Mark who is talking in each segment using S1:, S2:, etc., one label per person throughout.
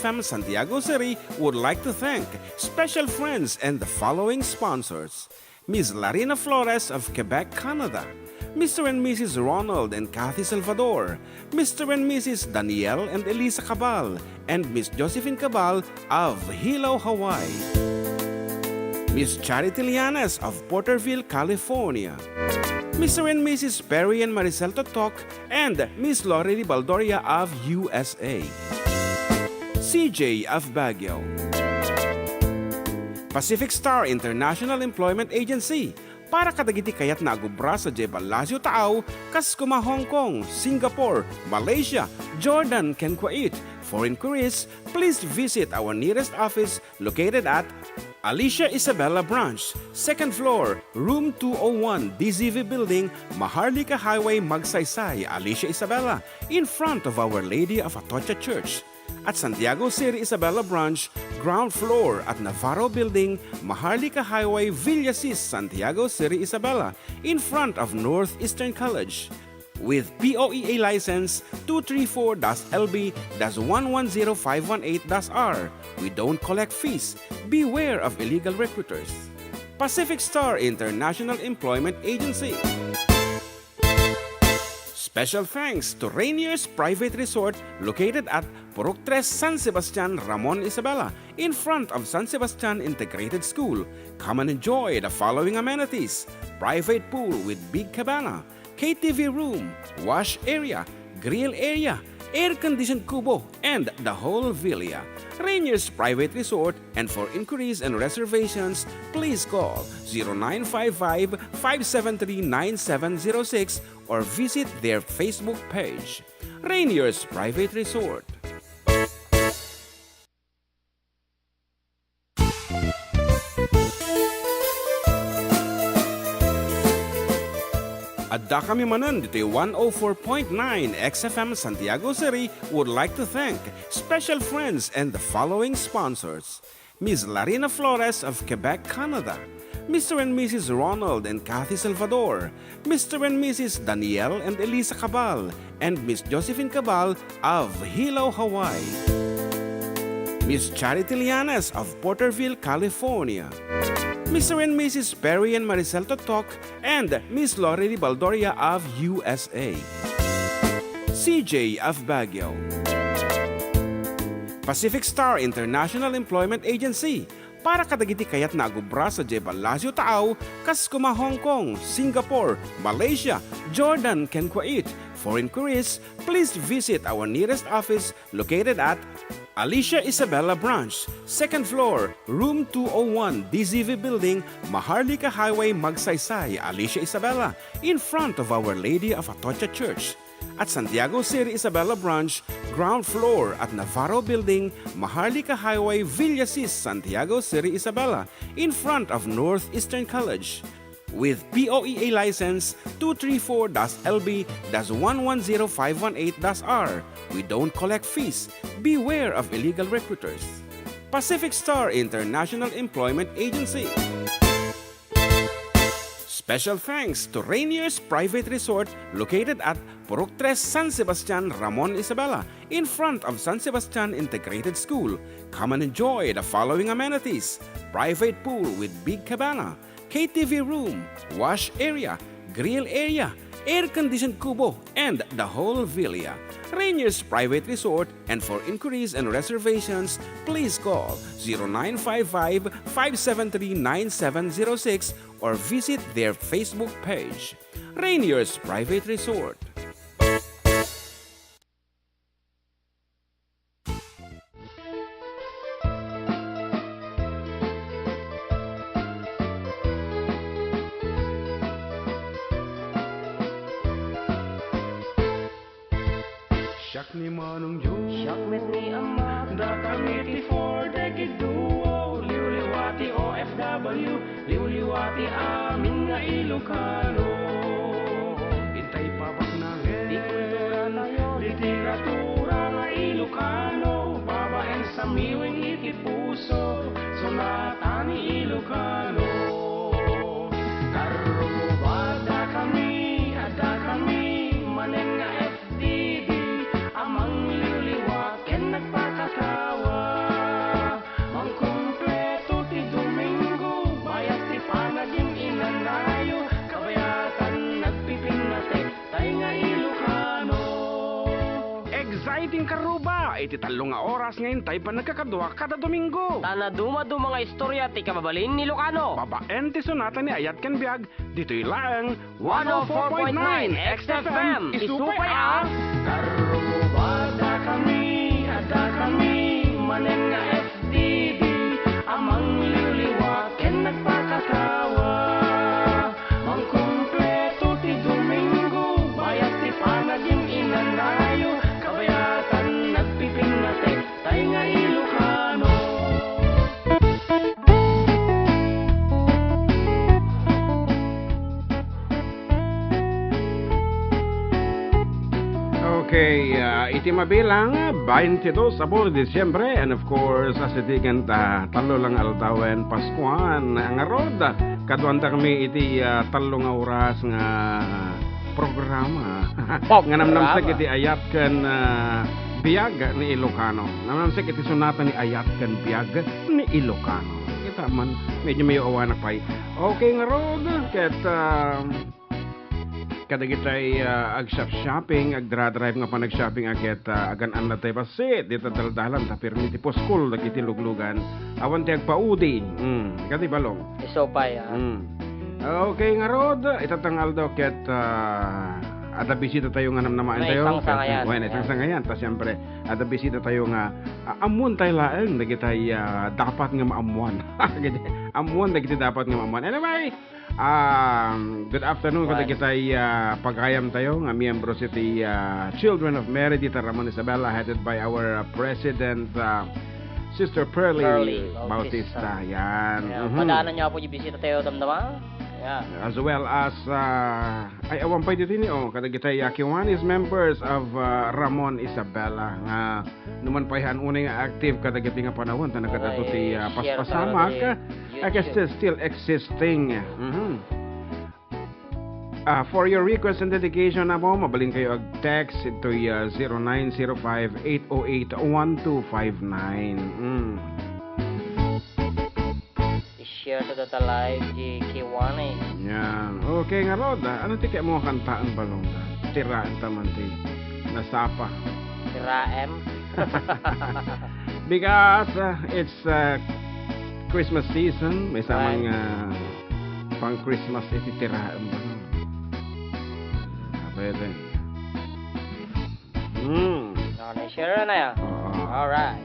S1: XFM Santiago City would like to thank special friends and the following sponsors: Ms. Larina Flores of Quebec, Canada; Mr. and Mrs. Ronald and Kathy Salvador; Mr. and Mrs. Danielle and Elisa Cabal; and Ms. Josephine Cabal of Hilo, Hawaii; Ms. Charity Lianes of Porterville, California; Mr. and Mrs. Perry and Maricel Totok, and Ms. Lori Baldoria of USA; CJ of Baguio; Pacific Star International Employment Agency, para kadagiti kayat na agubra sa Jebalasio Tao, kas kuma Hong Kong, Singapore, Malaysia, Jordan, ken Kuwait. For inquiries, please visit our nearest office located at Alicia Isabella Branch, 2nd floor, room 201, DZV Building, Maharlika Highway, Magsaysay, Alicia Isabella, in front of Our Lady of Atocha Church. At Santiago City Isabella Branch, ground floor at Navarro Building, Maharlika Highway, Villasis, Santiago City Isabella, in front of Northeastern College. With POEA license 234-LB-110518-R. We don't collect fees. Beware of illegal recruiters. Pacific Star International Employment Agency. Special thanks to Rainier's Private Resort located at Purok 3, San Sebastian, Ramon Isabela, in front of San Sebastian Integrated School. Come and enjoy the following amenities: private pool with big cabana, KTV room, wash area, grill area, air-conditioned kubo, and the whole villa. Rainier's Private Resort, and for inquiries and reservations, please call 0955-573-9706 or visit their Facebook page. Rainier's Private Resort. Adda kami manan dito 104.9 XFM Santiago City would like to thank special friends and the following sponsors: Ms. Larina Flores of Quebec, Canada; Mr. and Mrs. Ronald and Kathy Salvador; Mr. and Mrs. Danielle and Elisa Cabal; and Ms. Josephine Cabal of Hilo, Hawaii; Ms. Charity Lianes of Porterville, California; Mr. and Mrs. Perry and Maricel Totok, and Ms. Lori Baldoria of USA; CJ of Baguio; Pacific Star International Employment Agency, para kadagiti kayat na agubra sa Jebalasio Tao, kas kuma Hong Kong, Singapore, Malaysia, Jordan, ken Kuwait. For inquiries, please visit our nearest office located at Alicia Isabella Branch, 2nd floor, room 201, DZV Building, Maharlika Highway, Magsaysay, Alicia Isabella, in front of Our Lady of Atocha Church. At Santiago City Isabella Branch, ground floor at Navarro Building, Maharlika Highway, Villasis, Santiago City Isabella, in front of Northeastern College. With POEA license 234-LB-110518-R. We don't collect fees. Beware of illegal recruiters. Pacific Star International Employment Agency. Special thanks to Rainier's Private Resort located at Purok 3, San Sebastian, Ramon Isabela, in front of San Sebastian Integrated School. Come and enjoy the following amenities: private pool with big cabana, KTV room, wash area, grill area, air-conditioned kubo, and the whole villa. Rainier's Private Resort, and for inquiries and reservations, please call 0955-573-9706 or visit their Facebook page. Rainier's Private Resort.
S2: Siak ni Manong Yu, siak met ni Ama, da kami ti for decade duo, liwliwati OFW, liwliwati amin nga Ilocano. Intay pabak na di kultura tayo, literatura nga Ilocano, babaen sa miwing iti puso, sonata ni Ilocano. Karubada kami, ada kami, manen nga FDD, amang liwliwat ken nagpakatawa.
S1: iti 3 nga oras ngayon tayo pa nagkakadwa kada Domingo.
S3: Tana dumadu mga istorya ti kababalin ni Ilocano.
S1: Babaen ti sonata ni Ayat Ken Biag, dito'y laang
S3: 104.9 XFM. Isupay ang
S2: Karubada kami, ada kami, manen nga FDD, amang liwliwat, ken nagpakasawa. Ang kumpleto ti Domingo, bayat ti panaging inanayo, kabayatan nagpipinate, tay nga Ilocano.
S1: Okay, iti mabilang 22 sa Disyembre, and of course asitigan ta talo lang aldawen Paskuan ang arod kadwanta kami iti 3 nga oras nga programa nga namnamsek iti Ayat Ken Biag ni Ilocano, namnamsek iti sonata ni Ayat Ken Biag ni Ilocano. Kita man medyo may awanak pa. Okay nga rod ket kada kitay ag shopping, ag drive nga pa nag-shopping aket agan an natay pasit dito daldalan ta pirmi ti poskul dagiti luglugan awan ti agpaudi. Kati balong.
S3: isupay.
S1: Okay nga rod itatangal daw ket ada bisita tayo nga namnamaan tayo.
S3: May sangayan.
S1: Bueno, isang sangayan ta siyempre ada bisita tayo nga amuan tayo laeng dagitay dapat nga maamuan. Amuan dagiti dapat nga maamuan. Anyway, good afternoon kada kitay pagayam tayo nga miyembro city Children of Mary Dita Ramon Isabela, headed by our president Sister Pearly Bautista. Yan.
S3: Padaanan niyo po yung bisita tayo damdama. Yeah.
S1: As well as ay awan pa dito ni kada kitay Kiwanis members of Ramon Isabela nga numan payhan unay nga active kada kiti nga panahon ta nagkadato ti paspasamak still existing. For your request and dedication na mo, mabalin kayo ag text ito 0905-808-1259.
S3: I-share to the live di Kiwanis.
S1: Yan. Okay nga Rod, ano ti kaya mo kantaan balong? Tiraan taman ti nasapa.
S3: Tiraem.
S1: Because it's Christmas season, may samang pang Christmas ititiraan ba? Pwede.
S3: Na-share na yan. Alright.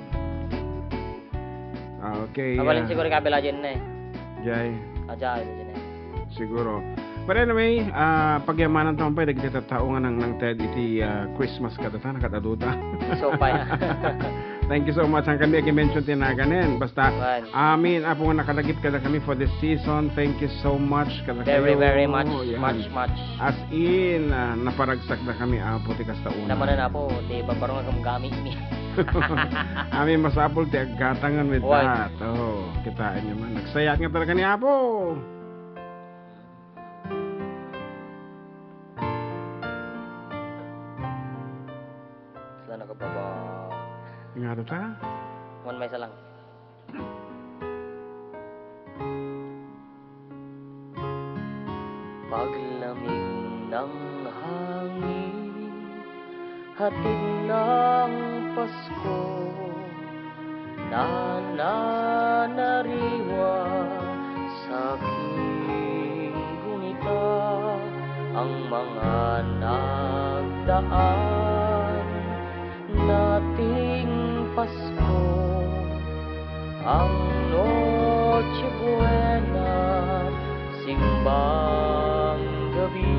S1: Okay.
S3: Kabalin siguro kabila dyan na eh.
S1: Jay.
S3: Ajay dyan eh.
S1: Siguro. But anyway, pagyamanan taon pa, dagiti tattao nga ng TED iti Christmas katata, nakataduta.
S3: So pa yan.
S1: Thank you so much. Ang kami i-mention tinaganin. Basta, amin, apo nga nakalagip kada kami for this season. Thank you so much. Kada
S3: Very,
S1: kayo.
S3: very much.
S1: Yan.
S3: Much.
S1: As in, naparagsak na kami apo ti kasta una.
S3: Naman na po, di babarong nga gamit mi.
S1: Amin masapol ti aggatangan with
S3: Why?
S1: that. Oh, kitain nyo man. Nagsayat nga talaga ni apo.
S3: Sila nakababa.
S1: Nga ta?
S3: One may isa lang. Paglamig ng hangin, hatid ng Pasko, nananariwa sa aking gunita ang mga nagdaan nating Pasko, ang Noche Buena, simbang gabi.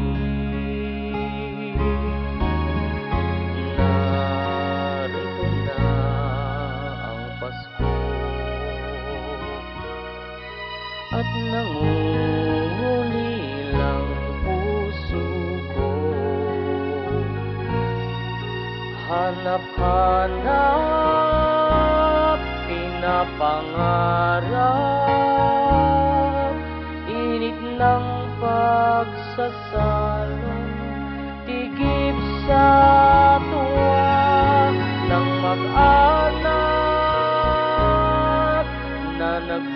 S3: Narito na ang Pasko at nangungulilang puso ko. Hanap-hanap, pinapangarap, init ng pagsasalong, tigib sa tuwa ng mag-anak na nagdiwang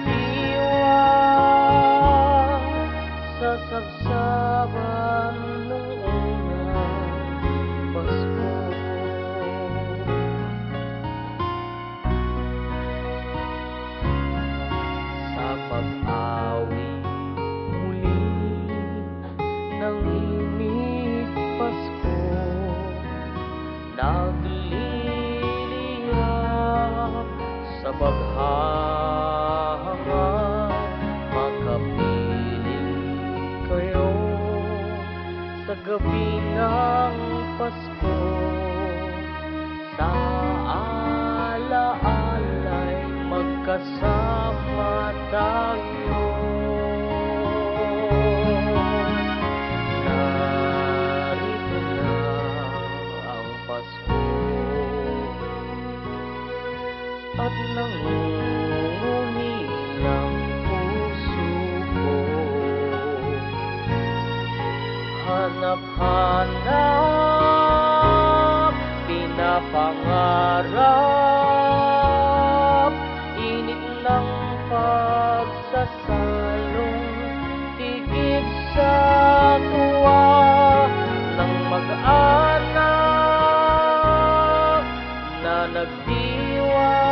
S3: sa sabsaban ng unang Pasko. nabaghangan, makapiling kayo sa gabi ng Pasko. Sa alaalay magkasama tayo. Narito na ang Pasko at nangungulilang puso ko. Hanap-hanap, pinapangarap, init ng pagsasalong, tigib sa tuwa ng mag-anak na nagdiwang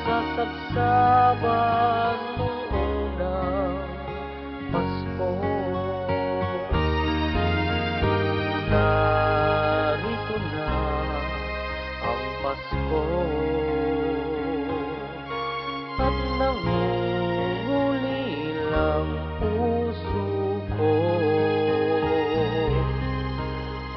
S3: sa sabsaban nung unang Pasko. Narito na ang Pasko at nangungulilang puso ko.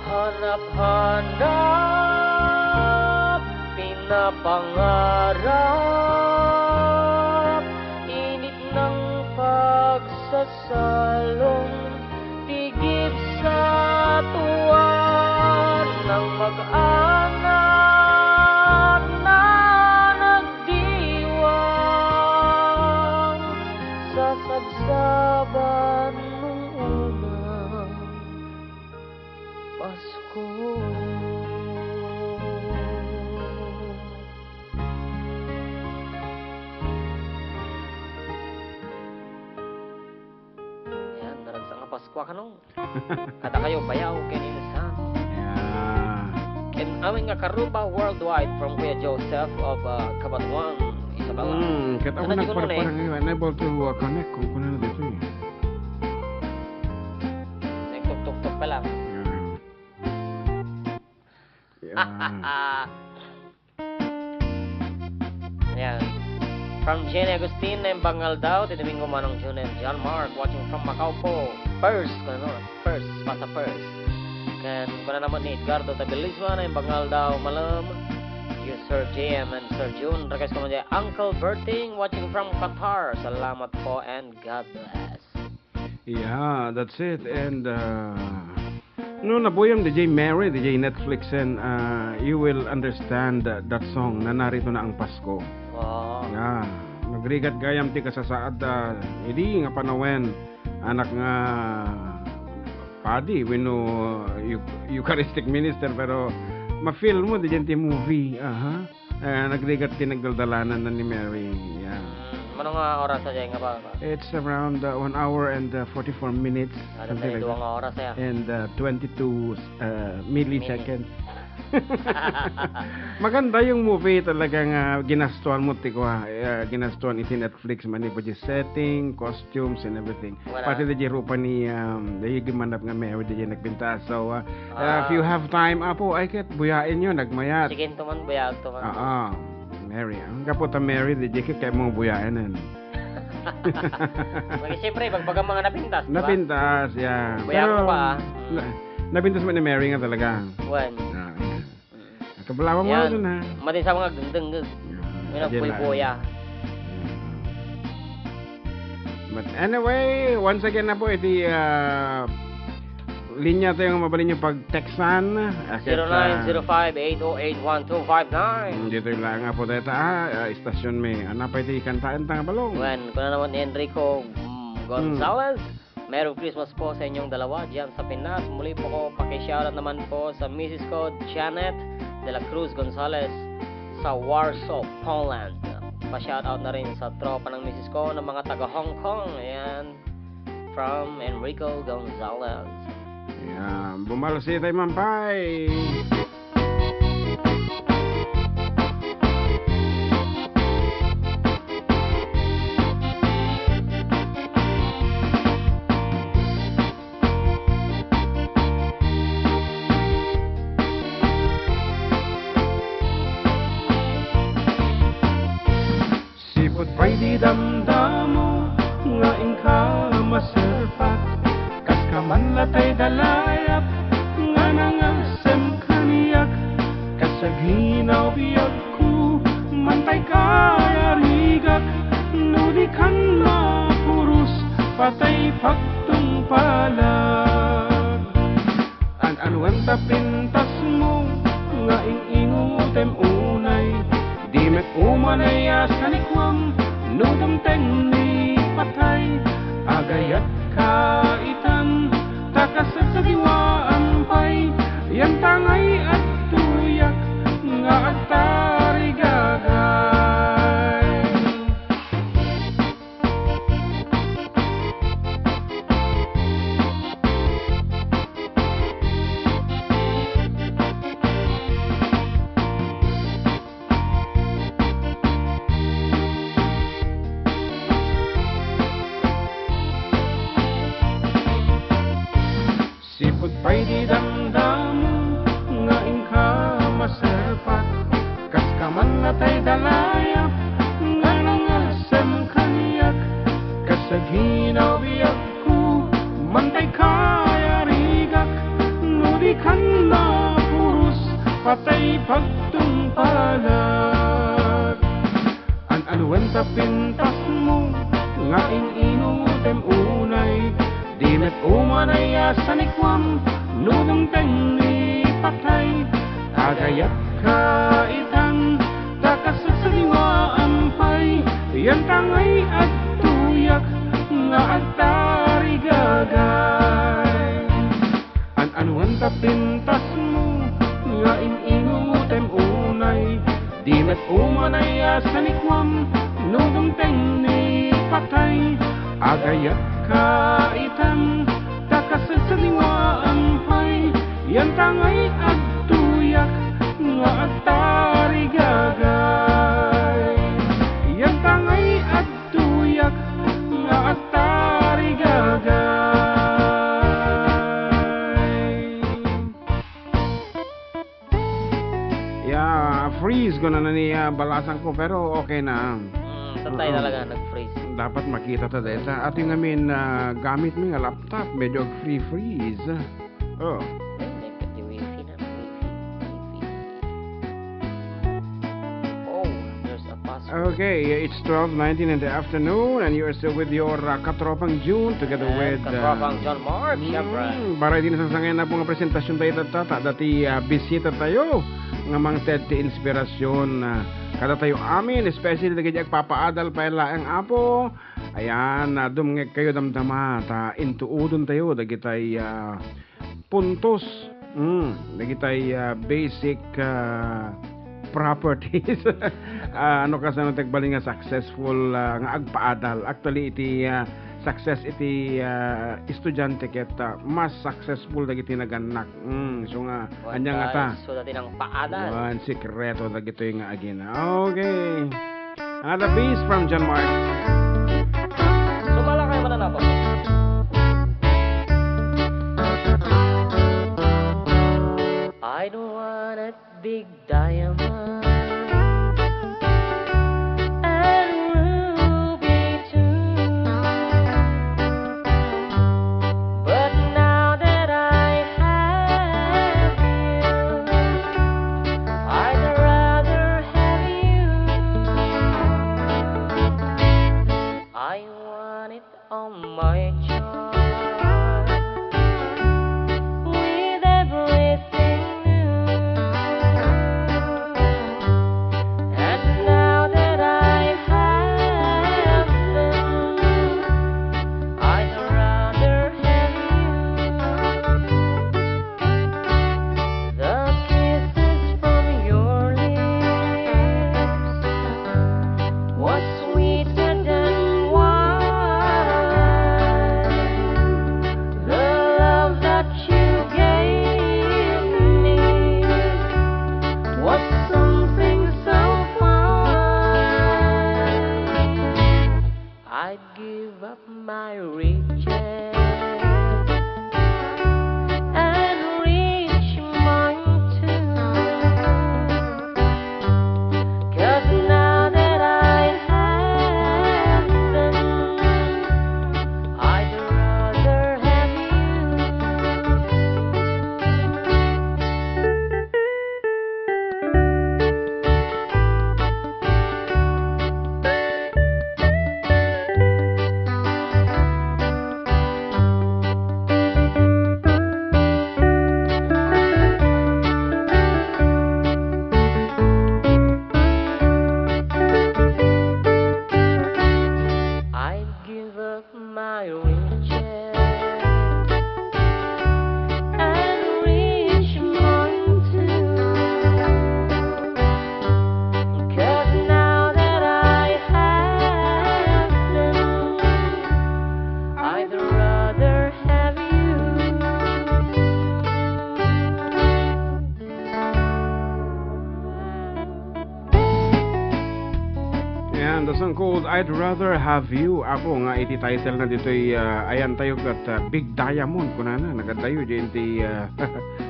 S3: Hanap-hanap, pinapangarap, init ng pagsasalong, tigib sa tuwa ng mag-anak na nagdiwang sa sabsaban nung unang Pasko. Yan, naragsang nga Pasko ka nung. Kada kayo bayaw kinilisan.
S1: Yeah.
S3: And aming nga karuba worldwide from Kuya Joseph of Kabatuan, Isabela.
S1: Kaya ako
S3: Ano, di ko nun
S1: nagparang ngayon, unable to connect kung kuno na dito eh.
S3: Nagtuk-tuk-tuk pa lang.
S1: Yeah.
S3: Yan. From Jenny Agustin and Bangal daw, Domingo Manong June and John Mark watching from Macau po. First, pasa first. Kan kuna naman ni Edgardo Tabiliswa na yung Bangal daw malam. You Sir JM and Sir June. Request ko naman Uncle Berting watching from Qatar. Salamat po and God bless.
S1: Yeah, that's it. And no, nabuyang DJ Mary, DJ Netflix, and you will understand that song na narito na ang Pasko.
S3: Wow.
S1: Yeah, nagrigat gayam ti kasasaad hindi nga panawen anak nga padi wino Eucharistic minister pero ma-feel mo di ti movie. Nagrigat ti nagdaldalanan na ni Mary. Yeah.
S3: Ano nga oras sa dyan nga ba?
S1: It's around 1 hour and 44 minutes.
S3: Ano
S1: something
S3: tayo
S1: like
S3: nga
S1: that.
S3: oras ya?
S1: And 22 milliseconds. Maganda yung movie talagang ginastuan mo ginastuan iti Netflix man po yung setting, costumes and everything.
S3: Wala.
S1: Pati di rupa ni di gimanap nga Mary di nagpinta. So if you have time apo ay ket buyain nyo nagmayat.
S3: Sige tuman bayag tuman.
S1: Mary. Ang kaputa Mary di kay mo buyain nan.
S3: Kasi siyempre pagbaga mga napintas, diba?
S1: Napintas, yeah.
S3: Bayag ko pa
S1: napintas mo ni Mary nga talaga.
S3: When?
S1: Kabalawa mo
S3: Yan.
S1: dun ha.
S3: Matin sa mga gandang may nagpuy-puya.
S1: But anyway, once again na po, iti linya tayo yung mabalin yung pag-textan.
S3: 0905-808-1259.
S1: Dito yung lang nga po tayo istasyon may anapay iti kantaan tanga balong.
S3: When? Kuna naman ni Enrico Gonzalez. Merry Christmas po sa inyong dalawa dyan sa Pinas. Muli po ko pakishoutout naman po sa Mrs. ko Janet de la Cruz Gonzalez sa Warsaw, Poland. Pa-shoutout na rin sa tropa ng Mrs. ko ng mga taga Hong Kong. Ayan. From Enrico Gonzalez.
S1: Yan, bumalasi tayo mampay.
S2: pa'y di damdamo nga ingka maserpat kas kaman latay dalayap nga nangasem kaniyak kasaginaw biyag ko mantay kayarigak nudi kan mapurus patay pagtung palag an tapintas mo nga ingutem unay di met umanaya sa likwam nudong teng ni patay agayat kaitan takasag sa diwaan pay yan tangay at tuyak nga at tarigagay sipot pa'y di damdamo nga ingka maserpat kas kaman natay dalayap nga nangasem kaniyak kasaginaw biyag ko mantay kayarigak nudi kan na purus patay pagtung palag an anuwen tapintas mo nga inutem unay di met umanaya sa likwam nudong teng ni patay agayat kaitan takasag sa diwaan pay yan tangay at tuyak nga at tarigagay an anuan tapintas mo nga inutem unay di met umanaya sa likwam nudong teng ni patay agayat kaitan takasag sa diwaan pay yan tangay at tuyak nga at tarigagay yan tangay at tuyak nga at tarigagay.
S1: Yeah, freeze ko na niya balasan ko pero okay na.
S3: Tatay talaga nag-freeze.
S1: Dapat makita ta dahil sa ating amin gamit mo nga laptop medyo free freeze. Oh.
S3: Wifi na. Oh, there's a password.
S1: Okay, it's 12:19 in the afternoon and you're still with your katropang June together with
S3: Katropang John Mark, syempre.
S1: para din sa sangayon na po nga presentasyon tayo dati bisita tayo nga mang TED ti inspirasyon kada tayo amin especially dagiti agpapaadal pa ang apo ayan dumngeg kayo damdama ta intuudon tayo dagiti puntos dagiti basic properties ano kasi nagbaling nga successful nga agpaadal actually iti success iti estudyante ket mas successful dagiti naganak so nga anya nga ta
S3: So dati ng paadal.
S1: one sikreto dagiti nga agina okay another piece from John Mark.
S3: Sumala kayo mananapos. I don't want a big diamond and ruby too. But now that I have you, I'd rather have you. I want it on my chart with everything new.
S1: and the song called I'd Rather Have You. Ako nga iti title na dito'y ayan tayo kat Big Diamond ko na nagadayo din ti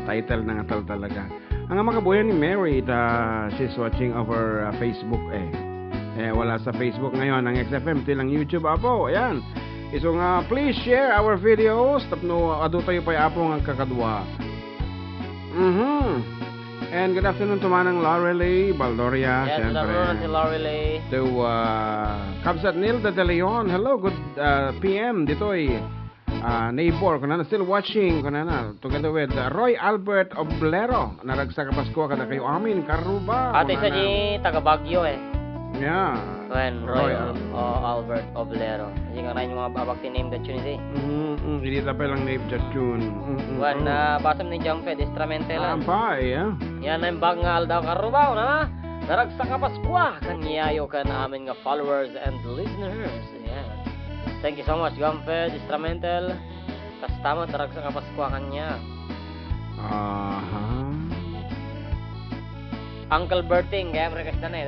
S1: title na nga talaga. Ang makabuyan ni Mary she's watching over Facebook wala sa Facebook ngayon ang XFM tilang YouTube apo. Ayan. So nga please share our videos tapno adu tayo pa apo nga kakadwa. And good afternoon to Manang Lorelei Baldoria.
S3: Yes, good afternoon si Lorelei.
S1: To Kabsat Nilda De Leon. Hello, good PM. Dito'y neighbor. Kung still watching. Together with Roy Albert Oblero. Naragsa ka Pasko kada kayo amin. Karuba.
S3: Ate sa di taga Baguio
S1: Yeah.
S3: When Roy Albert Oblero. Hindi ka na yung mga babag tiname ka tune ito
S1: Hindi tapay lang name just tune.
S3: When basam ni Jampe, Distramente lang.
S1: Ampay,
S3: Yan na yung bangal daw karubaw na. Naragsa ka Paskwa. Kanyayo ka na amin nga followers and listeners. Yan. Thank you so much, Jampe, Distramentel. Kastamot, naragsa ka Paskwa kanya. Uncle Berting, kaya request na ni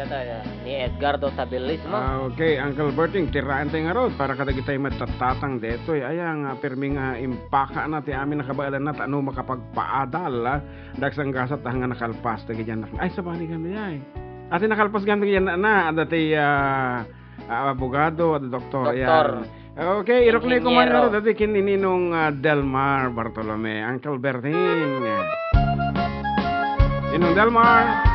S3: Edgardo Tabilismo.
S1: Okay, Uncle Berting, tiraan tayo nga ron para kada kita'y matatatang detoy. Ayang pirming impaka na ti amin nakabaalan na ano makapagpaadal dagsang gasat hanga nakalpas ta ganyan. Ay sabali kami ay. Ati nakalpas ganyan na dati abogado at doktor. Ayan. Okay, iroknay ko man ron dati kinininong Delmar Bartolome, Uncle Berting. Inong Delmar.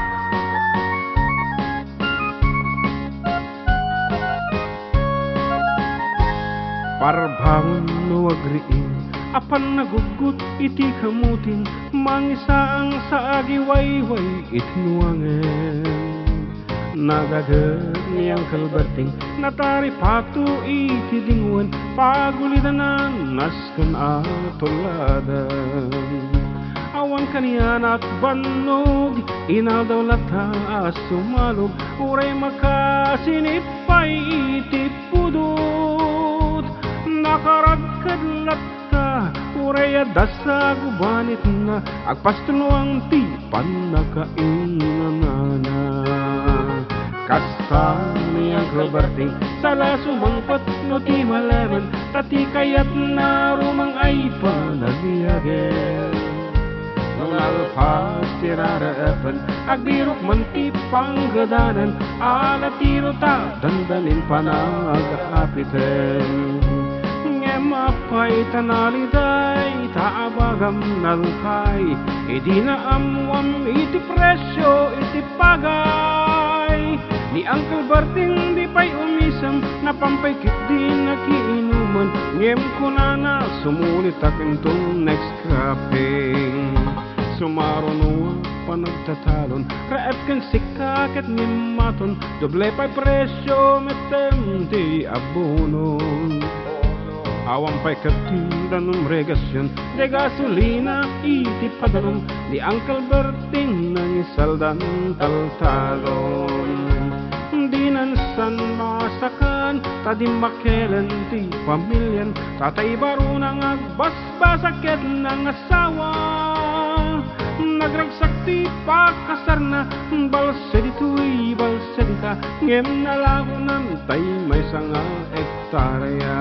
S1: Parbangon no agriin, apan nagugut iti kamutin, mangisaang sa agiwayway itnuangen. Nagagad niyang kalbating, natari pato iti dingwan, pagulidanan naskan atuladan. Awan kaniyan at banog, inadaw lata sumalog, uray makasinip pa'y iti pudot. Nakaragkadlat ka, uraya dasa gubanit na, agpastunuang tipan na kainanana. Kasta niyang kalbarting, sala sumangpat no ti malaman, tati kayat na rumang ay panagbiyagen. Nung nalpas tiraraapan, agbirok man ti panggadanan, alatiro ta, dandanin panag-apitin. Mapay tanaliday, taabagam nalukay, edi na amwam iti presyo, iti pagay. Ni Uncle Berting di pa'y umisam, napampaykit di nakiinuman, ngem ko na sumulit akintong next cropping. Sumaruno panagtatalon, raep kan sikakit ni maton, doble pa'y presyo, metem di abonon. Awang pa'y katiran ng regasyon, de gasolina iti padalon, di Uncle Berting nang isaldan taltalon. Di nansan masakan, tadi makelan ti pamilyan, tatay baro nang agbasbasakit ng asawa. Nagragsak ti pakasar na, balsa dito'y balsa dita, ngem nalago ng tay may sanga ektarya.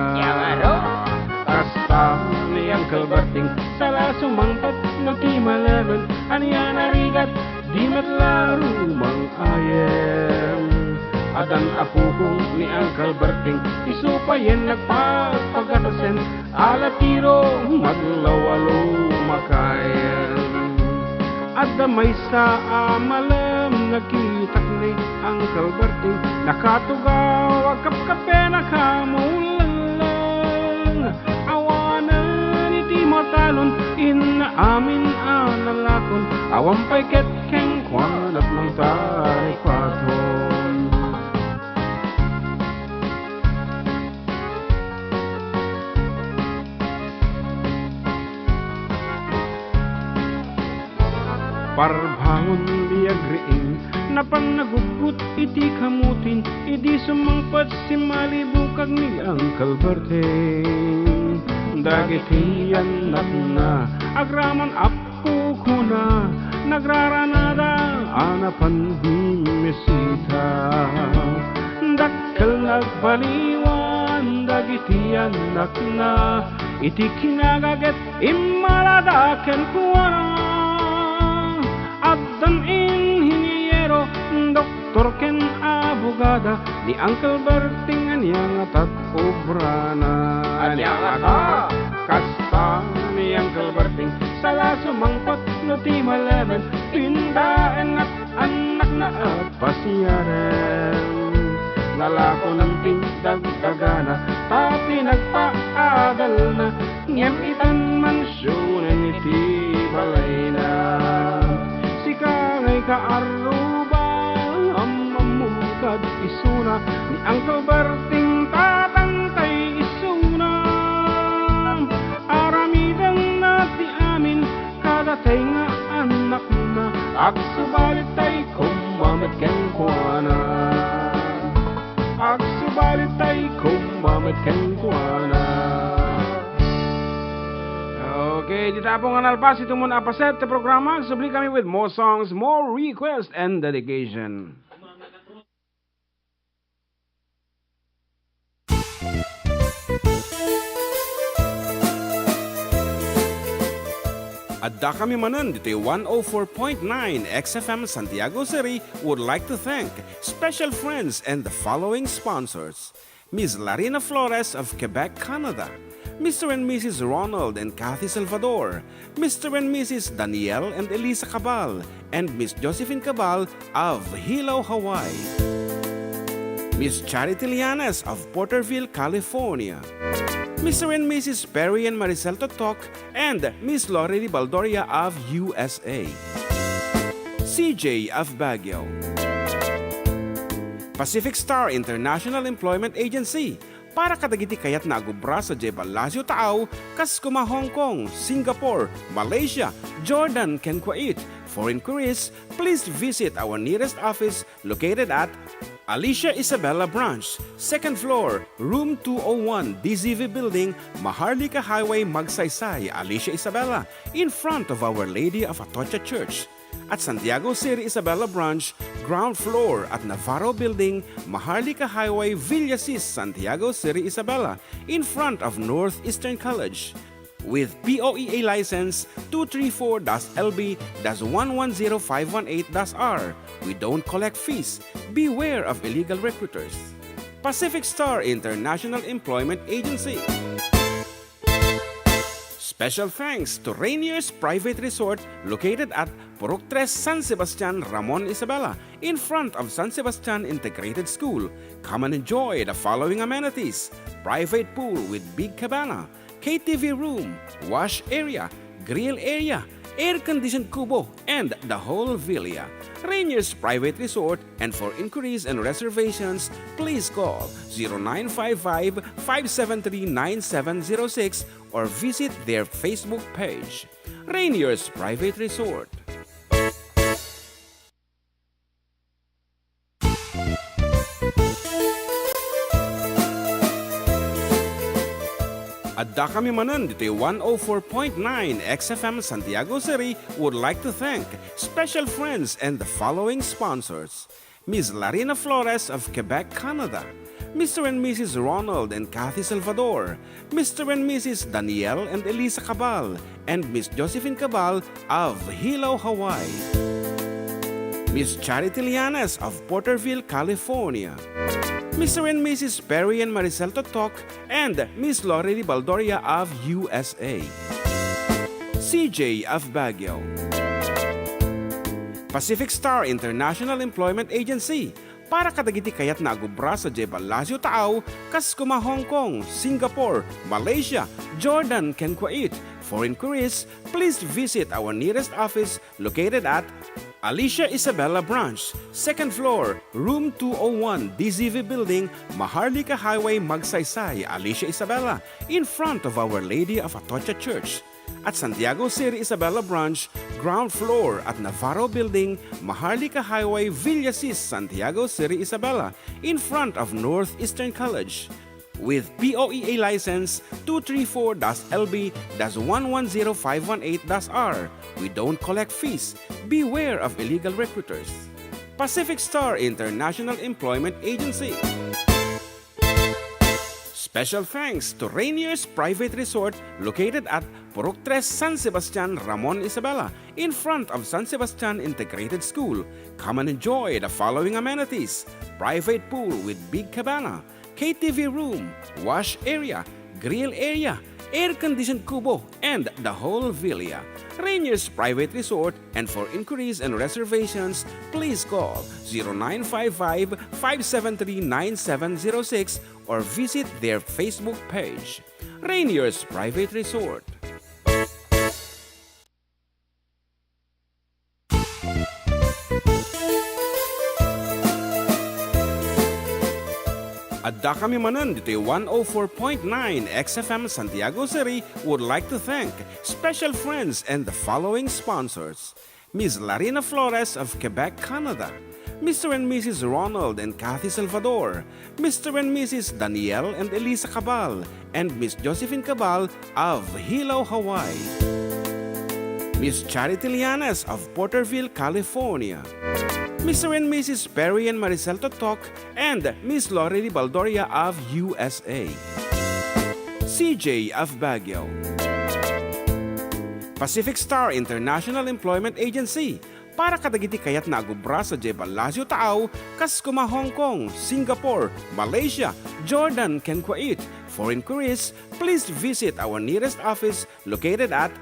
S1: Kasta ni Uncle Berting, sala sumangkat no ti malaman, aniya narigat, di matlaro mang ayem. Adan apukong ni Uncle Berting, isupayen nagpapagatasen, alatiro maglawalo makayen. Adda may sa amalam, nakitak ni Uncle Berting, nakatugaw, agkap-kape nakamulang. Awanan iti matalon, inaamin analakon, awampay ketkeng kwanat ng taripaton. Parbangon biagriin, napan nagugut iti kamutin, idi sumangpat si malibukag ni Uncle Berting. Dagiti yanat na, agraman apo ko na, nagraranada anapan bimisita. Dakkel
S2: anak na iti kinagaget imaladaken kuana addan inhinyero doktor ken abogada ni Uncle Berting anyang atat obrana anyang atat kasta ni Uncle Berting sala sumangpot no ti malaman pindaen at anak na pasyaren lalako ng tindagdagana tapi nagpaadal na ngem itan mansyonen iti balay na sikangay kaaruba amamukad isuna ni Uncle Berting tatangkay isuna aramidang nati amin kadatay nga anak na at subalit tay kumamit ken kuana at subalit tay kumamit ken kuana. Okay, di tapong analpas ito muna apaset sa programa. Subli kami with more songs, more requests, and dedication.
S1: Adda kami manan dito 104.9 XFM Santiago City would like to thank special friends and the following sponsors. Ms. Larina Flores of Quebec, Canada. Mr. and Mrs. Ronald and Kathy Salvador. Mr. and Mrs. Danielle and Elisa Cabal. And Miss Josephine Cabal of Hilo, Hawaii. Miss Charity Lianes of Porterville, California. Mr. and Mrs. Perry and Maricel Totok, and Miss Lorely Baldoria of USA. CJ of Baguio. Pacific Star International Employment Agency, para kadagiti kayat na agubra sa Jebel Lazio Taaw, kas kuma Hong Kong, Singapore, Malaysia, Jordan, ken Kuwait. For inquiries, please visit our nearest office located at Alicia Isabella Branch, 2nd floor, room 201, DZV Building, Maharlika Highway, Magsaysay, Alicia Isabella, in front of Our Lady of Atocha Church. At Santiago City Isabella Branch, ground floor at Navarro Building, Maharlika Highway, Villasis, Santiago City Isabella, in front of Northeastern College. With POEA license 234-LB-110518-R. We don't collect fees. Beware of illegal recruiters. Pacific Star International Employment Agency. Special thanks to Rainier's Private Resort located at Purok 3, San Sebastian, Ramon Isabela, in front of San Sebastian Integrated School. Come and enjoy the following amenities: private pool with big cabana, KTV room, wash area, grill area, air-conditioned kubo, and the whole villa. Rainier's Private Resort, and for inquiries and reservations, please call 0955-573-9706 or visit their Facebook page. Rainier's Private Resort. Adda kami manan dito 104.9 XFM Santiago City would like to thank special friends and the following sponsors. Ms. Larina Flores of Quebec, Canada. Mr. and Mrs. Ronald and Kathy Salvador. Mr. and Mrs. Danielle and Elisa Cabal. And Miss Josephine Cabal of Hilo, Hawaii. Miss Charity Lianes of Porterville, California. Mr. and Mrs. Perry and Maricel Totok, and Miss Lorely Baldoria of USA. CJ of Baguio. Pacific Star International Employment Agency, para kadagiti kayat na agubra sa Jebel Lazio Taaw, kas kuma Hong Kong, Singapore, Malaysia, Jordan, ken Kuwait. For inquiries, please visit our nearest office located at Alicia Isabella Branch, 2nd floor, room 201, DZV Building, Maharlika Highway, Magsaysay, Alicia Isabella, in front of Our Lady of Atocha Church. At Santiago City Isabella Branch, ground floor at Navarro Building, Maharlika Highway, Villasis, Santiago City Isabella, in front of Northeastern College. With POEA license 234-LB-110518-R. We don't collect fees. Beware of illegal recruiters. Pacific Star International Employment Agency. Special thanks to Rainier's Private Resort located at Purok 3 San Sebastian, Ramon Isabela, in front of San Sebastian Integrated School. Come and enjoy the following amenities: private pool with big cabana, KTV room, wash area, grill area, air-conditioned kubo, and the whole villa. Rainier's Private Resort, and for inquiries and reservations, please call 0955-573-9706 or visit their Facebook page. Rainier's Private Resort. Adda kami manan dito 104.9 XFM Santiago City would like to thank special friends and the following sponsors: Ms. Larina Flores of Quebec, Canada, Mr. and Mrs. Ronald and Kathy Salvador, Mr. and Mrs. Danielle and Elisa Cabal, and Miss Josephine Cabal of Hilo, Hawaii, Miss Charity Lianes of Porterville, California, Mr. and Mrs. Perry and Maricel Totok, and Miss Lorely Baldoria of USA, CJ of Baguio, Pacific Star International Employment Agency, para kadagiti kayat na agubra sa Jebalasio Taaw, kas kuma Hong Kong, Singapore, Malaysia, Jordan, ken Kuwait. For inquiries, please visit our nearest office located at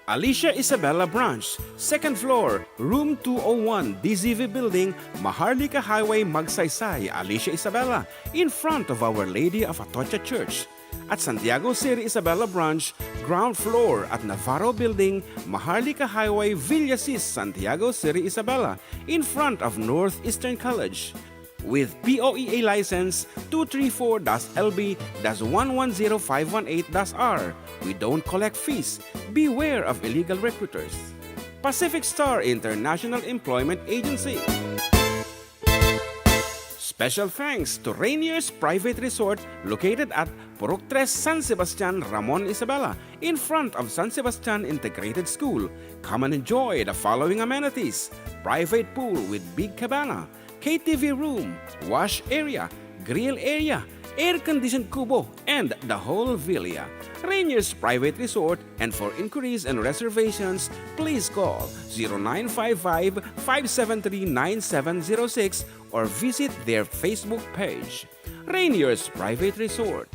S1: Alicia Isabela Branch, 2nd floor, room 201, DZV Building, Maharlika Highway, Magsaysay, Alicia Isabela, in front of Our Lady of Atocha Church. At Santiago City Isabela Branch, ground floor at Navarro Building, Maharlika Highway, Villasis, Santiago City Isabela, in front of Northeastern College. With POEA license 234-LB-110518-R. We don't collect fees. Beware of illegal recruiters. Pacific Star International Employment Agency. Special thanks to Rainier's Private Resort located at Purok 3 San Sebastian, Ramon Isabela, in front of San Sebastian Integrated School. Come and enjoy the following amenities: private pool with big cabana, KTV room, wash area, grill area, air-conditioned kubo, and the whole villa. Rainier's Private Resort, and for inquiries and reservations, please call 0955-573-9706 or visit their Facebook page. Rainier's Private Resort.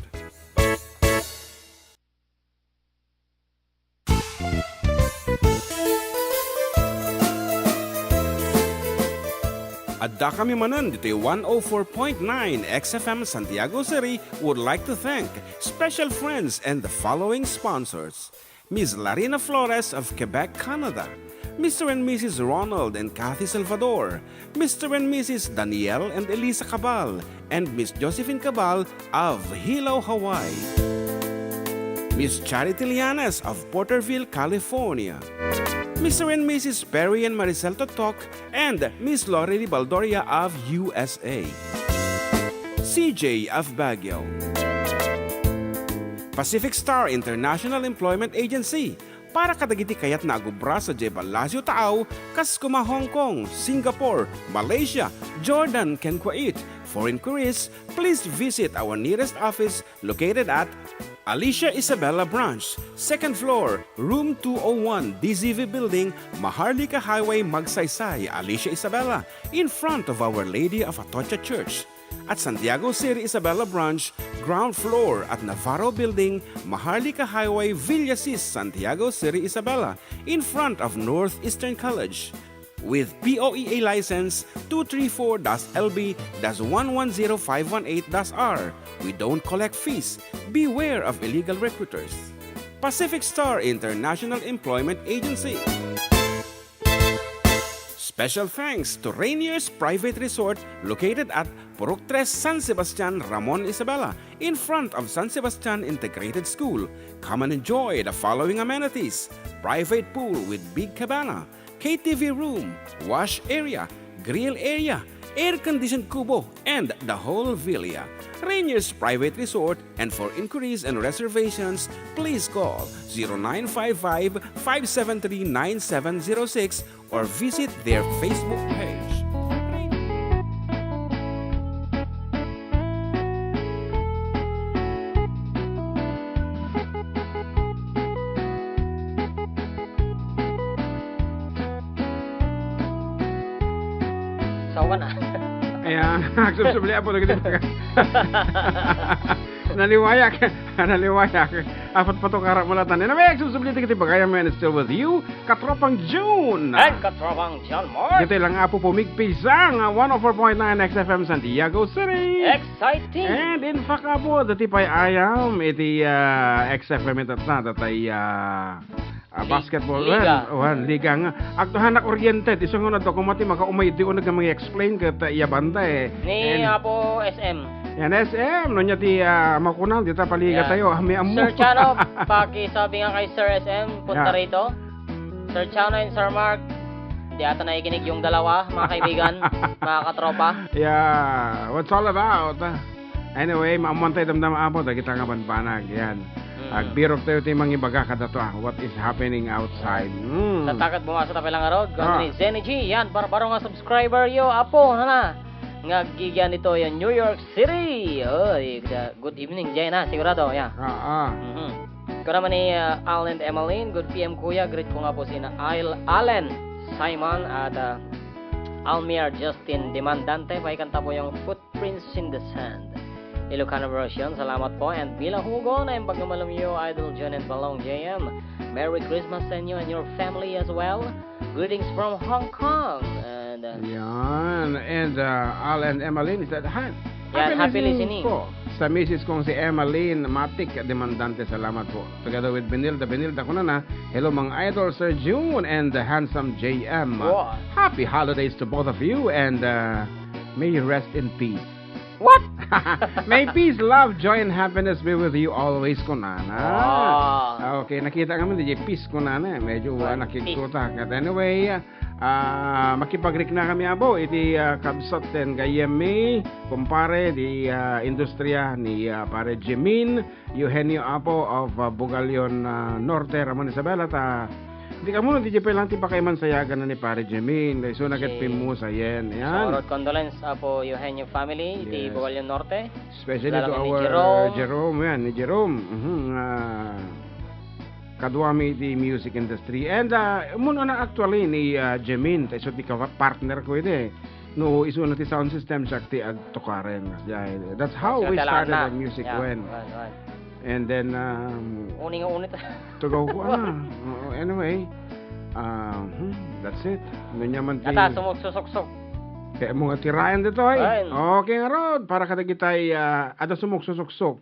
S1: Adda kami manan dito 104.9 XFM Santiago City would like to thank special friends and the following sponsors: Ms. Larina Flores of Quebec, Canada, Mr. and Mrs. Ronald and Kathy Salvador, Mr. and Mrs. Danielle and Elisa Cabal, and Miss Josephine Cabal of Hilo, Hawaii, Miss Charity Lianes of Porterville, California, Mr. and Mrs. Perry and Maricel Totok, and Miss Lorely Baldoria of USA, CJ of Baguio, Pacific Star International Employment Agency, para kadagiti kayat na agubra sa Jebalasio Taaw, kas kuma Hong Kong, Singapore, Malaysia, Jordan, ken Kuwait. For inquiries, please visit our nearest office located at Alicia Isabela Branch, 2nd floor, room 201, DZV Building, Maharlika Highway, Magsaysay, Alicia Isabela, in front of Our Lady of Atocha Church. At Santiago City Isabela Branch, ground floor at Navarro Building, Maharlika Highway, Villasis, Santiago City Isabela, in front of Northeastern College. With POEA license 234-LB-110518-R. We don't collect fees. Beware of illegal recruiters. Pacific Star International Employment Agency. Special thanks to Rainier's Private Resort located at Purok 3 San Sebastian, Ramon Isabela, in front of San Sebastian Integrated School. Come and enjoy the following amenities: private pool with big cabana, KTV room, wash area, grill area, air-conditioned kubo, and the whole villa. Rainier's Private Resort, and for inquiries and reservations, please call 0955-573-9706 or visit their Facebook page.
S3: tao ka na.
S1: Ayan, nagsubsubli po lagi dito. Naliwayak. Apat pa to karak malatan. And may nagsubsubli dito pa kaya man still with you, Katropang June.
S3: And Katropang John Mark.
S1: Dito lang po pumigpisang 104.9 XFM Santiago City.
S3: Exciting.
S1: And in fact po, dati pa'y ayam, iti XFM ito na, datay basketball.
S3: Liga.
S1: Liga nga. Aktuhan na oriented, isang nga na dokumati, makaumay di unag nga explain kata iya banda eh.
S3: Ni po SM.
S1: Yan SM, no niya ti makunal, di ta paliga
S3: Yeah.
S1: tayo, may amu.
S3: Sir Chano, pakisabi nga kay Sir SM, punta
S1: Yeah.
S3: rito. Sir Chano and Sir Mark, di ata naikinig yung dalawa, mga kaibigan, mga katropa.
S1: Yeah, what's all about? Anyway, maamantay damdam apo, da kita nga banbanag, yan. Agbirok tayo ti mangibaga kada to, what is happening outside.
S3: Tatakat bumasa tayo lang arod.
S1: Ah.
S3: Ganda ni Zenny G. Yan, baro nga subscriber yo. Apo, hana. Nga gigyan nito yung New York City. Oy, good evening, Jay na. Sigurado, yan. Ikaw naman ni Alan and Emmeline. Good PM, kuya. Greet ko nga po si Allen, Simon, at Almir Justin Demandante. Pakikanta po yung Footprints in the Sand. Ilocano version, salamat po. And bilang hugo na yung pagkamalam nyo, Idol John and Balong JM. Merry Christmas sa inyo and your family as well. Greetings from Hong Kong. And
S1: Yan. And Alan Emmeline is that hi.
S3: Yan, happy listening.
S1: Po. Sa misis kong si Emmeline Matik Demandante, salamat po. Together with Benilda ko na. Hello mga idol, Sir June and the handsome JM.
S3: Wow.
S1: Happy holidays to both of you and may you rest in peace.
S3: what?
S1: May peace, love, joy, and happiness be with you always, kunana.
S3: Wow.
S1: Okay, nakita kami DJ peace kunana. Medyo nakikuta. At anyway, makipagrik na kami abo. Iti kabsat ten gayemi, kumpare di industriya ni pare Jimin, Eugenio Apo of Bugalion Norte, Ramon Isabela. Hindi ka muna, DJ pa lang ti pakaiman sayagan na ni pare Jimin. So nagatpim mo sa yen. Yan.
S3: So, condolence po Eugenio family, di
S1: Yes.
S3: Bugalion Norte.
S1: Especially
S3: Lalo
S1: to
S3: ni
S1: our
S3: Jerome.
S1: Jerome, ni Jerome. Kadwami di music industry. And muna na actually ni Jemin, tayo di ka partner ko ito eh. No, iso na ti sound system siya ti agtukaren. Yeah, that's how
S3: So,
S1: we
S3: talaan
S1: started
S3: na.
S1: the music
S3: Yeah,
S1: when.
S3: right.
S1: And then,
S3: Uning-unit.
S1: to go ko anyway, that's it. Ano naman ti...
S3: Kata, sumugsusuksok.
S1: Kaya mga tirayan dito ay.
S3: Ayun.
S1: Okay nga rod. Para kada kita'y ada sumuksusuksok.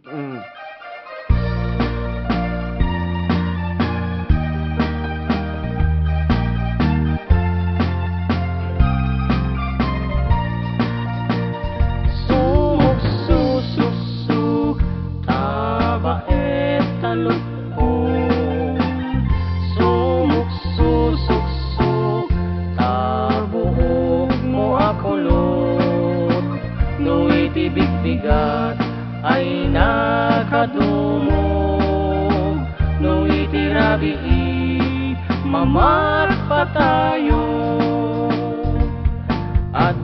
S3: Sumugsusuksok, taba et talukpong. Sumugsusuksok, tabuhok mo akulot. No itibigbigat ay nakadumog. No itirabi mamat patayo. At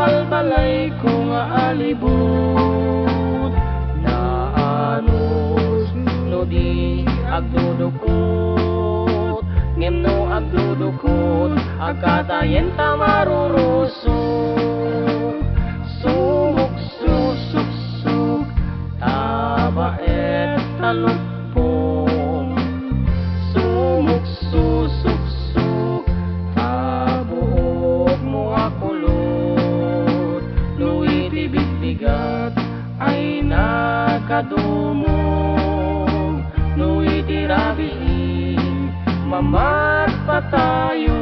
S3: balbalay kong alibot na anos no di agdudukot ngem no agdudukot agkatayen ta marurusok sumuksusuksuk taba et talukpong sumuksusuksuk tabuhok mo akulot luiti bigbigat ay nakadumog luiti rabi mamat patayo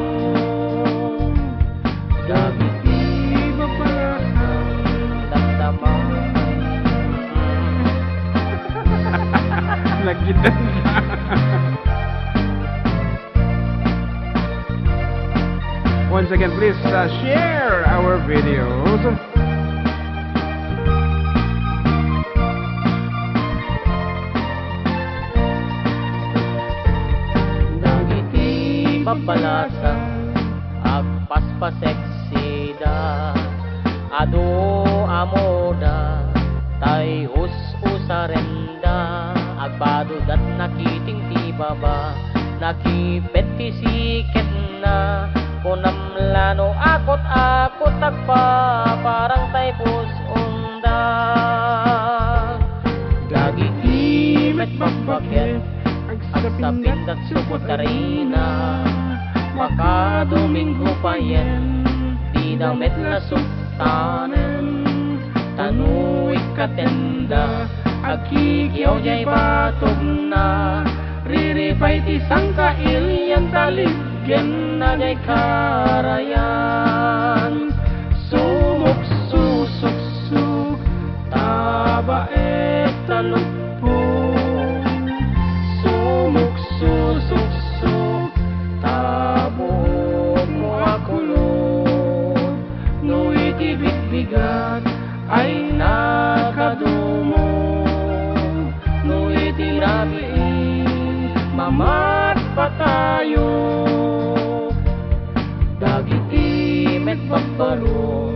S3: dagiti babarasang damdaman
S1: Lagitan ka. Once again, please share our videos.
S3: dagiti babalasa agpaspaseksida adu amoda tay usarenda agbadudat nakiting ti baba nakipet ti siket na kunam Kamlano akot-akot tagpa parang typhus unda. Dagiti met bagbaget agsapindat supot karina. Makadomingo pa yan di damit na suktanen. Tanuik katenda agkikyaw jay batog na. Riripay ti sangkail taligyan na jay karayan. Sumuk susuksuk tabaet talupong. Sumuk susuksuk tabog mo akulot. No itibigbigat ay nakadumo. No itirabi mamat patayo. Dagiti met pagbaro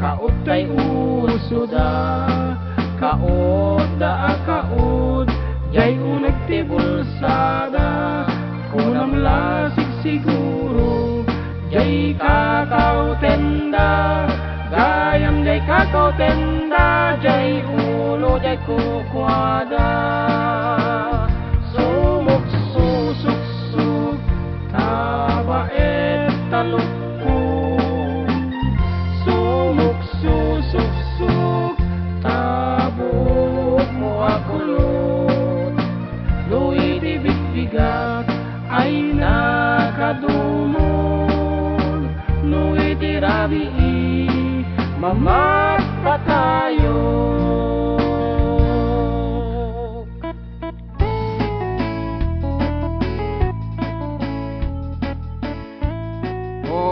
S3: kaot tay usuda. Kaot da akaot jay unag ti bulsada. Kunam lasig siguro jay kakao tenda. Gayam jay kakao tenda jay ulo jay kukwada. Sumuk susuksuk tabaet talukong. Sumuk susuksuk tabog mo akulot. Luiti bigbigat ay nakadumon. Luiti rabii mamat patayo.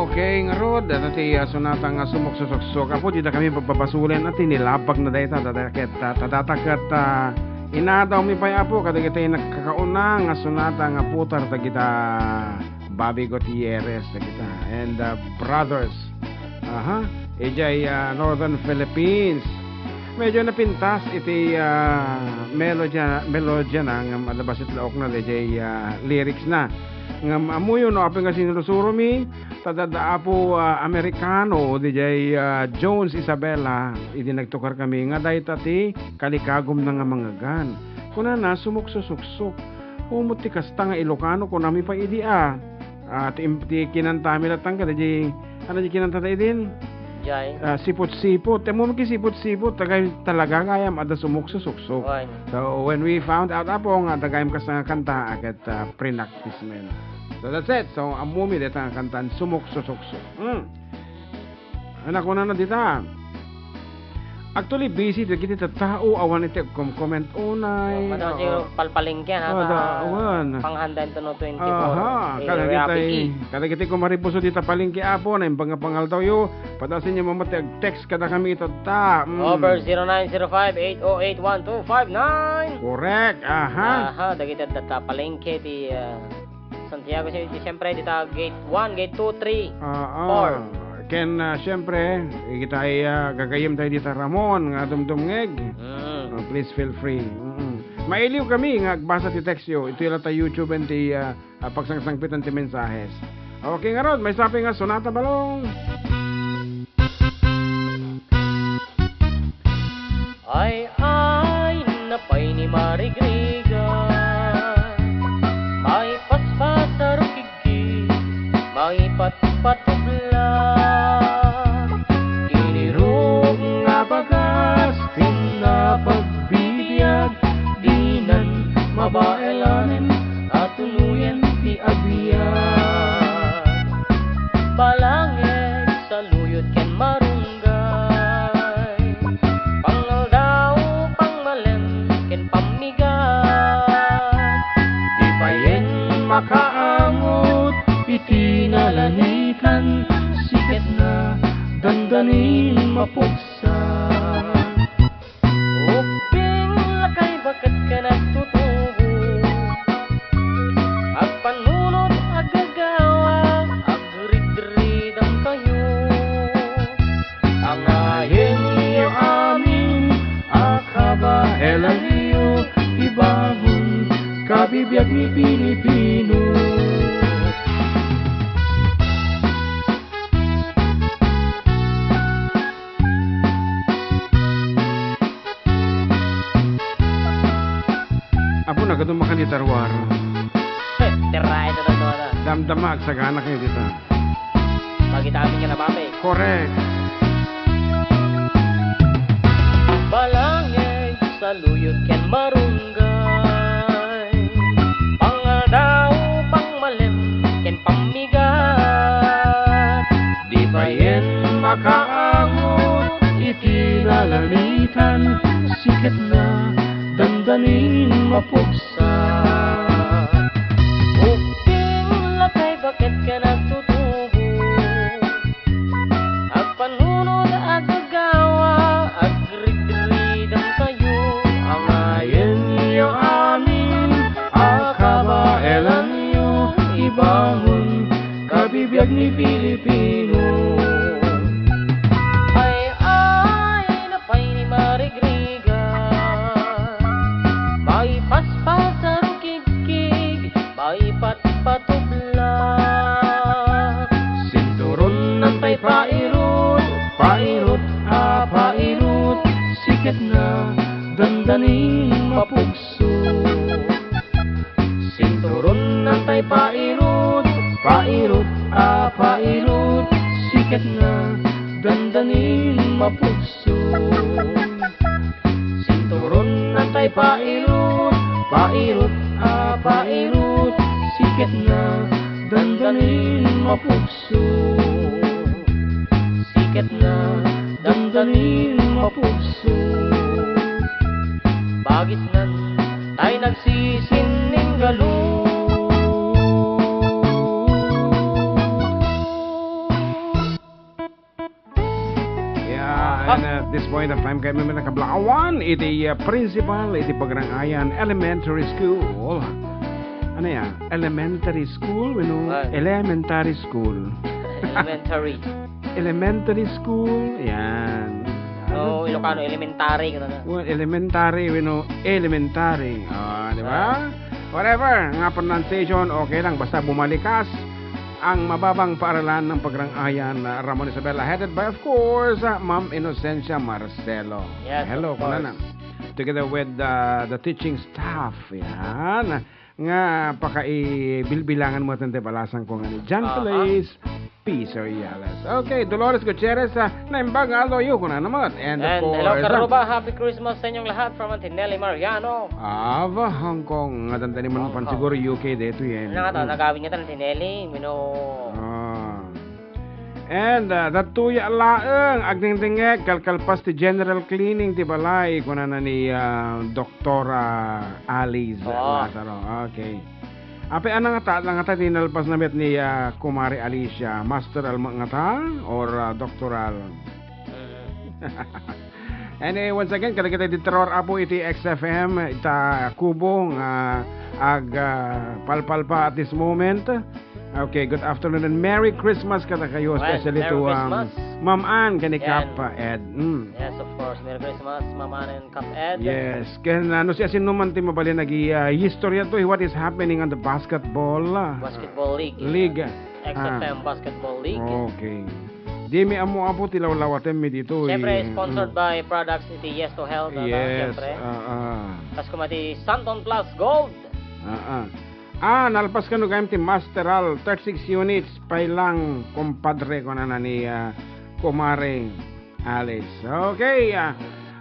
S1: Okay, nga rod, ti sonata nga sumuksusuksok. Apo, di na kami pagpapasulan at nilabag na dahita, tadatakat inadaw mi pa'y apo, kada kita yung nagkakauna nga sonata nga putar, kita Bobby Gutierrez, kita, and brothers, ejay Northern Philippines. Medyo napintas iti melodya na, nga malabas itlaok na, ejay lyrics na. Ngam amuyo no apeng kasi nilusuro mi tadada po Amerikano DJ Jones Isabella idi nagtukar kami nga day tati kalikagom na nga mga gan kuna na sumuksusuksok umot ti kasta nga Ilocano kuna mi pa idi ti kinanta mi latang kada di ano di kinanta ta idin
S3: Jay
S1: sipot-sipot temo mi sipot-sipot tagay talaga gayam ada sumuksusuksok. So when we found out apo nga tagayam kas nga kanta aket pre-practice men. So that's it. So amumi deta nga kantan sumuksusuksok. Anak ko na dita. Actually busy di kita tao awan iti comment unay.
S3: Madam siguro palpalingke na
S1: awan.
S3: Panghandan to no 24.
S1: Kada kita kumaripuso dita palingke apo na imbang pangaldaw yo. Padasin niya mamati text kada kami ito ta.
S3: Over 0905-808-1259.
S1: Correct.
S3: Dagiti data palengke di Santiago siyempre dita gate 1, gate 2, 3, 4.
S1: Ken siyempre kita ay gagayem tayo dito Ramon nga dumdumngeg. Please feel free. Mailiw kami nga basa ti text yo. Ito yung YouTube and ti pagsangsangpitan ti mensahes. Okay nga rod, may sabi nga sonata balong.
S3: Ay napay ni Marigriga. May paspas sa rukigi. May patpatubla. Kinirog nga bagas. Pinapagbibiyag. Dinan mabaelanin. At tuluyan di agbiyan. Balangeg sa luyot ken marunggay. Pangaldaw pangmalem ken pamigat. Di payen makaangot itinalanikan. Sikat na dandanin mapugsan. Uping lakay bakat ka nagtutubo. Agpanunod agagawa. Agrid-ridang kayo. Ang ayen niyo amin. Akabaelan niyo. Ibahon kabibiyag ni Pilipino.
S1: Apo na gadong makalitarwar.
S3: Tiray ito na.
S1: Damdamag sa gana kayo dito.
S3: Bagit amin ka na, papi.
S1: Correct.
S3: Balangay sa luyot ken marunggay, pangadaw pangmalem ken pamigat,
S2: Di pa yen makaangot itinalanitan, sikat na dandanin mapugsa.
S3: uping lakay bakit ka nagtutubo, ag panunod ag gagawa, ag ridridang kayo, ang
S2: Ayen niyo amin, akabaelan niyo, ibangon, kabibiyag ni Pilipino.
S3: ay napay ni marigriga, may paspasang kikig, may patpatubla.
S2: Sinturon ng tay pairot, pairot, pairot, sikat na dandanin mapugso. Sinturon ng tay pairot, pairot, pairot, sikat na dandanin mapugso. Sinturon ng tay pairot, pairot, pairot, sikat na dandanin mapugso. Sikat na dandanin mapugso.
S3: Bagis nan tayo nagsisining galo.
S1: Yeah, and at this point of time, kami may nakablawan, iti principal, iti Pagrangayan Elementary School. Ano yan? Elementary school?
S3: Ay.
S1: Elementary school.
S3: Elementary.
S1: Elementary school, yan.
S3: No, Ilocano, elementary. Ganun na.
S1: Well, elementary, elementary. Di ba? Whatever, nga pronunciation, okay lang. Basta bumalikas ang mababang paaralan ng Pagrangayan na Ramon Isabela, headed by, of course, Ma'am Inocencia Marcelo.
S3: Yes,
S1: Hello,
S3: of course.
S1: kunana. Together with the teaching staff, yan. Nga, pakaibilbilangan mo itong balasang ko nga ni John Feliz, Piso Yales. Okay, Dolores Gutierrez, naimbang aloyo ko na naman. And of course,
S3: hello Karuba, happy Christmas sa inyong lahat from Antinelli Mariano.
S1: Ava, Hong Kong. Nga tantani mo naman siguro UK dito yan.
S3: Ano nga to, nagawin niya Antinelli,
S1: And datuya laeng agdingdingek kalkalpas ti general cleaning ti balay kuna na ni Doktora Alice Lazaro. Okay. Ape anang nga ta tinalpas na met ni Kumari Alicia, master alma nga ta or doctoral. Anyway, once again, kada kita diteror apo iti XFM ita kubo nga palpal pa at this moment. Okay, good afternoon and Merry Christmas kada kayo, especially
S3: Merry
S1: to
S3: Christmas.
S1: Ma'am Ann kani
S3: Yan.
S1: Kap Ed.
S3: Yes, of course, Merry Christmas, Mama and Cap Ed.
S1: Yes, ken ano siya sinuman ti mabali nagi history to what is happening on the basketball
S3: Basketball League.
S1: league.
S3: XFM Basketball League.
S1: Okay. Di mi amo apo tilaw-lawatem mi dito.
S3: Siyempre, sponsored by products iti Yes to Health.
S1: Yes.
S3: Siyempre. Tapos kumati Santon Plus Gold.
S1: Nalpas ka no gayam ti Masteral 36 units pailang kumpadre ko na ni Kumare Alice. Okay.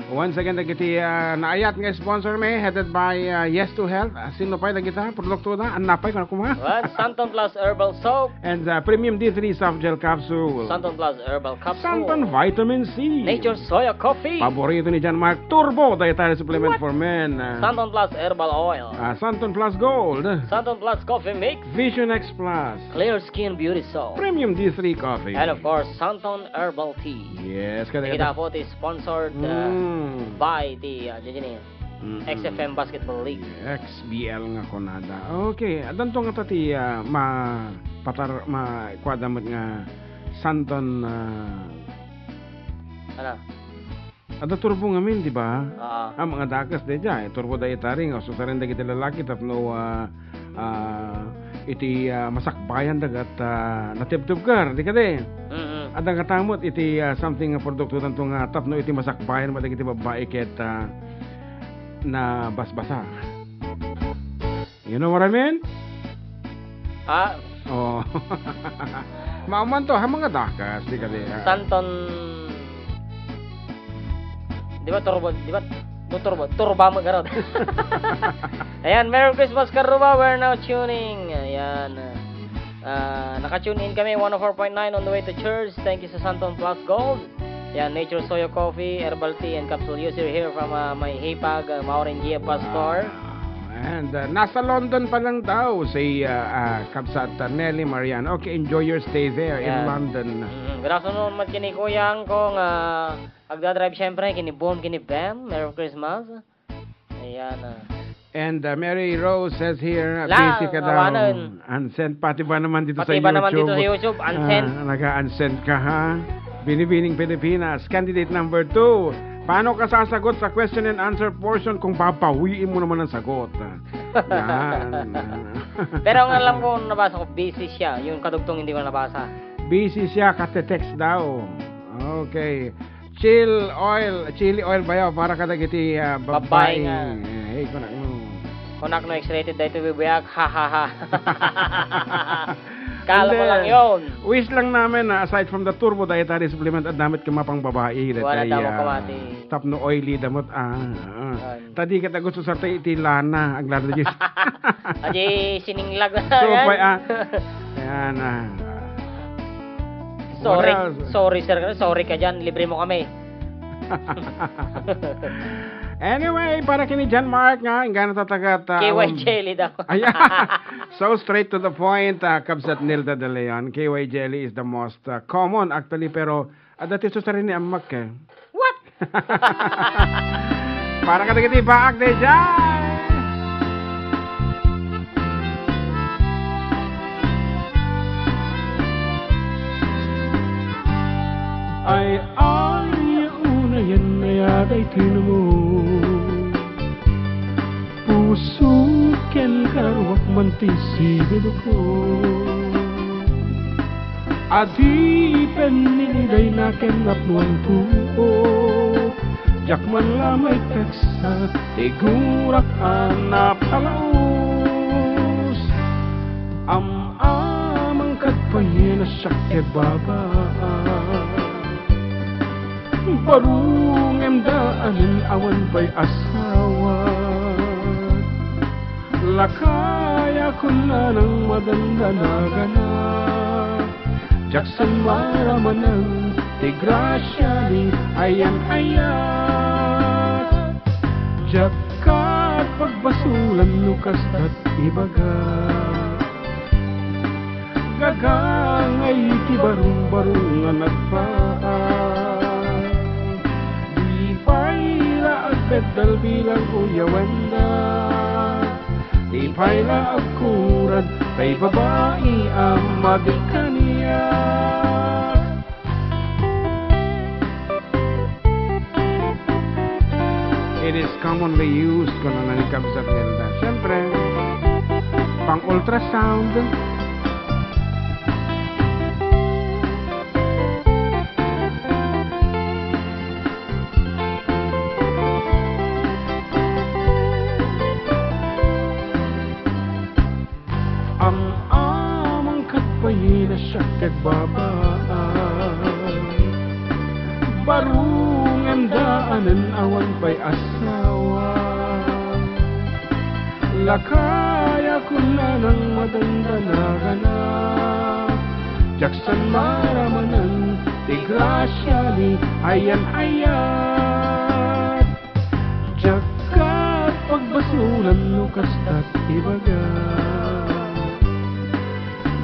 S1: Once again, dagiti naayat nga sponsor may headed by Yes to Health. Sino pa dagita produkto na anapay ko na kuma.
S3: What? Santon Plus Herbal Soap.
S1: And Premium D3 Soft Gel Capsule.
S3: Santon Plus Herbal Capsule.
S1: Santon Vitamin C.
S3: Nature Soya Coffee.
S1: Paborito ni John Mark Turbo Dietary Supplement for Men.
S3: Santon Plus Herbal Oil.
S1: Santon Plus Gold.
S3: Santon Plus Coffee Mix.
S1: Vision X Plus.
S3: Clear Skin Beauty Soap.
S1: Premium D3 Coffee.
S3: And of course, Santon Herbal Tea.
S1: Yes,
S3: Kita po iti sponsored by the XFM Basketball League.
S1: XBL nga konada. Okay, adan to nga tati kwadamot nga Santon
S3: Ano?
S1: ada turbo nga min, di ba?
S3: Oo.
S1: Mga dakas de dya, turbo dietary nga so tarin dagiti lalaki tapno iti masakbayan dagat natibtubkar, di ka de. Adang katamot iti something nga produkto tanto nga tapno iti masakbayan madagiti babae ket na basbasa. You know what I mean?
S3: Ah,
S1: Oh. Mauman to, ha mga dakas, di ka di.
S3: Santon... Di ba turbo? Di ba? Turba mo garot. Ayan, Merry Christmas Karuba. We're now tuning. Ayan. Naka-tune in kami 104.9 on the way to church. Thank you sa Santon Plus Gold. Ayan, Nature Soyo Coffee, Herbal Tea, and Capsule User here from my Hipag, Maureen Gia Pastor.
S1: And nasa London pa lang daw si Kapsat Nelly Marian. Okay, enjoy your stay there in
S3: Ayan.
S1: London.
S3: Good afternoon, mat kini kuyang kong agdadrive syempre, kini Boom, kini Bam. Merry Christmas. Ayan.
S1: And Mary Rose says here,
S3: La,
S1: busy ka daw.
S3: awanan.
S1: Unsent, pati ba naman dito
S3: Pati
S1: sa
S3: ba
S1: YouTube?
S3: naman dito sa YouTube? Unsent.
S1: Naka-unsent ka ha? Binibining Pilipinas, candidate number 2. Paano ka sasagot sa question and answer portion kung papawiin mo naman ang sagot? Yan.
S3: Pero ang alam ko, nabasa ko, busy siya. Yung kadugtong hindi ko nabasa.
S1: Busy siya, kate-text daw. Okay. Chili oil ba yaw? Para kadagiti
S3: Babae
S1: babae.
S3: nga.
S1: Hey, kunak mo.
S3: Kunak no X-rated dahito bibiyak. Ha ha ha. Kala ko lang yun.
S1: Wish lang namin na aside from the turbo dietary supplement at damit ka mapang babae.
S3: Wala daw ako kamati.
S1: Stop no oily damot. Tadi kita gusto sa iti lana. Ang lalo dyan.
S3: Aji sininglag na
S1: So,
S3: yan.
S1: Ayan.
S3: Sorry,
S1: What else?
S3: sorry sir. Sorry ka dyan. Libre mo kami.
S1: Anyway, para kini John Mark nga, ingana tatagat.
S3: KY Jelly daw.
S1: Ayan. So straight to the point, Kabsat Nilda de Leon. KY jelly is the most common actually, pero dati sa rin ni Amak eh.
S3: What?
S1: Para katagati baak de dyan. Ay, una yan na yaday tinumo. Puso ken karwak mantisibid ko. Adi peniniday na ken napnuan tuo. Jakman lamay teksa, tigurak anap halaus. Amang katpayin na sakya baba. Barung emdaanin awan pa'y asawa. Lakaya ko na ng madandanaga. Jackson maraman ng tigrasya ni ayan-ayat. Jakat pagbasulan lukas at ibaga. Gagangay kibarong-barong nga nagpaan. Pedal bilang uyawanda. Di payla akuran, kay babae ang madikaniya. It is commonly used kung nanikab sa ganda. Siyempre, pang ultrasound. Barung emdaanan awan pa'y asawa. Lakaya ko na ng madandanaga na. Jackson maramanan, tigrasya ni ayan-ayat. Jakat pagbasulan lukas at ibaga.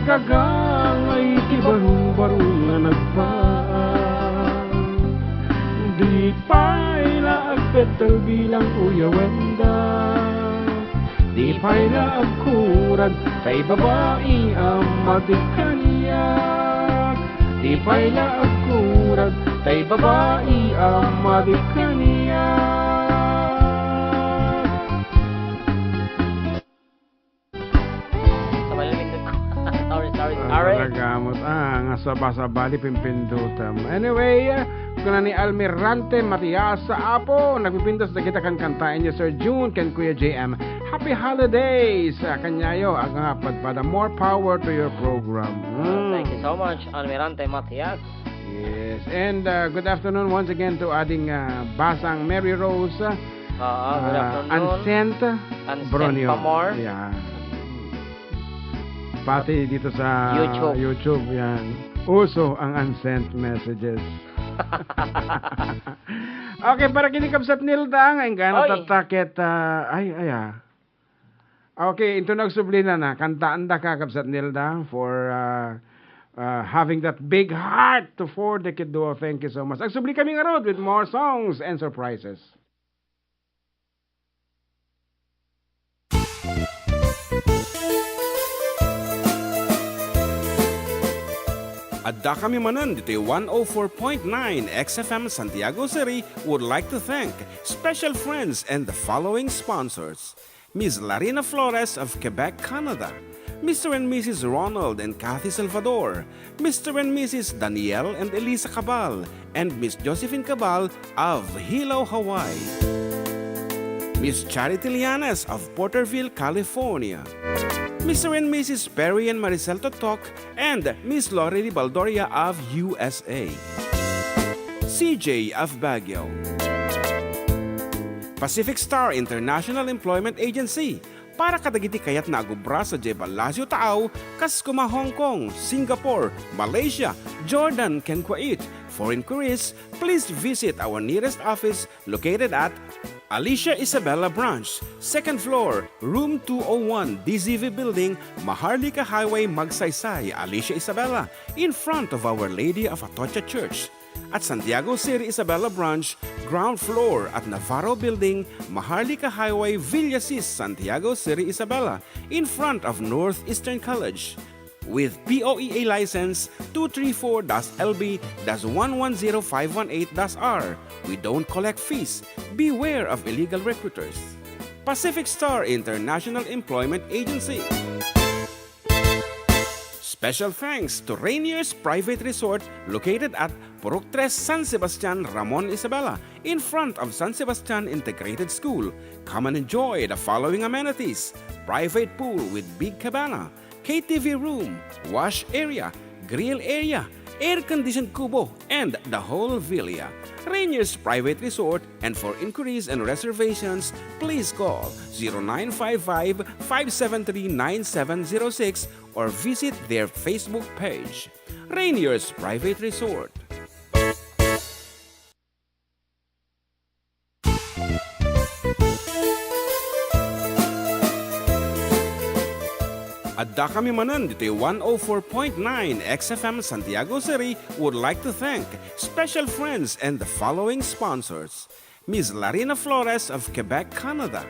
S1: Gagangay kibarong-barong na nagpaan. Di payla agpetal bilang uyawenda. Di payla agkurad kay babae ang madikaniyak. Di payla agkurad kay babae ang madikaniyak.
S3: Sorry.
S1: Nagamot. Nga sabasa bali pimpindutam. Anyway, ko na ni Almirante Matias sa Apo. Nagpipintas na kita kan kantain niya Sir June kan Kuya JM. Happy holidays! Kanyayo, aga padpada more power to your program.
S3: Thank you so much, Almirante Matias.
S1: Yes, and good afternoon once again to ating Basang Mary Rose.
S3: Good afternoon.
S1: Unsent Bronio.
S3: Pamor.
S1: Yeah. Pati dito sa YouTube yan. Uso ang unsent messages. Okay, para kinikabsat Nilda ang gana tatakit Okay, ito nagsublina na. Kantaan da ka kabsat Nilda for having that big heart to for the kid duo. Thank you so much. Agsubli kami nga road with more songs and surprises. Adda kami manan dito 104.9 XFM Santiago City would like to thank special friends and the following sponsors. Ms. Larina Flores of Quebec, Canada. Mr. and Mrs. Ronald and Kathy Salvador. Mr. and Mrs. Danielle and Elisa Cabal. And Miss Josephine Cabal of Hilo, Hawaii. Miss Charity Lianes of Porterville, California. Mr. and Mrs. Perry and Maricel Totok, and Miss Lori Baldoria of USA. CJ of Baguio. Pacific Star International Employment Agency. Para kadagiti kayat na agubra sa Jebel Lazio Taaw, Kaskuma, Hong Kong, Singapore, Malaysia, Jordan, ken Kuwait. For inquiries, please visit our nearest office located at Alicia Isabella Branch, 2nd floor, room 201, DZV Building, Maharlika Highway, Magsaysay, Alicia Isabella, in front of Our Lady of Atocha Church. At Santiago City Isabella Branch, ground floor at Navarro Building, Maharlika Highway, Villasis, Santiago City Isabella, in front of Northeastern College. With POEA license 234-LB-110518-R. We don't collect fees. Beware of illegal recruiters. Pacific Star International Employment Agency. Special thanks to Rainier's Private Resort located at Purok 3 San Sebastian, Ramon Isabela, in front of San Sebastian Integrated School. Come and enjoy the following amenities: private pool with big cabana, KTV room, wash area, grill area, air-conditioned kubo, and the whole villa. Rainier's Private Resort, and for inquiries and reservations, please call 0955-573-9706 or visit their Facebook page. Rainier's Private Resort. Adda kami manan dito 104.9 XFM Santiago City would like to thank special friends and the following sponsors. Ms. Larina Flores of Quebec, Canada.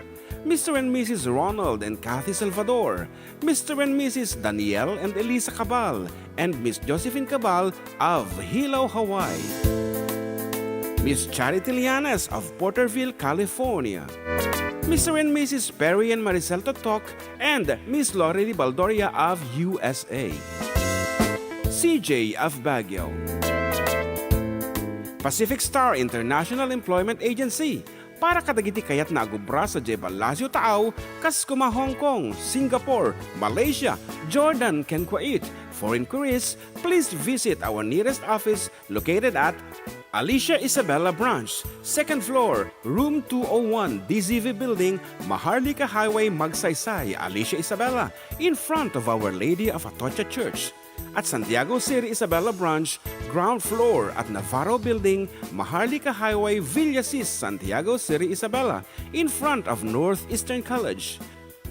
S1: Mr. and Mrs. Ronald and Kathy Salvador. Mr. and Mrs. Danielle and Elisa Cabal. And Miss Josephine Cabal of Hilo, Hawaii. Miss Charity Lianes of Porterville, California. Mr. and Mrs. Perry and Maricel Totok, and Miss Lori Baldoria of USA. CJ of Baguio. Pacific Star International Employment Agency. Para kadagiti kayat na agubra sa Jebel Lazio Taaw, Kaskuma, Hong Kong, Singapore, Malaysia, Jordan, ken Kuwait. For inquiries, please visit our nearest office located at Alicia Isabella Branch, 2nd floor, room 201, DZV Building, Maharlika Highway, Magsaysay, Alicia Isabella, in front of Our Lady of Atocha Church. At Santiago City Isabella Branch, ground floor at Navarro Building, Maharlika Highway, Villasis, Santiago City Isabella, in front of Northeastern College.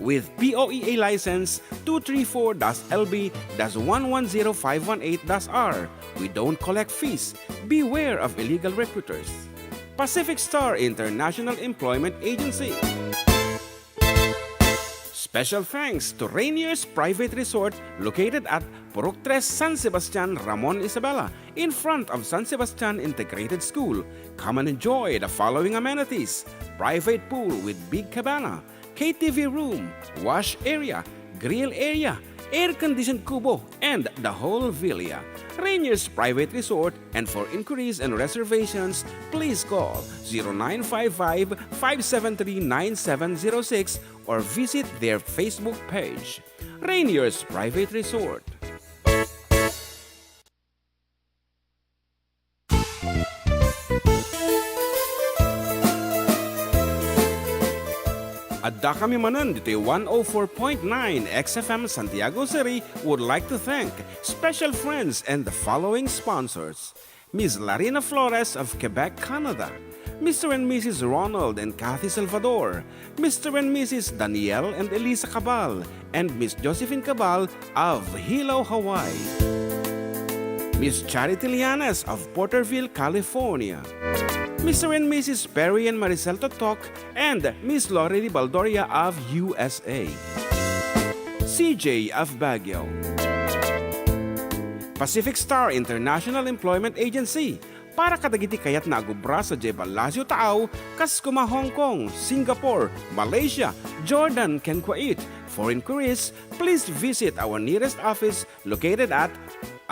S1: With POEA license 234-LB-110518-R. We don't collect fees. Beware of illegal recruiters. Pacific Star International Employment Agency. Special thanks to Rainier's Private Resort located at Purok 3 San Sebastian, Ramon Isabela, in front of San Sebastian Integrated School. Come and enjoy the following amenities: private pool with big cabana, KTV room, wash area, grill area, air-conditioned kubo, and the whole villa. Rainier's Private Resort, and for inquiries and reservations, please call 0955-573-9706 or visit their Facebook page. Rainier's Private Resort. Adda kami manan dito 104.9 XFM Santiago City would like to thank special friends and the following sponsors. Ms. Larina Flores of Quebec, Canada. Mr. and Mrs. Ronald and Kathy Salvador. Mr. and Mrs. Danielle and Elisa Cabal. And Miss Josephine Cabal of Hilo, Hawaii. Miss Charity Lianes of Porterville, California. Mr. and Mrs. Perry and Maricel Totok, and Miss Lorely Baldoria of USA. CJ of Baguio. Pacific Star International Employment Agency. Para kadagiti kayat na agubra sa Jebel Lazio Taaw, Kaskuma, Hong Kong, Singapore, Malaysia, Jordan, ken Kuwait. For inquiries, please visit our nearest office located at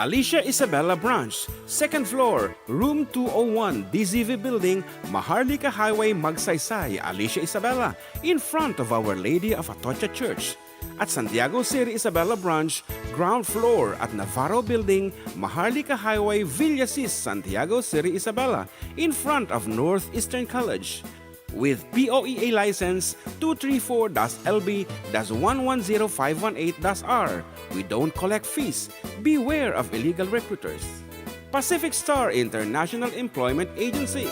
S1: Alicia Isabella Branch, 2nd floor, room 201, DZV Building, Maharlika Highway, Magsaysay, Alicia Isabella, in front of Our Lady of Atocha Church. At Santiago City Isabella Branch, ground floor at Navarro Building, Maharlika Highway, Villasis, Santiago City Isabella, in front of Northeastern College. With POEA license 234-LB-110518-R. We don't collect fees. Beware of illegal recruiters. Pacific Star International Employment Agency.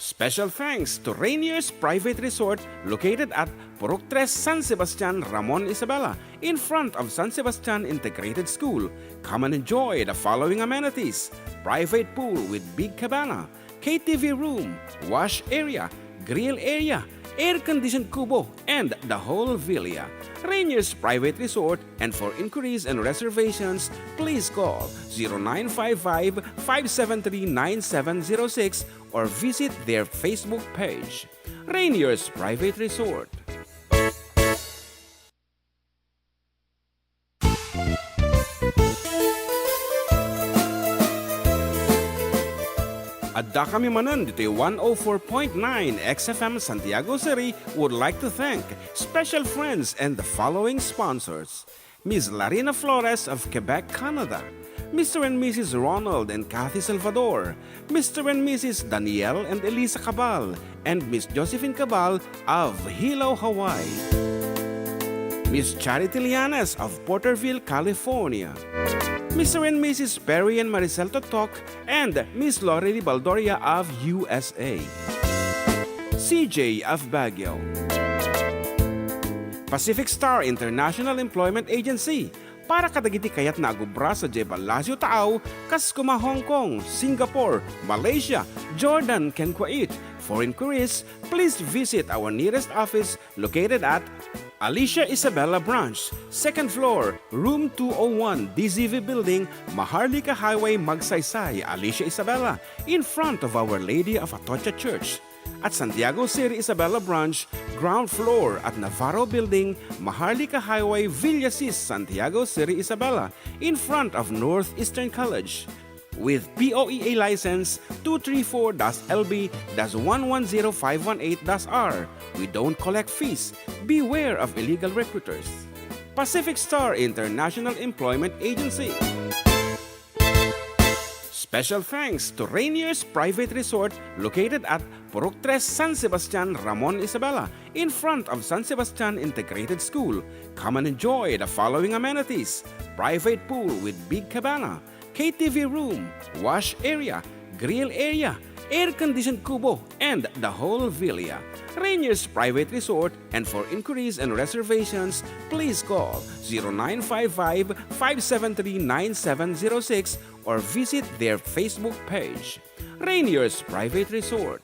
S1: Special thanks to Rainier's Private Resort located at Purok 3 San Sebastian, Ramon Isabela, in front of San Sebastian Integrated School. Come and enjoy the following amenities: private pool with big cabana, KTV room, wash area, grill area, air-conditioned kubo, and the whole villa. Rainier's Private Resort, and for inquiries and reservations, please call 0955-573-9706 or visit their Facebook page. Rainier's Private Resort. Adda kami manan dito 104.9 XFM Santiago City would like to thank special friends and the following sponsors. Ms. Larina Flores of Quebec, Canada. Mr. and Mrs. Ronald and Kathy Salvador. Mr. and Mrs. Danielle and Elisa Cabal. And Miss Josephine Cabal of Hilo, Hawaii. Miss Charity Lianes of Porterville, California. Mr. and Mrs. Perry and Maricel Totok, and Miss Lorely Baldoria of USA. CJ of Baguio. Pacific Star International Employment Agency. Para kadagiti kayat na agubra sa Jebel Lazio Taaw, Kaskuma, Hong Kong, Singapore, Malaysia, Jordan, ken Kuwait. For inquiries, please visit our nearest office located at Alicia Isabella Branch, 2nd floor, room 201, DZV Building, Maharlika Highway, Magsaysay, Alicia Isabella, in front of Our Lady of Atocha Church. At Santiago City Isabella Branch, ground floor at Navarro Building, Maharlika Highway, Villasis, Santiago City Isabella, in front of Northeastern College. With POEA license 234-LB-110518-R. We don't collect fees. Beware of illegal recruiters. Pacific Star International Employment Agency. Special thanks to Rainier's Private Resort located at Purok 3 San Sebastian, Ramon Isabela, in front of San Sebastian Integrated School. Come and enjoy the following amenities: private pool with big cabana, KTV room, wash area, grill area, air-conditioned kubo, and the whole villa. Rainier's Private Resort, and for inquiries and reservations, please call 0955-573-9706 or visit their Facebook page. Rainier's Private Resort.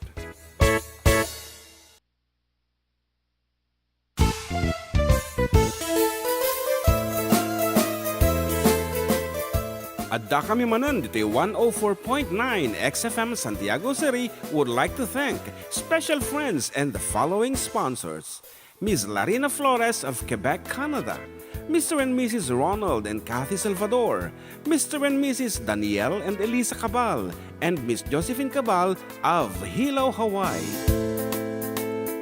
S1: Adda kami manan dito 104.9 XFM Santiago City would like to thank special friends and the following sponsors. Miss Larina Flores of Quebec, Canada, Mr. and Mrs. Ronald and Kathy Salvador, Mr. and Mrs. Danielle and Elisa Cabal, and Miss Josephine Cabal of Hilo, Hawaii.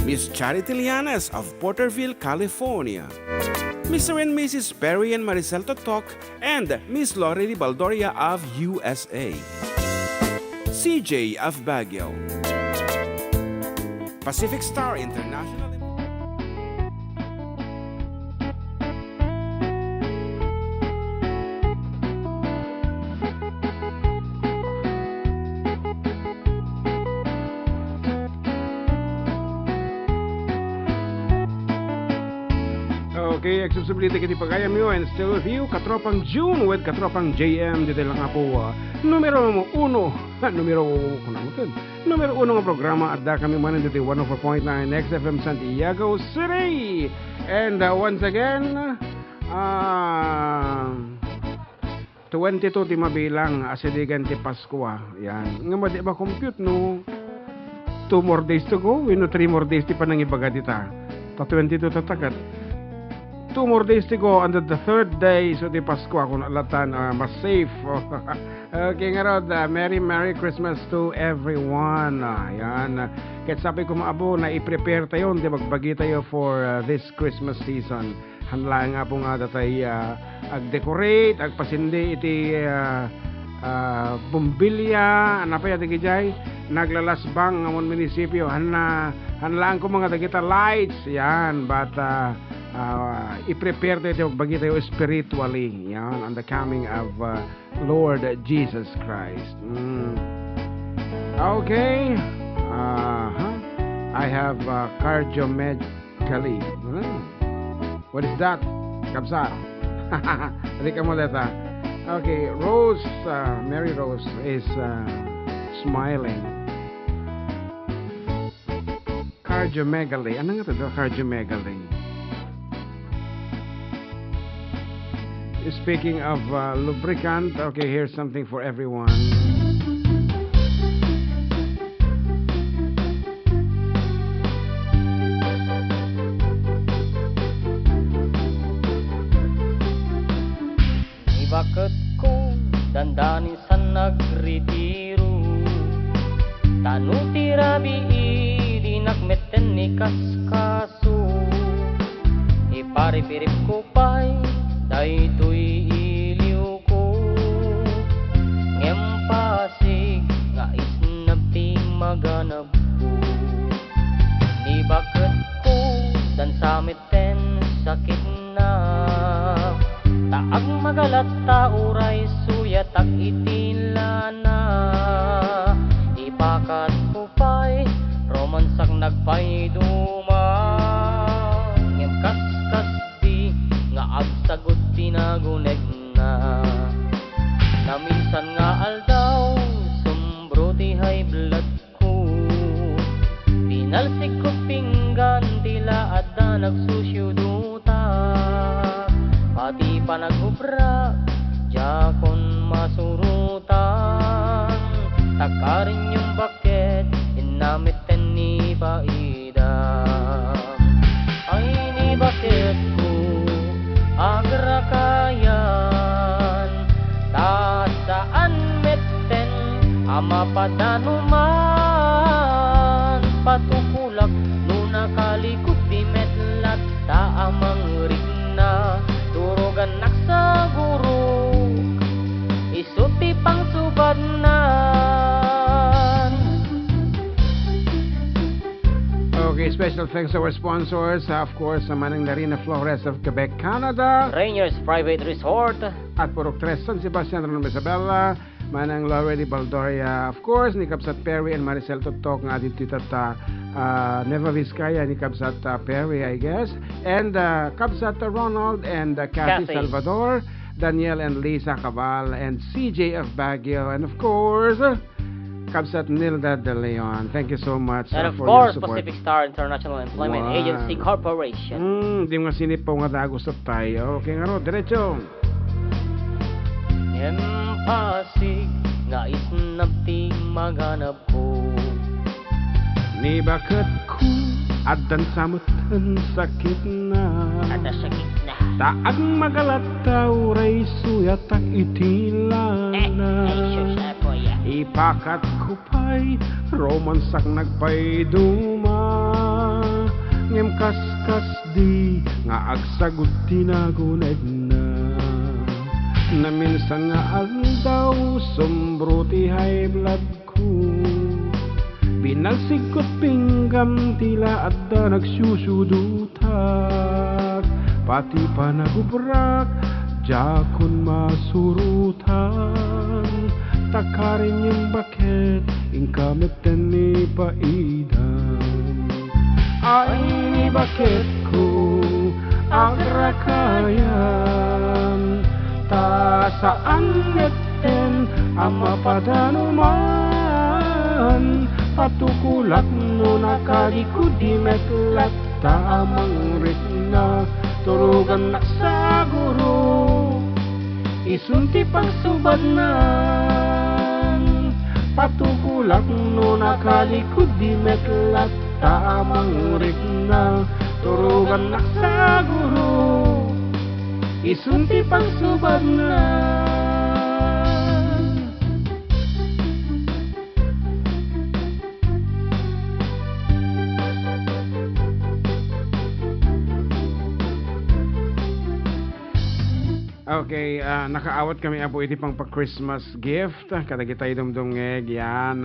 S1: Miss Charity Lianes of Porterville, California. Mr. and Mrs. Perry and Maricel Totok, and Miss Lori Baldoria of USA. CJ of Baguio. Pacific Star International.
S4: Okay, accessibility kiti pagayam yo and still with you, Katropang June with Katropang JM. Dito lang nga po, numero uno nga programa at da kami manan dito 104.9 XFM Santiago City. And once again, 22 ti mabilang asidigan ti Pasko. Yan. Nga di ba compute no? 2 more days to go, 3 more days ti panangibaga dita. 22 tatakat. 2 more days to go, and the third day, so di Pasko ako nalatan, mas safe. Okay nga rod, Merry Christmas to everyone. Yan. Kahit sabi ko maabo na i-prepare tayo, di magbagi tayo for this Christmas season. Hanla nga po nga datay ag-decorate, agpasindi iti bumbilya, ano pa yata gijay, naglalasbang ng amon munisipyo, hanlaan ko mga dagita lights, yan, but i-prepare tayo, magbagi tayo spiritually, yan, on the coming of Lord Jesus Christ. Okay, I have cardiomegaly. What is that? Kapsar. Hindi ka mo data. Okay, Rose, Mary Rose is smiling. Cardiomegaly. Ano nga ito? Cardiomegaly. Speaking of lubricant, okay, here's something for everyone.
S3: Bakit ko dandanin sa nagretiro? Tanu tirabi di nagmeten ni kaskaso. Iparipirip ko pa'y daytoy iliw ko. Ngempasig nga isnabti maganap ko. Ni bakit ko dan samiten sakit na. Taag magalat tauray suyat ag itilana. Ipakat ko pa'y romansak nagpayduma. Ngem kaskas di nga agsagot tinaguneg na. Naminsan nga aldaw sumbro ti high blood ko. Tinalsik ko pinggan tila at da nagsusyuduta. Pati panagubra, jakon masurutan. Takarin yung bakit, inamiten ni Baida. Ay ni bakit ko, agrakayan. Ta saan meten, ama padanuman. Patukulak, nuna kalikot di metlat, ta amang rigna. Turugan naksaguruk, isuti pang subadnan.
S4: Okay, special thanks to our sponsors. Of course, Manang Larina Flores of Quebec, Canada.
S3: Rainier's Private Resort.
S4: At Purok Tres, San Sebastian, Ronald Isabela. Manang Lori Baldoria, of course. Ni Kapsat Perry and Maricel Totok. Nga dito tata Neva Vizcaya, ni Kapsat Perry, I guess. And Kapsat Ronald and Kathy Salvador. Danielle and Lisa Cabal. And CJ of Baguio. And of course, Kapsat Nilda De Leon. Thank you so much
S3: And of
S4: for
S3: course,
S4: your support.
S3: Pacific Star International Employment
S4: Wow.
S3: Agency Corporation.
S4: Di mga sinipo nga da gusto tayo. Okay nga ro, diretso.
S3: Pasig nga isnabti maganap ko.
S4: Ni bakit ko Adan samutan sakit na
S3: Ada sakit na.
S4: Taag magalataw ray suyatak itilala
S3: Sus ako ya.
S4: Ipakat ko pa'y romansak nagpay duma Ngem kaskas di nga agsagot tinagunad na Na minsan nga aldaw sombro ti high blood ko Binalsigot pinggam tila adda nagsusudutak Pati pa nagubrak jakon masurutan Takarin yung bakit ingkameten ni paidan Ay bakit ko agrakayan Ta saan ngeten ama padanuman Patukulak no nakalikod di metlat Ta amang ritna turugan na sa guro Isunti pang subad na Patukulak no nakalikod di metlat Ta amang ritna turugan na sa guro Isunti pang subad na Okay, nakaawat kami apo iti pang pa-Christmas gift. Kada kita idumdungeg yan,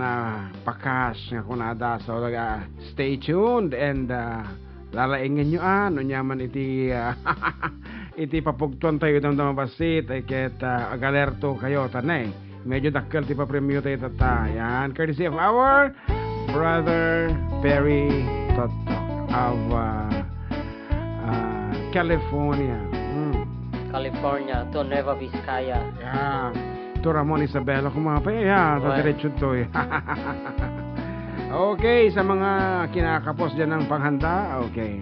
S4: pakas nga kunada. So, stay tuned and lalaingin nyo no nyaman iti iti papugtuan tayo damdaman basit ay ket agalerto kayo tanay. Medyo dakkel ti pa-premyo tayo tata. Yan, courtesy of our brother Perry Toto of California.
S3: California to Nueva Vizcaya.
S4: Yeah. To Ramon Isabela kumapay. Yeah, to diretso to. Okay, sa mga kinakapos dyan ng panghanda, okay.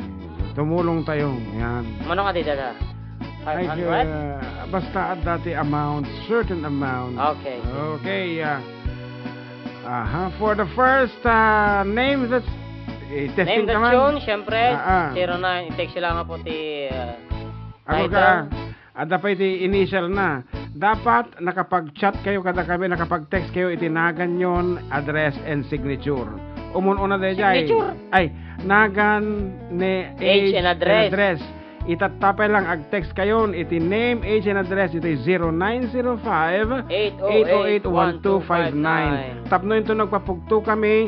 S4: Tumulong tayo. Yan.
S3: Mano ka di dada? 500?
S4: Basta at dati amount, certain amount.
S3: Okay.
S4: Okay. For the first name that's testing
S3: Name the
S4: naman.
S3: tune, syempre. 09.
S4: Ah.
S3: I-text sila nga po ti
S4: Ano ka? Ada pa iti initial na. Dapat nakapag-chat kayo kada kami, nakapag-text kayo, itinagan yon address and signature. Umun-una de jay.
S3: Signature?
S4: Ay, nagan ni
S3: Age and address.
S4: Itatapay lang ag-text kayo, iti name, age and address, ito 0905 808-1259. Tapno ito nagpapugto kami,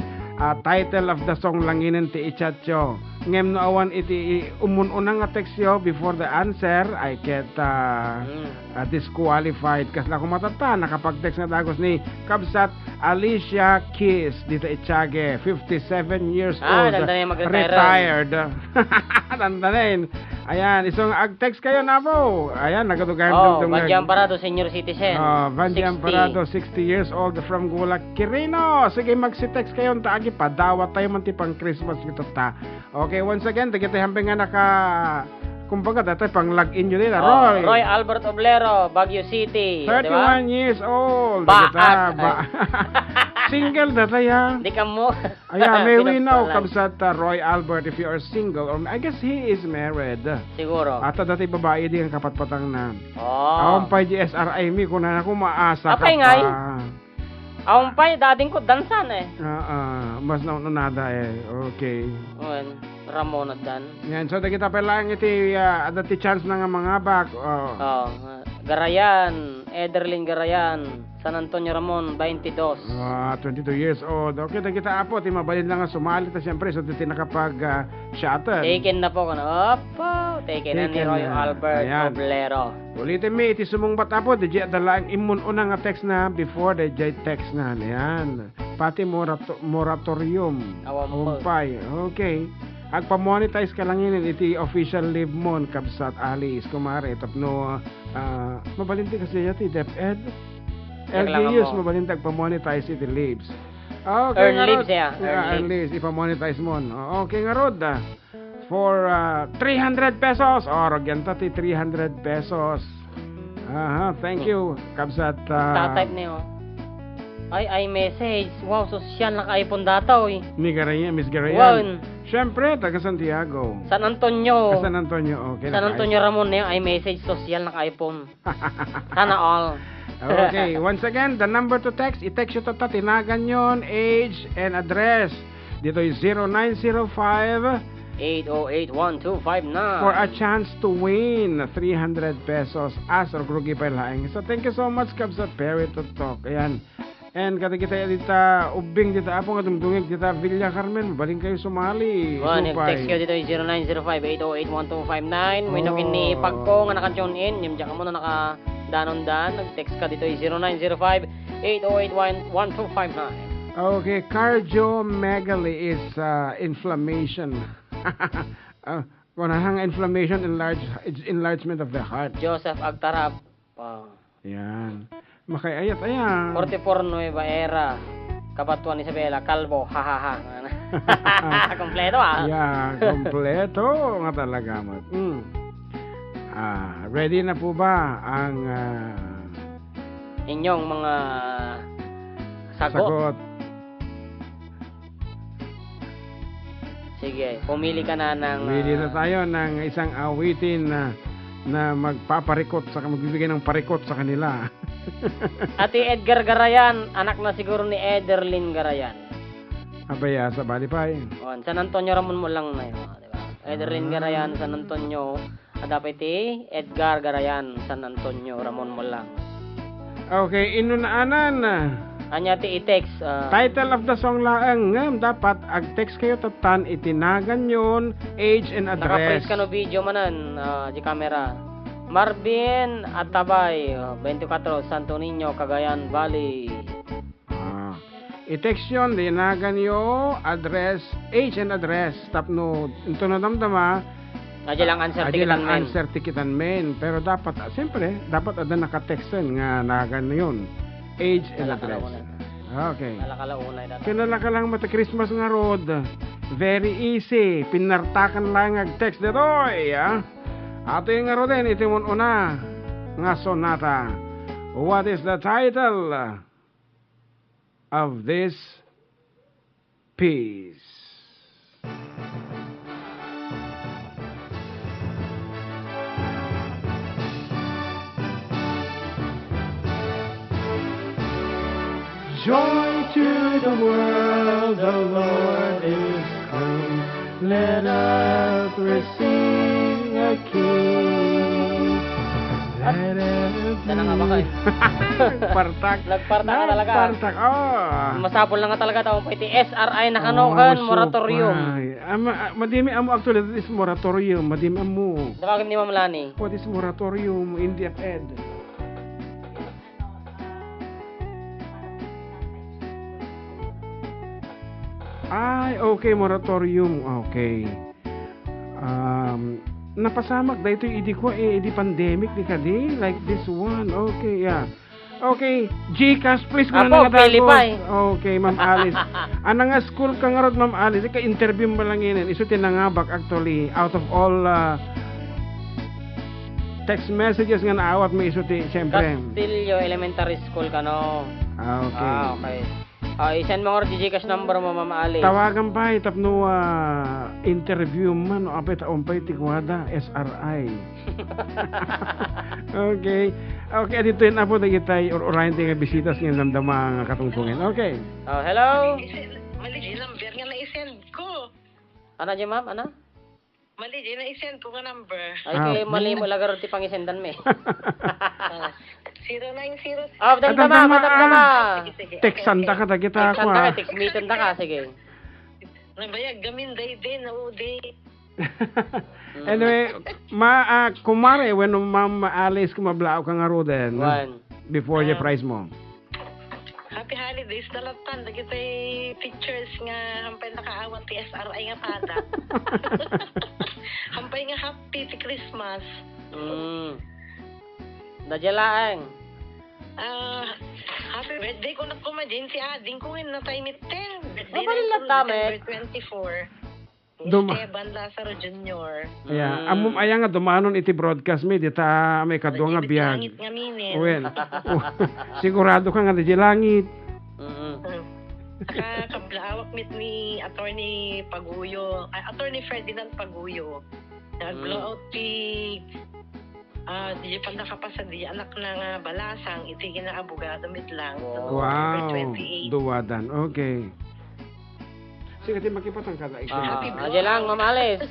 S4: title of the song langinin ti ichatyo. Ngem no awan iti umun-unang nga text yo before the answer I get disqualified kas na kumatata nakapag-text na dagos ni Kabsat Alicia Kiss dito Itiage 57 years old retired. Dandanin. Ayan, isong ag-text kayo na po. Ayan, nagadugan
S3: Vandian Parado, senior citizen.
S4: Vandian Parado, 60 years old from Gulak, Quirino. Sige, magsi-text kayo. Taagi pa, dawat tayo man tipang Christmas ito ta. Okay, once again, tagay tayo hambing nga kumbaga, dati pang log-in nyo nila.
S3: Roy Albert Oblero, Baguio City.
S4: 31 years old.
S3: Baak.
S4: Single dati ya.
S3: Di ka mo.
S4: Ayan, may we know, Kabsat Roy Albert, if you are single, or I guess he is married.
S3: Siguro.
S4: At dati babae din ang kapatpatang na.
S3: Oh.
S4: Pa GSRI mi, kung na ako maasa
S3: Apay
S4: ka pa.
S3: Ang pay, dating ko dansan
S4: Mas naunada Okay.
S3: Ramon at Dan.
S4: Yan, so kita pa lang iti dati chance na nga mga bak.
S3: Garayan, Ederlin Garayan, San Antonio Ramon, 22.
S4: 22 years old. Okay, kita apo, mabalin lang nga sumali ta siyempre, so dito nakapag-shuttle.
S3: Taken na po ko na. Opo, taken na ni Roy Albert Oblero.
S4: Ulitin mi, iti sumungbat apo, di jay dalang imun unang nga text na before the jay text na. Yan. Pati moratorium. Awampay. Okay. Agpa-monetize ka lang yun, iti official live mon, Kabsat Alice, kumare, tapno, mabalinti kasi yati, DepEd. LGUs, mabalinti agpa-monetize iti lives. Okay,
S3: Earn lives,
S4: Earn lives, ipa-monetize mon. Okay nga rod, for 300 pesos, rogyan tati 300 pesos. Thank you, Kabsat.
S3: Tatype niyo. Ay, message. Wow, sosyal naka-iPhone data, oy.
S4: Ni Garayan, Miss
S3: Wow.
S4: Garayan. Siyempre, taga Santiago.
S3: San Antonio.
S4: San Antonio, okay.
S3: San Antonio Ramon na yung iMessage social naka-iPhone. Sana all.
S4: Okay, once again, the number to text, i-text nyo to, tinagan yon, age and address. Dito yung 0905
S3: 808-1259.
S4: for a chance to win 300 pesos as or grugi pa laing. So thank you so much Kab sa Perry to talk. Ayan. And kata kita dita ubing dita apo nga dumdungig dita Villa Carmen, baling kayo sumali.
S3: One, text ko dito yung 0905-808-1259. May ni Pagko nga naka-tune in. Yung dyan mo na naka-danon-dan. Nag-text ka dito yung 0905-808-1259.
S4: Okay, cardiomegaly is inflammation. Kunahang inflammation, enlargement of the heart.
S3: Joseph Agtarap. Wow.
S4: Yan. Makayayat, ayan.
S3: 44 Nueva Era. Kapatuan ni Isabela. Kalbo. Hahaha. Kompleto ah.
S4: Yeah, kompleto nga talaga mo. Ready na po ba ang
S3: Inyong mga sagot.
S4: sagot?
S3: Sige, pumili ka na ng...
S4: Ready na tayo ng isang awitin na magpaparikot sa magbibigay ng parikot sa kanila.
S3: Ate Edgar Garayan, anak na siguro ni Ederlyn Garayan.
S4: Abaya sa Balipay.
S3: San Antonio Ramon mo lang na yun, di ba? Ederlyn Garayan, San Antonio. Adapiti, Edgar Garayan, San Antonio Ramon mo lang.
S4: Okay, inunaanan.
S3: Anya ti i-text.
S4: Title of the song laang dapat ag-text kayo tatan itinagan yon, age and address.
S3: Naka-press ka no video manan di camera. Marvin Atabay, 24, Santo Niño, Cagayan Valley.
S4: I-text yun, tinagan yo, address, age and address. Tapno, ito na damdama.
S3: Adya lang answer tikitan men.
S4: Answer tikitan men. Pero dapat, siyempre, dapat ada naka-texten nga nagan yun. Age and address. Okay.
S3: Alakalaunay dati.
S4: Kinala ka lang mata Christmas nga road. Very easy. Pinartakan lang ag-text detoy, Ato yung nga roden, itimon una nga sonata. What is the title of this piece? Joy to the world, the Lord is come. Let us receive a King.
S3: Sana nga ba kayo?
S4: Partak.
S3: Nagpartak ka talaga.
S4: Partak,
S3: Masapol na nga talaga taong pwede. SRI nakanokan, moratorium.
S4: Madimi amo actually, that is moratorium. Madimi amo.
S3: Tawagin ni Ma'am Lani.
S4: What is moratorium in the ed? Ay, okay, moratorium. Okay. Napasamak dahito idi ko idi pandemic di kadi like this one. Okay, yeah. Okay, Gcash please kung
S3: Apo,
S4: nga dagos.
S3: Pilipay.
S4: Okay, Ma'am Alice. Ana nga school ka nga rod, Ma'am Alice, ka interview mo lang inin. Isu tinangabak actually out of all text messages nga naawat mo isu ti syempre.
S3: Castillo Elementary School ka no.
S4: Okay.
S3: Okay. I-send mo nga rin Gcash number mo, Ma'am Alice.
S4: Tawagan pa tapno interview man o apet umpay tikwada SRI. Okay. Okay, dito yun apo na kita orayin tinga bisitas ng damdama nga katungtungin. Okay.
S3: Hello?
S5: Mali di number nga na-send ko.
S3: Ano dyan, ma'am? Ano?
S5: Mali di na-send ko nga number.
S3: Ay, kay mali mo lagar ti pangisendan me.
S5: 090.
S3: Damdama.
S4: Texanta ka ta kita
S3: Text
S4: ako.
S3: ka, text meeting ta ka, sige.
S5: Nabayag gamin day na uday.
S4: Anyway, kumare when Ma'am Alice kumablao ka nga roden before the prize mo.
S5: Happy holidays dalatan da kita pictures nga hampay nakaawat ti SRI nga pada. Hampay nga happy ti Christmas.
S3: Dadjalaang.
S5: Happy birthday ko na kumadin si Ading ko na time 10. Birthday
S3: Mabalila tame.
S5: November 24. Esteban Lazaro Jr.
S4: Yeah, amom aya nga dumanon iti broadcast mi dita may kadwa nga biyag.
S5: Langit nga minin.
S4: Well, sigurado ka nga di langit.
S5: Nakakablaawak mit ni Attorney Paguyo, Attorney Ferdinand Paguyo. Nag-blowout di pa nakapasa di anak na balasang itigin na abogado mit lang.
S4: Wow.
S5: November 28.
S4: Duwadan. Okay. Sige, di makipatang kada.
S3: Aja lang, Ma'am Alice.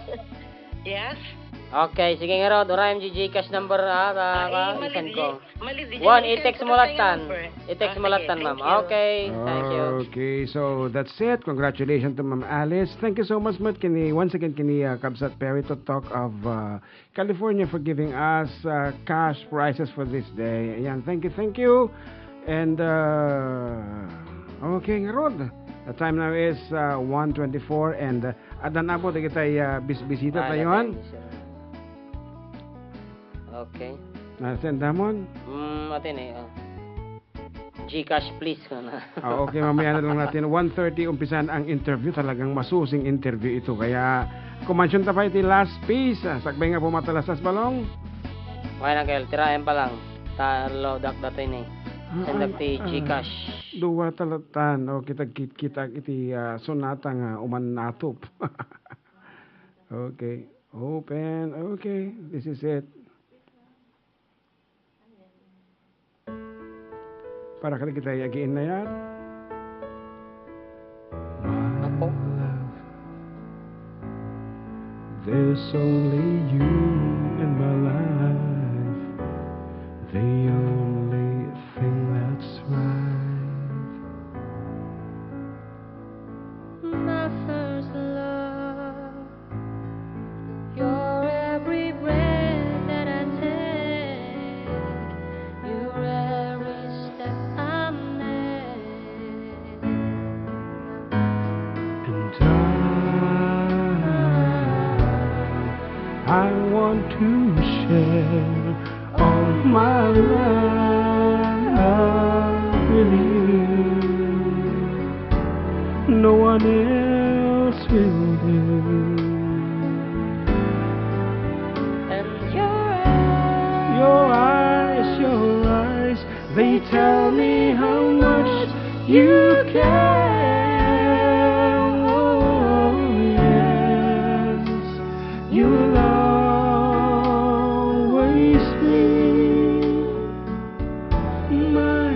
S5: Yes?
S3: Okay, sige nga Rod. Ora yung Gcash number isan ko.
S5: Mali di.
S3: One, i-text mo latan. I-text mo latan, ma'am. Okay, thank you.
S4: Okay, so that's it. Congratulations to Ma'am Alice. Thank you so much, Matt. Once again, Kabsat Perry to talk of California for giving us cash prizes for this day. Ayan, thank you. And, okay, Rod. The time now is 1:24 and adan na po kita bisita tayo.
S3: Okay.
S4: Nasend damon?
S3: Atin Gcash please ka na.
S4: Okay, mamaya na lang natin. 1:30 umpisan ang interview. Talagang masusing interview ito. Kaya, kumansyon ta pa iti last piece. Sakbay nga pumatalasas balong.
S3: Okay na kayo, tirayan pa lang. Talo datin Sendak ti Gcash.
S4: Duwa talatan. O, kita iti sonata nga uman natop. Okay. Open. Okay. This is it. Para kali kita yagiin na yan.
S3: Apo.
S4: There's only you in my life, the only thing that's right.
S6: My first love, your every breath that I take, your every step I make.
S4: And I want to share all my life with you. No one else will do.
S6: And your
S4: eyes, they tell me how much you care. Oh, yes, you'll always be my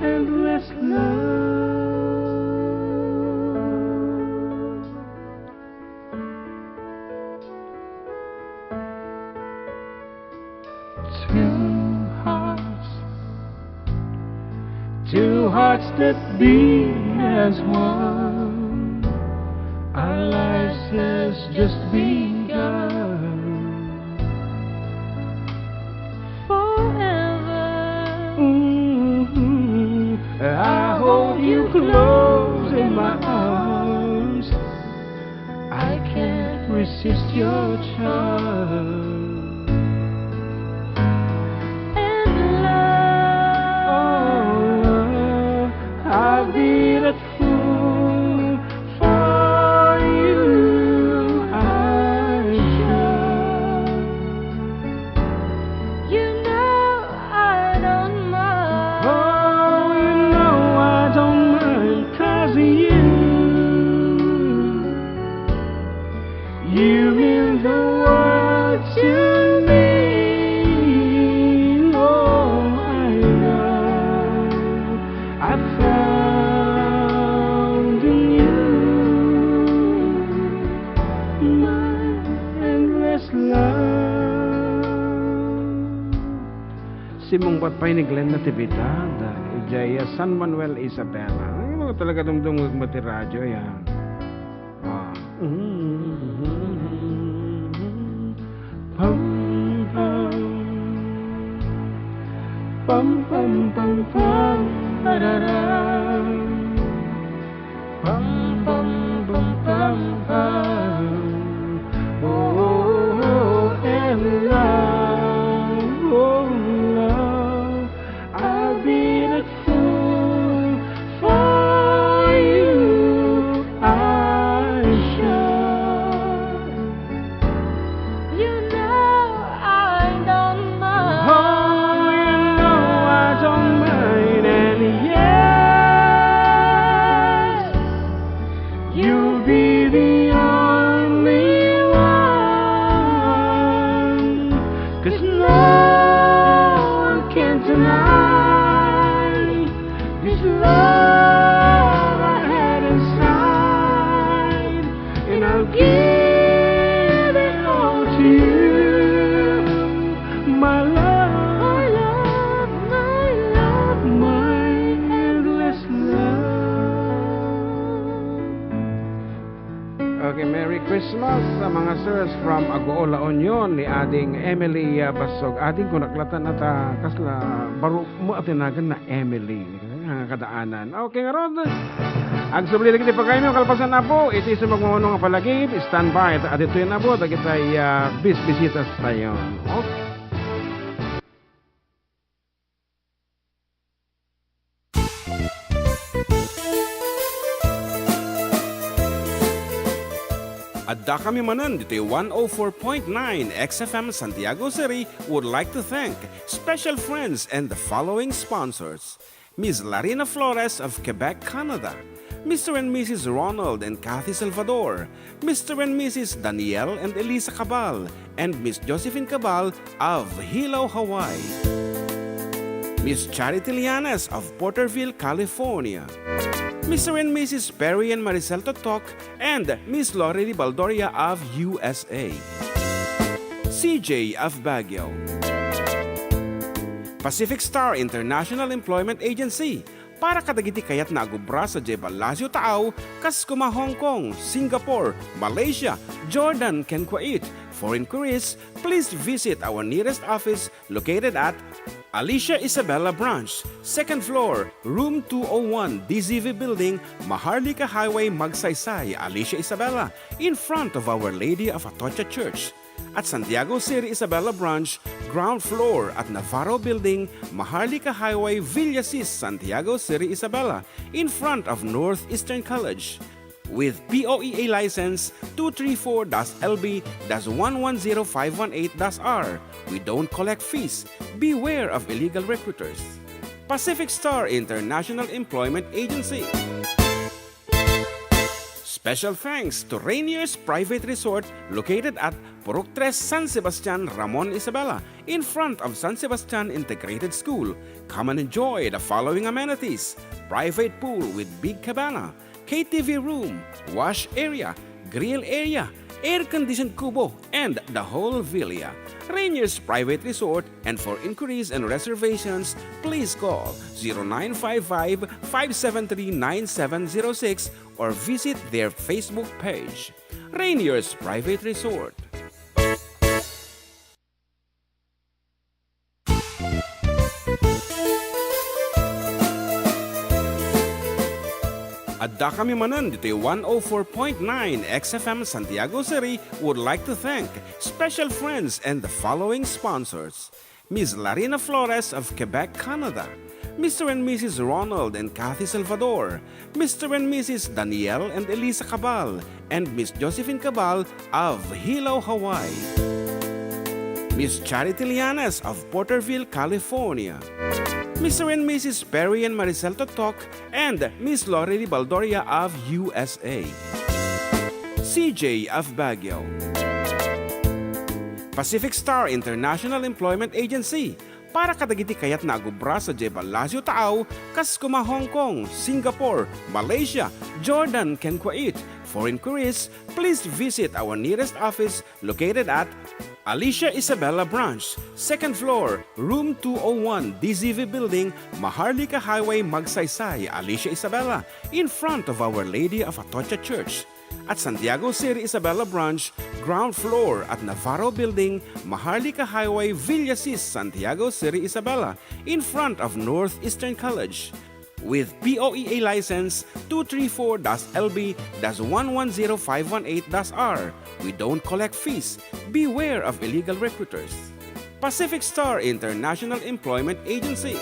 S4: endless love. Two hearts that beat as one. Our lives has just begun.
S6: forever.
S4: I hold you close in my arms. I can't resist your charm.
S6: And love,
S4: I'll be the fool for you, I'm sure.
S6: you know I don't mind.
S4: Oh, you know I don't mind, 'cause you mean the world to me. Oh, I know I found in you my endless love. Simungpat pa ni Glenn Natividad, Ijaya San Manuel Isabela. Ano talaga dumdungog mati radyo yan. Pam pam pam pam pam pam pararam. Pam pam pam pam pam. Oh, and love, oh love, I'll be the fool for you, I'm sure.
S6: You know I don't mind.
S4: Oh, you know I don't mind, and yes,
S2: the only one, 'cause no one can deny this love I had inside, and I'll give it all to you, my love, my endless love.
S4: Okay, Merry Christmas sa mga sirs from Agoola Union ni ading Emily Basog. Ading ko naklatan na ta kasla baro mo atinagan na Emily. Nga kadaanan. Okay nga ron. Ang subli na kita pagkain mo kalpasan na po. Iti sa magmamanong nga palagip. Stand by. At ito yun na po. At kita'y bis-bisitas tayo. Okay.
S1: Adda kami manan dito 104.9 XFM Santiago City would like to thank special friends and the following sponsors. Ms. Larina Flores of Quebec, Canada. Mr. and Mrs. Ronald and Kathy Salvador. Mr. and Mrs. Danielle and Elisa Cabal. And Miss Josephine Cabal of Hilo, Hawaii. Miss Charity Lianes of Porterville, California. Mr. and Mrs. Perry and Maricel Totok, and Miss Lorely Baldoria of USA. CJ of Baguio. Pacific Star International Employment Agency, para kadagiti kayat na agubra sa Jebel Lazio Taaw, Kaskuma, Hong Kong, Singapore, Malaysia, Jordan, ken Kuwait. For inquiries, please visit our nearest office located at Alicia Isabella Branch, 2nd floor, room 201, DZV Building, Maharlika Highway, Magsaysay, Alicia Isabella, in front of Our Lady of Atocha Church. At Santiago City Isabella Branch, ground floor at Navarro Building, Maharlika Highway, Villasis, Santiago City Isabella, in front of Northeastern College. With POEA license 234-LB-110518-R. We don't collect fees. Beware of illegal recruiters. Pacific Star International Employment Agency. Special thanks to Rainier's Private Resort located at Purok 3, San Sebastian, Ramon Isabela, in front of San Sebastian Integrated School. Come and enjoy the following amenities: private pool with big cabana, KTV room, wash area, grill area, air-conditioned kubo, and the whole villa. Rainier's Private Resort, and for inquiries and reservations, please call 0955-573-9706 or visit their Facebook page. Rainier's Private Resort. Adda kami manan dito 104.9 XFM Santiago City would like to thank special friends and the following sponsors. Ms. Larina Flores of Quebec, Canada. Mr. and Mrs. Ronald and Kathy Salvador. Mr. and Mrs. Danielle and Elisa Cabal. And Miss Josephine Cabal of Hilo, Hawaii. Miss Charity Lianes of Porterville, California. Mr. and Mrs. Perry and Maricel Totok, and Miss Lorely Baldoria of USA. CJ of Baguio. Pacific Star International Employment Agency, para kadagiti kayat na agubra sa Jebel Lazio Taaw, Kaskuma, Hong Kong, Singapore, Malaysia, Jordan, ken Kuwait. For inquiries, please visit our nearest office located at Alicia Isabella Branch, 2nd floor, room 201, DZV Building, Maharlika Highway, Magsaysay, Alicia Isabella, in front of Our Lady of Atocha Church. At Santiago City Isabella Branch, ground floor at Navarro Building, Maharlika Highway, Villasis, Santiago City Isabella, in front of Northeastern College. With POEA license 234-LB-110518-R. We don't collect fees. Beware of illegal recruiters. Pacific Star International Employment Agency.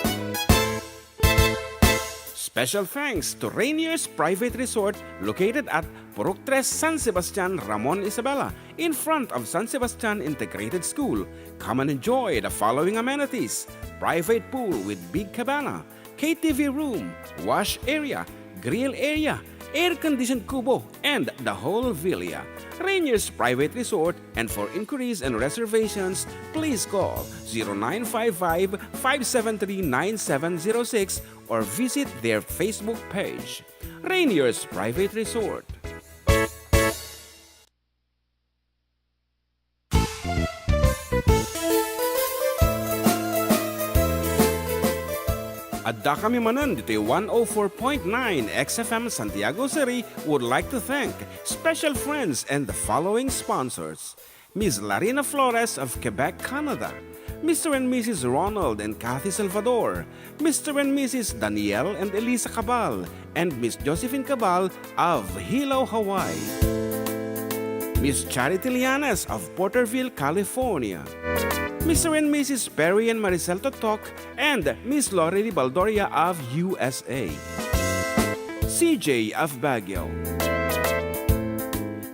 S1: Special thanks to Rainier's Private Resort located at Purok 3, San Sebastian, Ramon Isabela, in front of San Sebastian Integrated School. Come and enjoy the following amenities: private pool with big cabana, KTV room, wash area, grill area, air-conditioned kubo, and the whole villa. Rainier's Private Resort, and for inquiries and reservations, please call 0955-573-9706 or visit their Facebook page. Rainier's Private Resort. Adda kami manan dito 104.9 XFM Santiago City would like to thank special friends and the following sponsors. Ms. Larina Flores of Quebec, Canada. Mr. and Mrs. Ronald and Kathy Salvador. Mr. and Mrs. Danielle and Elisa Cabal. And Miss Josephine Cabal of Hilo, Hawaii. Miss Charity Lianes of Porterville, California. Mr. and Mrs. Perry and Maricel Totok, and Miss Lorely Baldoria of USA. CJ of Baguio.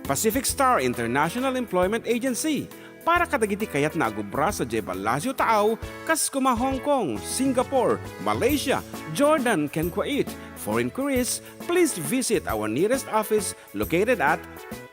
S1: Pacific Star International Employment Agency, para kadagiti kayat na agubra sa Jebel Lazio Taaw, Kaskuma, Hong Kong, Singapore, Malaysia, Jordan, ken Kuwait. For inquiries, please visit our nearest office located at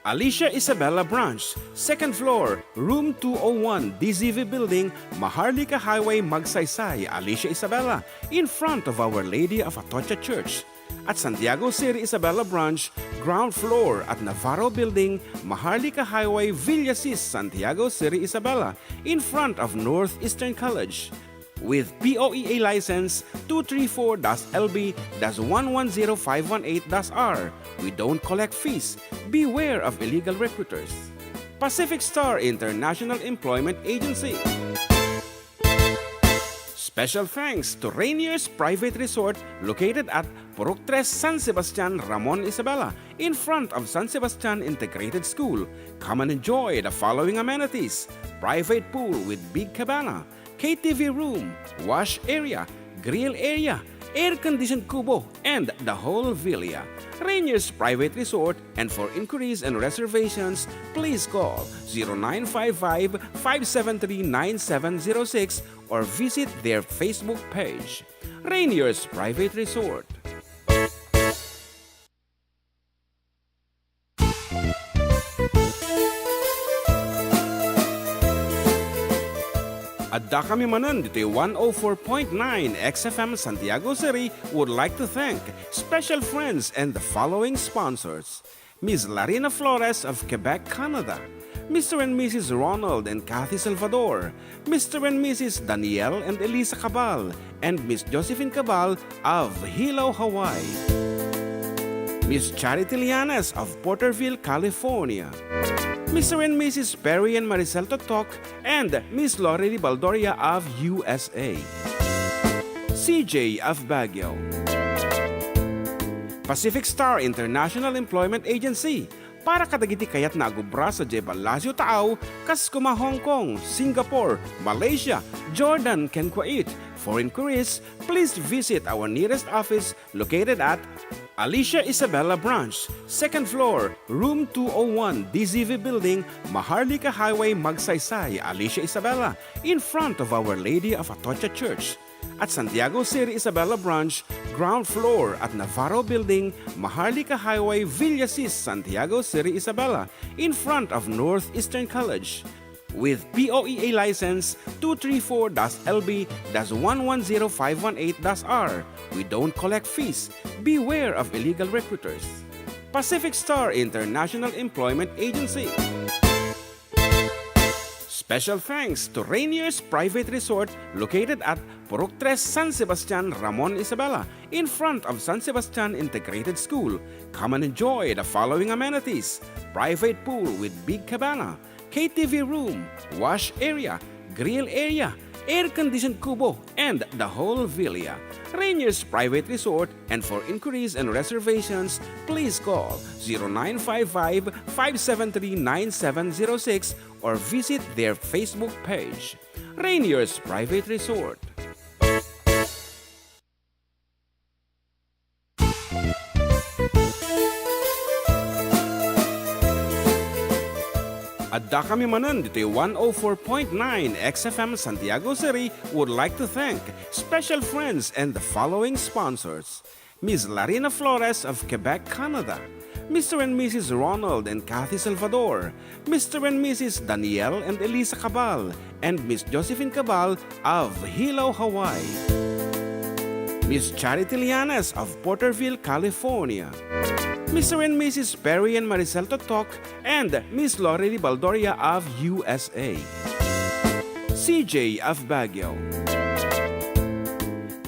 S1: Alicia Isabella Branch, 2nd floor, room 201, DZV Building, Maharlika Highway, Magsaysay, Alicia Isabella, in front of Our Lady of Atocha Church. At Santiago City Isabella Branch, ground floor at Navarro Building, Maharlika Highway, Villasis, Santiago City Isabella, in front of Northeastern College. With POEA license 234-LB-110518-R. We don't collect fees. Beware of illegal recruiters. Pacific Star International Employment Agency. Special thanks to Rainier's Private Resort located at Purok 3 San Sebastian, Ramon Isabela, in front of San Sebastian Integrated School. Come and enjoy the following amenities: private pool with big cabana, KTV room, wash area, grill area, air-conditioned kubo, and the whole villa. Rainier's Private Resort, and for inquiries and reservations, please call 0955-573-9706 or visit their Facebook page. Rainier's Private Resort. Adda kami manan dito 104.9 XFM Santiago City would like to thank special friends and the following sponsors. Ms. Larina Flores of Quebec, Canada. Mr. and Mrs. Ronald and Kathy Salvador. Mr. and Mrs. Danielle and Elisa Cabal. And Miss Josephine Cabal of Hilo, Hawaii. Miss Charity Lianes of Porterville, California. Mr. and Mrs. Perry and Maricel Totok, and Miss Lorely Baldoria of USA. CJ of Baguio. Pacific Star International Employment Agency, para kadagiti kayat na agubra sa Jebel Lazio Taaw, Kaskuma, Hong Kong, Singapore, Malaysia, Jordan, ken Kuwait. For inquiries, please visit our nearest office located at Alicia Isabella Branch, 2nd floor, room 201, DZV Building, Maharlika Highway, Magsaysay, Alicia Isabella, in front of Our Lady of Atocha Church. At Santiago City Isabella Branch, ground floor at Navarro Building, Maharlika Highway, Villasis, Santiago City Isabella, in front of Northeastern College. With POEA license 234-LB-110518-R. We don't collect fees. Beware of illegal recruiters. Pacific Star International Employment Agency. Special thanks to Rainier's Private Resort located at Purok 3 San Sebastian, Ramon Isabela, in front of San Sebastian Integrated School. Come and enjoy the following amenities: private pool with big cabana, KTV room, wash area, grill area, air-conditioned kubo, and the whole villa. Rainier's Private Resort, and for inquiries and reservations, please call 0955-573-9706 or visit their Facebook page. Rainier's Private Resort. Adda kami manan dito 104.9 XFM Santiago City would like to thank special friends and the following sponsors. Miss Larina Flores of Quebec, Canada, Mr. and Mrs. Ronald and Kathy Salvador, Mr. and Mrs. Danielle and Elisa Cabal, and Miss Josephine Cabal of Hilo, Hawaii. Miss Charity Lianes of Porterville, California. Mr. and Mrs. Perry and Maricel Totok, and Miss Lori Baldoria of USA. CJ of Baguio.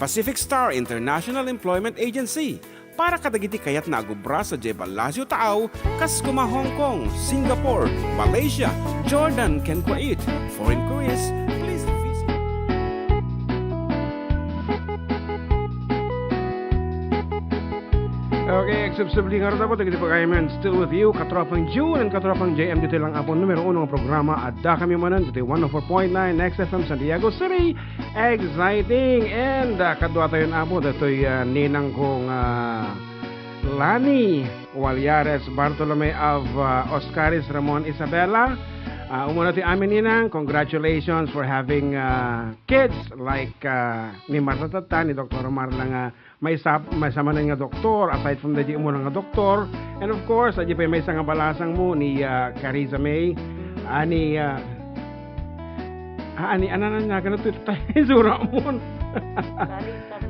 S1: Pacific Star International Employment Agency, para kadagiti kayat na agubra sa Jebel Lazio Taaw, kas kuma Hong Kong, Singapore, Malaysia, Jordan, ken Kuwait. For inquiries, please visit.
S4: Okay, exceptionally nga rin po, tagiti pa kayo man, still with you, Katropang June and Katropang JM, dito lang po numero 1 ng programa, at da kami manan, dito 104.9 XFM Santiago City, exciting, and kadwa tayo na po, dito ninang kong Lani Walyares Bartolome of Oscaris Ramon Isabela. Umuna ti amin ninang, congratulations for having kids like ni Marta Tata, ni Dr. Marla nga may sama na nga doktor, aside from the di umuna nga doktor. And of course, adi pa may nga balasang mo ni Carissa May, ani ano na ganun ito tayo, sura mo.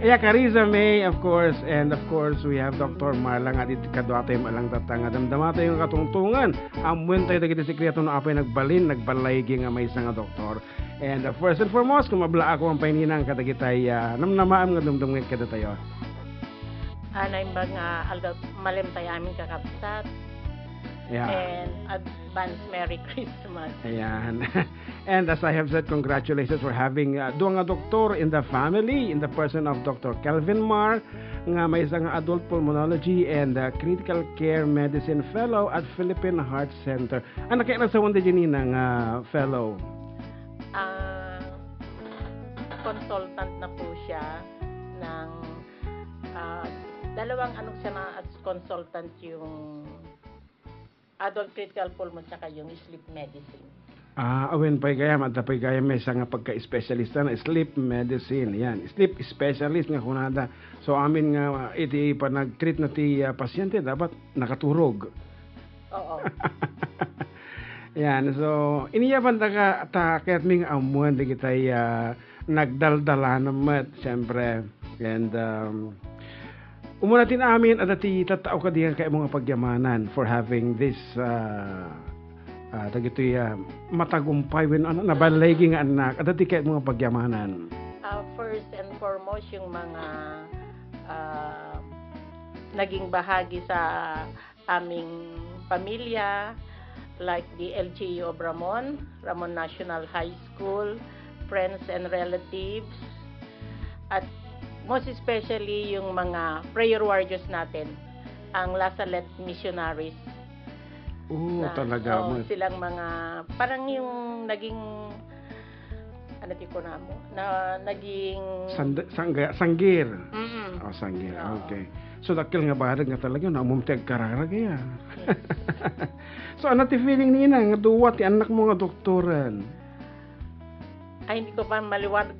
S4: Yeah, Carissa May, of course, and of course, we have Dr. Marla nga dito kadwatay malang tatanga. Damdamata yung katungtungan. Amuin tayo dagiti sikreto na apay nagbalaygi nga may isang nga doktor. And first and foremost, kung mabla ako ang paininang kadagitay, namnamaam nga dumdum nga kada tayo.
S7: Anay mga alga malim tayo aming kakapsat.
S4: Yeah.
S7: And advance Merry Christmas.
S4: Ayan. And as I have said, congratulations for having duwang nga doktor in the family, in the person of Dr. Kelvin Mar, nga may isang adult pulmonology and critical care medicine fellow at Philippine Heart Center. Ano kaya nasa wanda dyan ng fellow?
S7: Consultant na po siya ng dalawang anong siya na as consultant yung adult critical pulmon saka yung sleep medicine.
S4: Awen pa'y kaya, matapay kaya may isang pagka-specialista na sleep medicine. Yan, sleep specialist nga kunada. So amin nga, iti pa nag-treat na ti pasyente, dapat nakaturog.
S7: Oo.
S4: Yan, so iniyapan ta kaya't ming amuan di kita'y nagdaldala naman, siyempre. And umunatin amin at ati tatao ka diyan kay mga pagyamanan for having this matagumpay when nabalaygi nga anak at ati kay mga pagyamanan.
S7: First and foremost yung mga naging bahagi sa aming pamilya like the LGU of Ramon National High School, friends and relatives, at most especially yung mga prayer warriors natin, ang La Salette missionaries.
S4: Talaga mo.
S7: Silang mga, parang yung naging, ano tipo na mo, na naging...
S4: Sanggir.
S7: Mm-mm.
S4: Sanggir, okay. So, dakil nga bahadag nga talaga, naumumtag karara kaya.
S7: Yes.
S4: So, ano ti feeling nina, nga duwa ti anak mo nga doktoran?
S7: Ay, hindi ko pa maliwanag.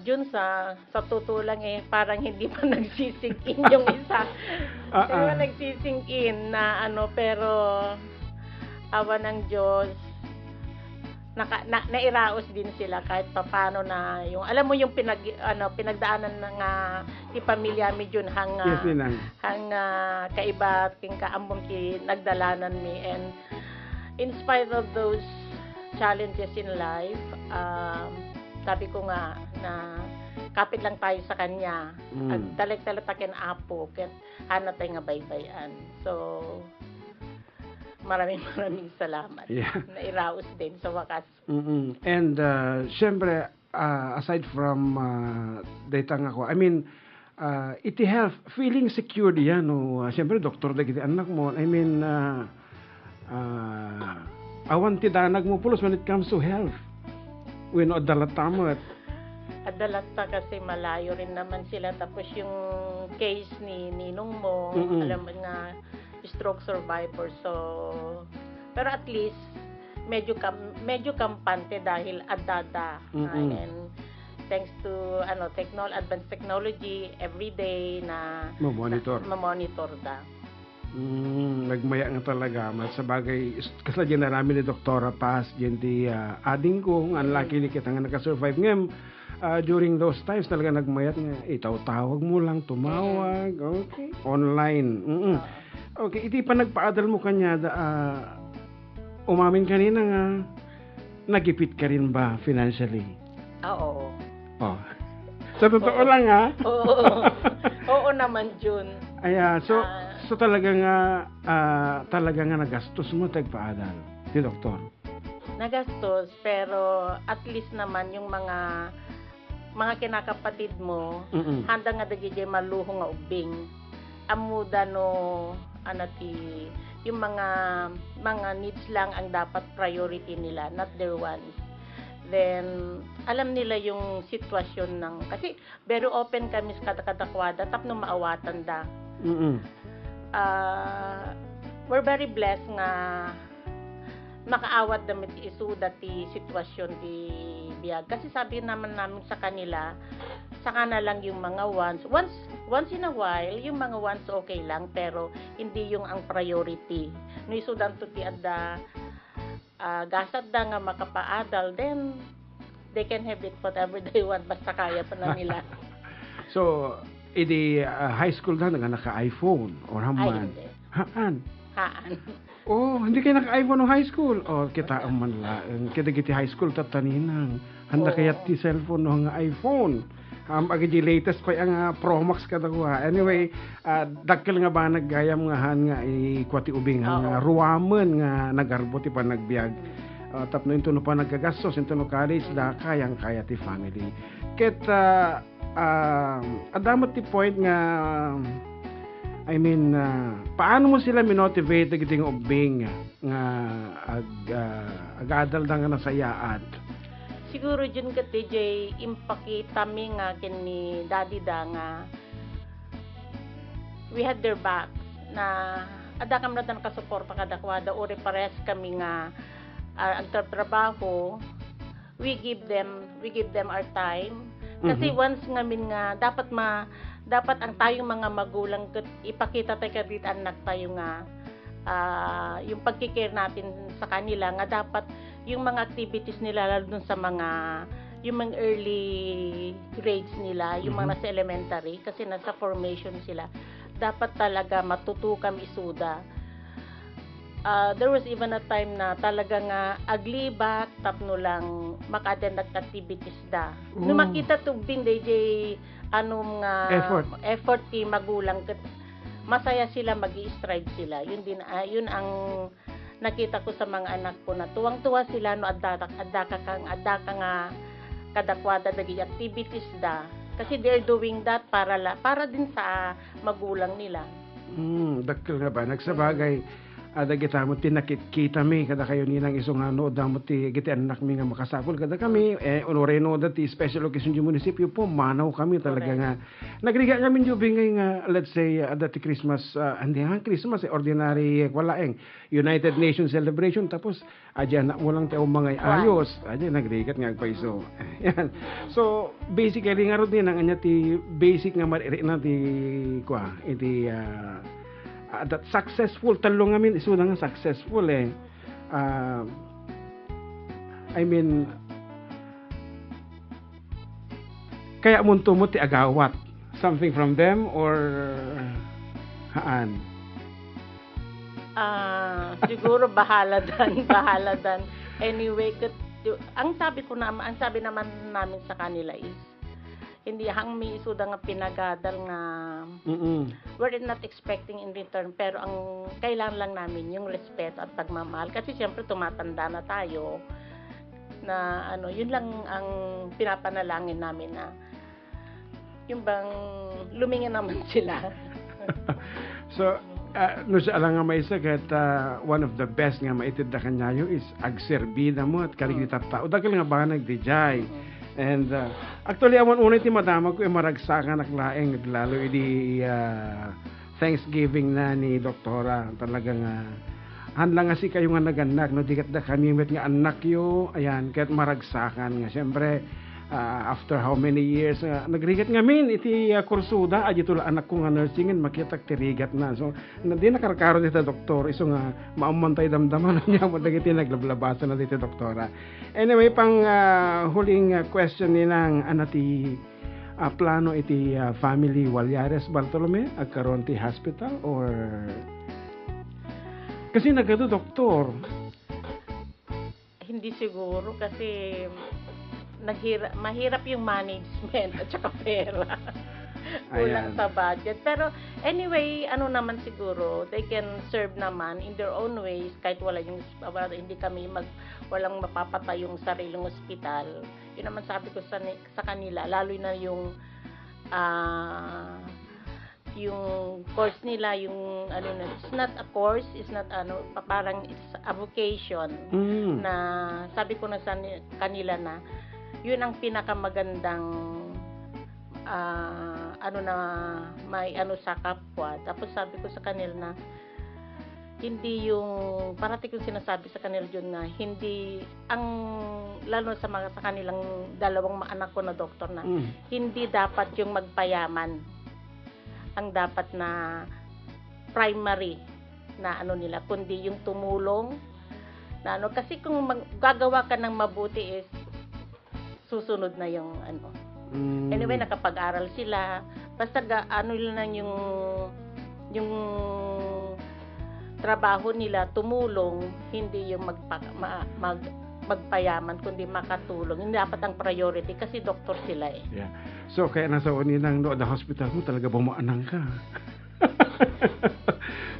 S7: Jun sa totoo lang parang hindi pa nagsisink in yung isa. Hindi pa nagsisink in na pero awa ng Diyos nairaos din sila kahit paano na yung alam mo yung pinagdaanan ng ti pamilya mi Jun hang kaiba king kaambom ti nagdalanan mi, and in spite of those challenges in life, sabi ko nga na kapit lang tayo sa kanya at talag-talatakin apo ket hana tayo nga baybayan. So maraming salamat.
S4: Yeah.
S7: Nairaos din sa wakas.
S4: And syempre aside from data nga ko, I mean iti health feeling secured yan no. Syempre doktor dagiti anak mo. I mean awan ti danag mo pulos when it comes to health. When adalatamat.
S7: Adalata kasi malayo rin naman sila, tapos yung case ni ninong mo, alam mo nga stroke survivor, so pero at least medyo kampante dahil adada and thanks to advanced technology every day na
S4: Mo-monitor.
S7: ma-monitor da.
S4: Nagmaya nga talaga. Sa bagay, kasadyan na namin ni Doktora Paz, dyan di ading ko, unlucky ni kita nga nakasurvive ngayon. During those times talaga nagmayat nga, tawag mo lang, tumawag, okay, online. Okay, iti pa nagpaadal mo kanya, umamin kanina nga, nagipit ka rin ba financially?
S7: Oo.
S4: Oh. Sa totoo lang ha?
S7: Oo. Oo naman, Jun.
S4: So talaga nga nagastos mo tagpaadal, si Doktor.
S7: Nagastos, pero at least naman yung mga kinakapatid mo, handa nga dagiti maluho nga ubing. Amuda no, yung mga needs lang ang dapat priority nila, not their wants. Then, alam nila yung sitwasyon kasi very open kami sa kadakwada, tapno maawatan da. We're very blessed nga makaawat damit isu dati sitwasyon di biyag. Kasi sabi naman namin sa kanila, saka na lang yung mga once in a while, yung mga wants okay lang, pero hindi yung ang priority. No isudan to ti adda gasat da nga makapaadal, then they can have it whatever they want, basta kaya pa na nila.
S4: So, high school na nga naka-iPhone or
S7: Ay,
S4: haman?
S7: hindi.
S4: Haan?
S7: Oh,
S4: hindi kayo naka-iPhone no high school. Kita ang manlaan. Kita high school tataninang. Handa
S7: Oo.
S4: kaya ti cellphone no nga iPhone. Agad latest pa ang Pro Max kada ko. Anyway, dakkel nga ba naggayam nga han nga ikwati ubing nga ruwamen nga nagarbo ti pa nagbiag. Tapno into no pa nagagastos into no college da kayang-kaya ti family. Ket adamot ti point nga paano mo sila minotivate giting ubing nga agadal da nga nasayaat?
S7: siguro dyan ka TJ impakita mi nga kini daddy da nga we had their backs na ada kam na nakasuporta kadakwada ore pares kami nga agtrabaho, we give them our time kasi once ngamin nga dapat ang tayong mga magulang ipakita tayo kadit anak tayo nga yung pagkikare natin sa kanila nga dapat yung mga activities nila lalo dun sa yung mga early grades nila, yung mga nasa elementary kasi nasa formation sila, dapat talaga matutukam isuda. There was even a time na talaga nga aglibak tapno lang maka-attend at activities da. No makita tubing DJ anong effort ti magulang masaya sila, magi-strive sila. Yun ang nakita ko sa mga anak ko na tuwang-tuwa sila no adda ka nga kadakwada dagi activities da kasi they're doing that para din sa magulang nila.
S4: Dakkel nga ba nagsabagay ada kita mo tinakita mi kada kayo ninang isong damo ti giti anak mi nga makasapol kada kami onoreno dati special occasion di munisipyo po manaw kami talaga nga nagriga kami jubi nga let's say dati Christmas hindi Christmas ordinary walaeng United Nations celebration tapos adya na mo lang tayo mga ayos adya nagrigat nga paiso yan so basically nga ron din ang anya ti basic nga mariri na ti iti that successful talong amin isu nga successful kaya munto mo ti agawat something from them or haan
S7: siguro bahala dan anyway ang sabi naman namin sa kanila is hindi hang may isuda nga pinagadal nga we're not expecting in return pero ang kailangan lang namin yung respeto at pagmamahal kasi siyempre tumatanda na tayo na yun lang ang pinapanalangin namin na yung bang lumingin naman sila.
S4: So no siya lang nga may sagat one of the best nga maitid na kanyayo is agserbida mo at kaligita tao dagil nga ba nagdijay. And actually awan unay ti madama ko maragsakan naklaeng lalo idi Thanksgiving na ni Doktora talagang hanlang nga si kayo nga naganak no dikat da kami met nga anak yo ayan kahit maragsakan nga syempre after how many years nagrigat ngamin iti kursuda adi tula anak ko nga nursingen makitak tirigat na so di nakarkaro dito doktor iso nga maumantay damdaman niya mo dagiti naglablabasan na dito doktora. Anyway pang huling question nilang anati plano iti family Walyares Bartolome agkaron ti hospital or kasi nagado doktor
S7: Hindi siguro kasi mahirap yung management at saka pera. Kulang
S4: Ayan.
S7: sa budget. Pero anyway, ano naman siguro, they can serve naman in their own ways kahit hindi kami walang mapapatay yung sariling ospital. Yun naman sabi ko sa kanila, lalo na yung course nila, yung it's not a course, it's not parang it's a vocation na sabi ko na sa kanila na yun ang pinakamagandang may sa kapwa. Tapos sabi ko sa kanila na hindi yung parati kong sinasabi sa kanila yun na hindi lalo sa kanilang dalawang anak ko na doktor na hindi dapat yung magpayaman ang dapat na primary na nila kundi yung tumulong na kasi kung gagawa ka ng mabuti is susunod na yung anyway nakapag-aral sila basta lang yung trabaho nila tumulong hindi yung magpayaman kundi makatulong hindi dapat ang priority kasi doktor sila
S4: Yeah. So kaya nasa uninang doon na hospital mo talaga bumaanang ka.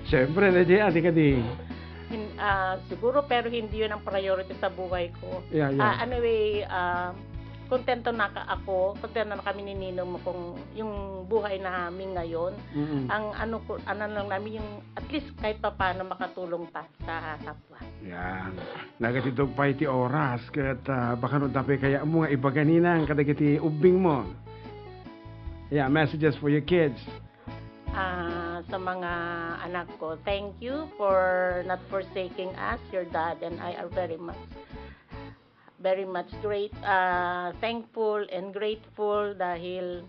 S4: Siyempre na di ka di.
S7: Siguro pero hindi yun ang priority sa buhay ko.
S4: Yeah.
S7: Anyway, kontento na kami ni Ninong kung yung buhay namin ngayon. Ang lang namin yung at least kahit paano makatulong pa sa kapwa.
S4: Yan. Nagatidog pa iti oras kat baka no dapat kaya mo nga iba ganina ang kadagiti ubing mo. Yeah, messages for your kids.
S7: Sa mga anak ko, thank you for not forsaking us. Your dad and I are very much thankful and grateful dahil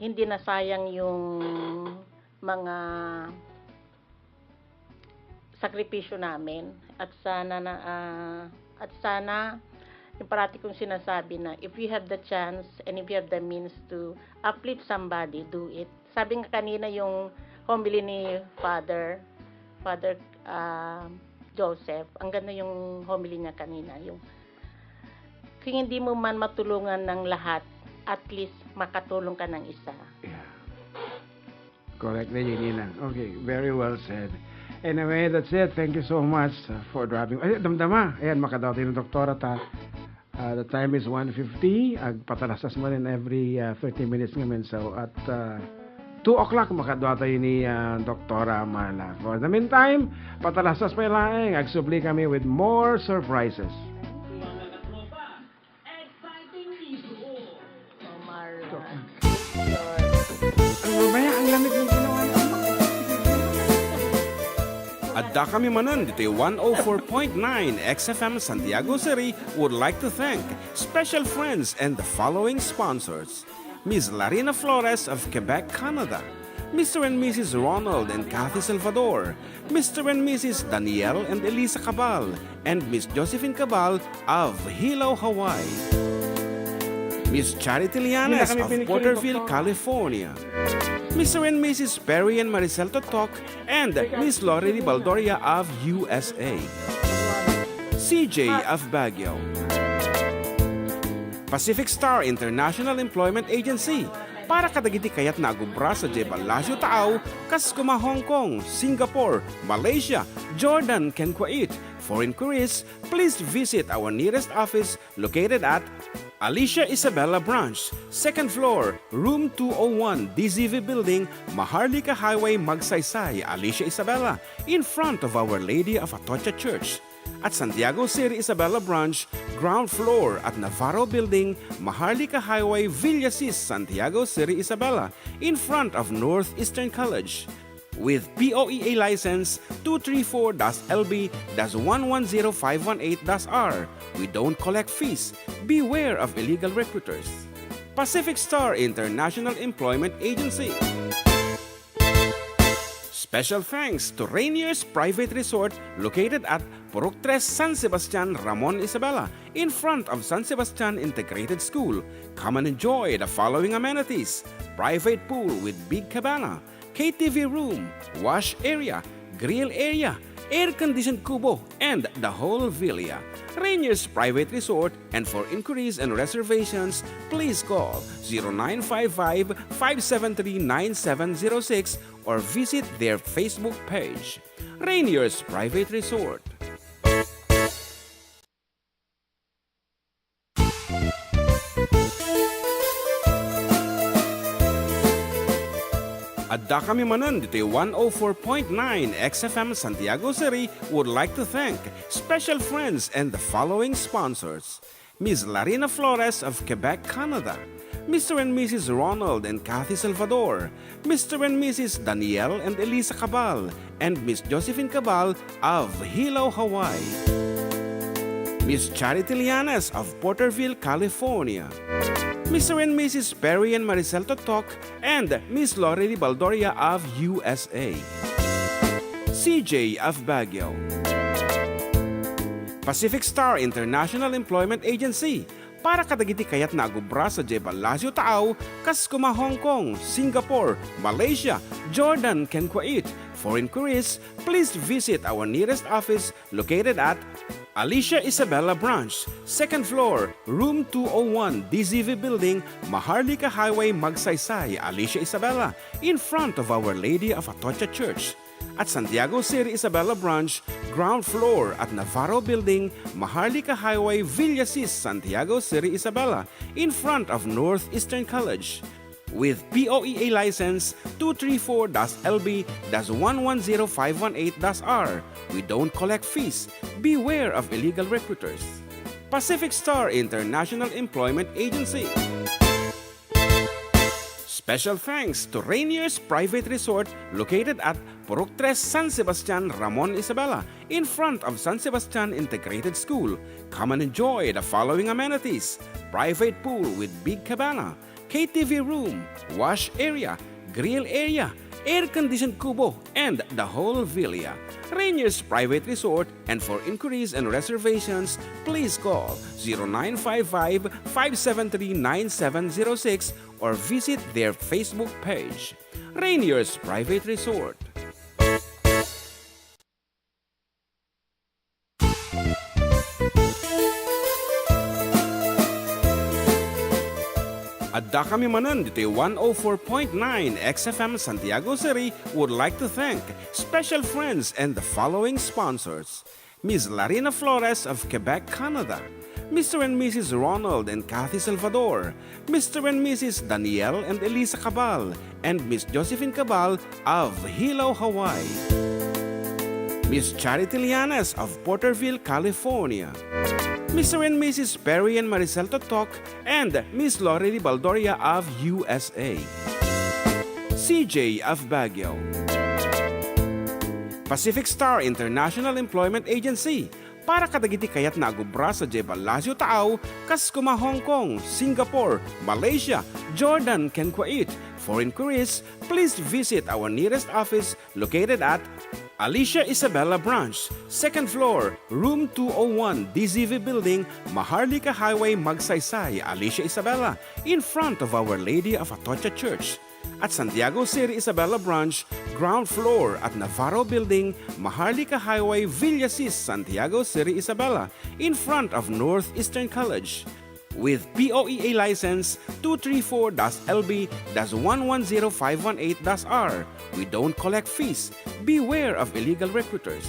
S7: hindi nasayang yung mga sakripisyo namin at sana yung parati kong sinasabi na if you have the chance and if you have the means to uplift somebody, do it. Sabi nga kanina yung homily ni Father Joseph, ang ganda yung homily niya kanina, yung kung hindi mo man matulungan ng lahat, at least makatulong ka ng isa.
S4: Yeah. Correct na yun, Ninang. Okay, very well said. Anyway, that's it. Thank you so much for dropping. Ay, damdama. Ayan, makadaw tayo ng doktora ta. The time is 1:50. Agpatalasas mo rin every 30 minutes ngayon. So, at 2 o'clock, makadaw tayo ni Doktora Mala. For the meantime, patalasas pa lang. Agsubli kami with more surprises. Mamaya, ang lamig ng ginawa niya.
S1: Adda kami manan dito 104.9 XFM Santiago City would like to thank special friends and the following sponsors. Ms. Larina Flores of Quebec, Canada. Mr. and Mrs. Ronald and Kathy Salvador. Mr. and Mrs. Danielle and Elisa Cabal. And Miss Josephine Cabal of Hilo, Hawaii. Miss Charity Lianes of Porterville, California. Mr. and Mrs. Perry and Maricel Totok, and Miss Lori Baldoria of USA. CJ of Baguio. Pacific Star International Employment Agency. Para kadagiti kayat na agubra sa Jebalasio Taaw, kas kuma Hong Kong, Singapore, Malaysia, Jordan, ken Kuwait. For inquiries, please visit our nearest office located at Alicia Isabella Branch, 2nd floor, room 201, DZV Building, Maharlika Highway, Magsaysay, Alicia Isabella, in front of Our Lady of Atocha Church. At Santiago City Isabella Branch, ground floor at Navarro Building, Maharlika Highway, Villasis, Santiago City Isabella, in front of Northeastern College. with POEA license 234-LB-110518-R. We don't collect fees. Beware of illegal recruiters. Pacific Star International Employment Agency. Special thanks to Rainier's Private Resort located at Purok 3 San Sebastian, Ramon Isabela, in front of San Sebastian Integrated School. Come and enjoy the following amenities: private pool with big cabana, KTV room, wash area, grill area, air-conditioned kubo, and the whole villa. Rainier's Private Resort, and for inquiries and reservations, please call 0955-573-9706 or visit their Facebook page. Rainier's Private Resort. Adda kami manan dito 104.9 XFM Santiago City would like to thank special friends and the following sponsors: Ms. Larina Flores of Quebec, Canada, Mr. and Mrs. Ronald and Kathy Salvador, Mr. and Mrs. Danielle and Elisa Cabal, and Miss Josephine Cabal of Hilo, Hawaii, Miss Charity Lianes of Porterville, California, Mr. and Mrs. Perry and Maricel Totok, and Miss Lorely Baldoria of USA, CJ of Baguio, Pacific Star International Employment Agency, para kadagiti kayat na agubra sa Jebel Lazio Taaw, kas kuma Hong Kong, Singapore, Malaysia, Jordan, ken Kuwait. For inquiries, please visit our nearest office located at Alicia Isabella Branch, 2nd floor, room 201, DZV Building, Maharlika Highway, Magsaysay, Alicia Isabella, in front of Our Lady of Atocha Church. At Santiago City Isabella Branch, ground floor at Navarro Building, Maharlika Highway, Villasis, Santiago City Isabella, in front of Northeastern College. With POEA license 234-LB-110518-R. We don't collect fees. Beware of illegal recruiters. Pacific Star International Employment Agency. Special thanks to Rainier's Private Resort located at Purok 3 San Sebastian, Ramon Isabela, in front of San Sebastian Integrated School. Come and enjoy the following amenities: private pool with big cabana, KTV room, wash area, grill area, air-conditioned kubo, and the whole villa. Rainier's Private Resort, and for inquiries and reservations, please call 0955-573-9706 or visit their Facebook page. Rainier's Private Resort. Adda kami manan dito 104.9 XFM Santiago City would like to thank special friends and the following sponsors: Ms. Larina Flores of Quebec, Canada, Mr. and Mrs. Ronald and Kathy Salvador, Mr. and Mrs. Danielle and Elisa Cabal, and Miss Josephine Cabal of Hilo, Hawaii, Miss Charity Lianes of Porterville, California, Mr. and Mrs. Perry and Maricel Totok, and Miss Lorely Baldoria of USA, CJ of Baguio, Pacific Star International Employment Agency, para kadagiti kayat na agubra sa Jebel Lazio Taaw, kas kuma Hong Kong, Singapore, Malaysia, Jordan, ken Kuwait. For inquiries, please visit our nearest office located at Alicia Isabella Branch, 2nd floor, room 201, DZV Building, Maharlika Highway, Magsaysay, Alicia Isabella, in front of Our Lady of Atocha Church. At Santiago City Isabella Branch, ground floor at Navarro Building, Maharlika Highway, Villasis, Santiago City Isabella, in front of Northeastern College. With POEA license 234-LB-110518-R. We don't collect fees. Beware of illegal recruiters.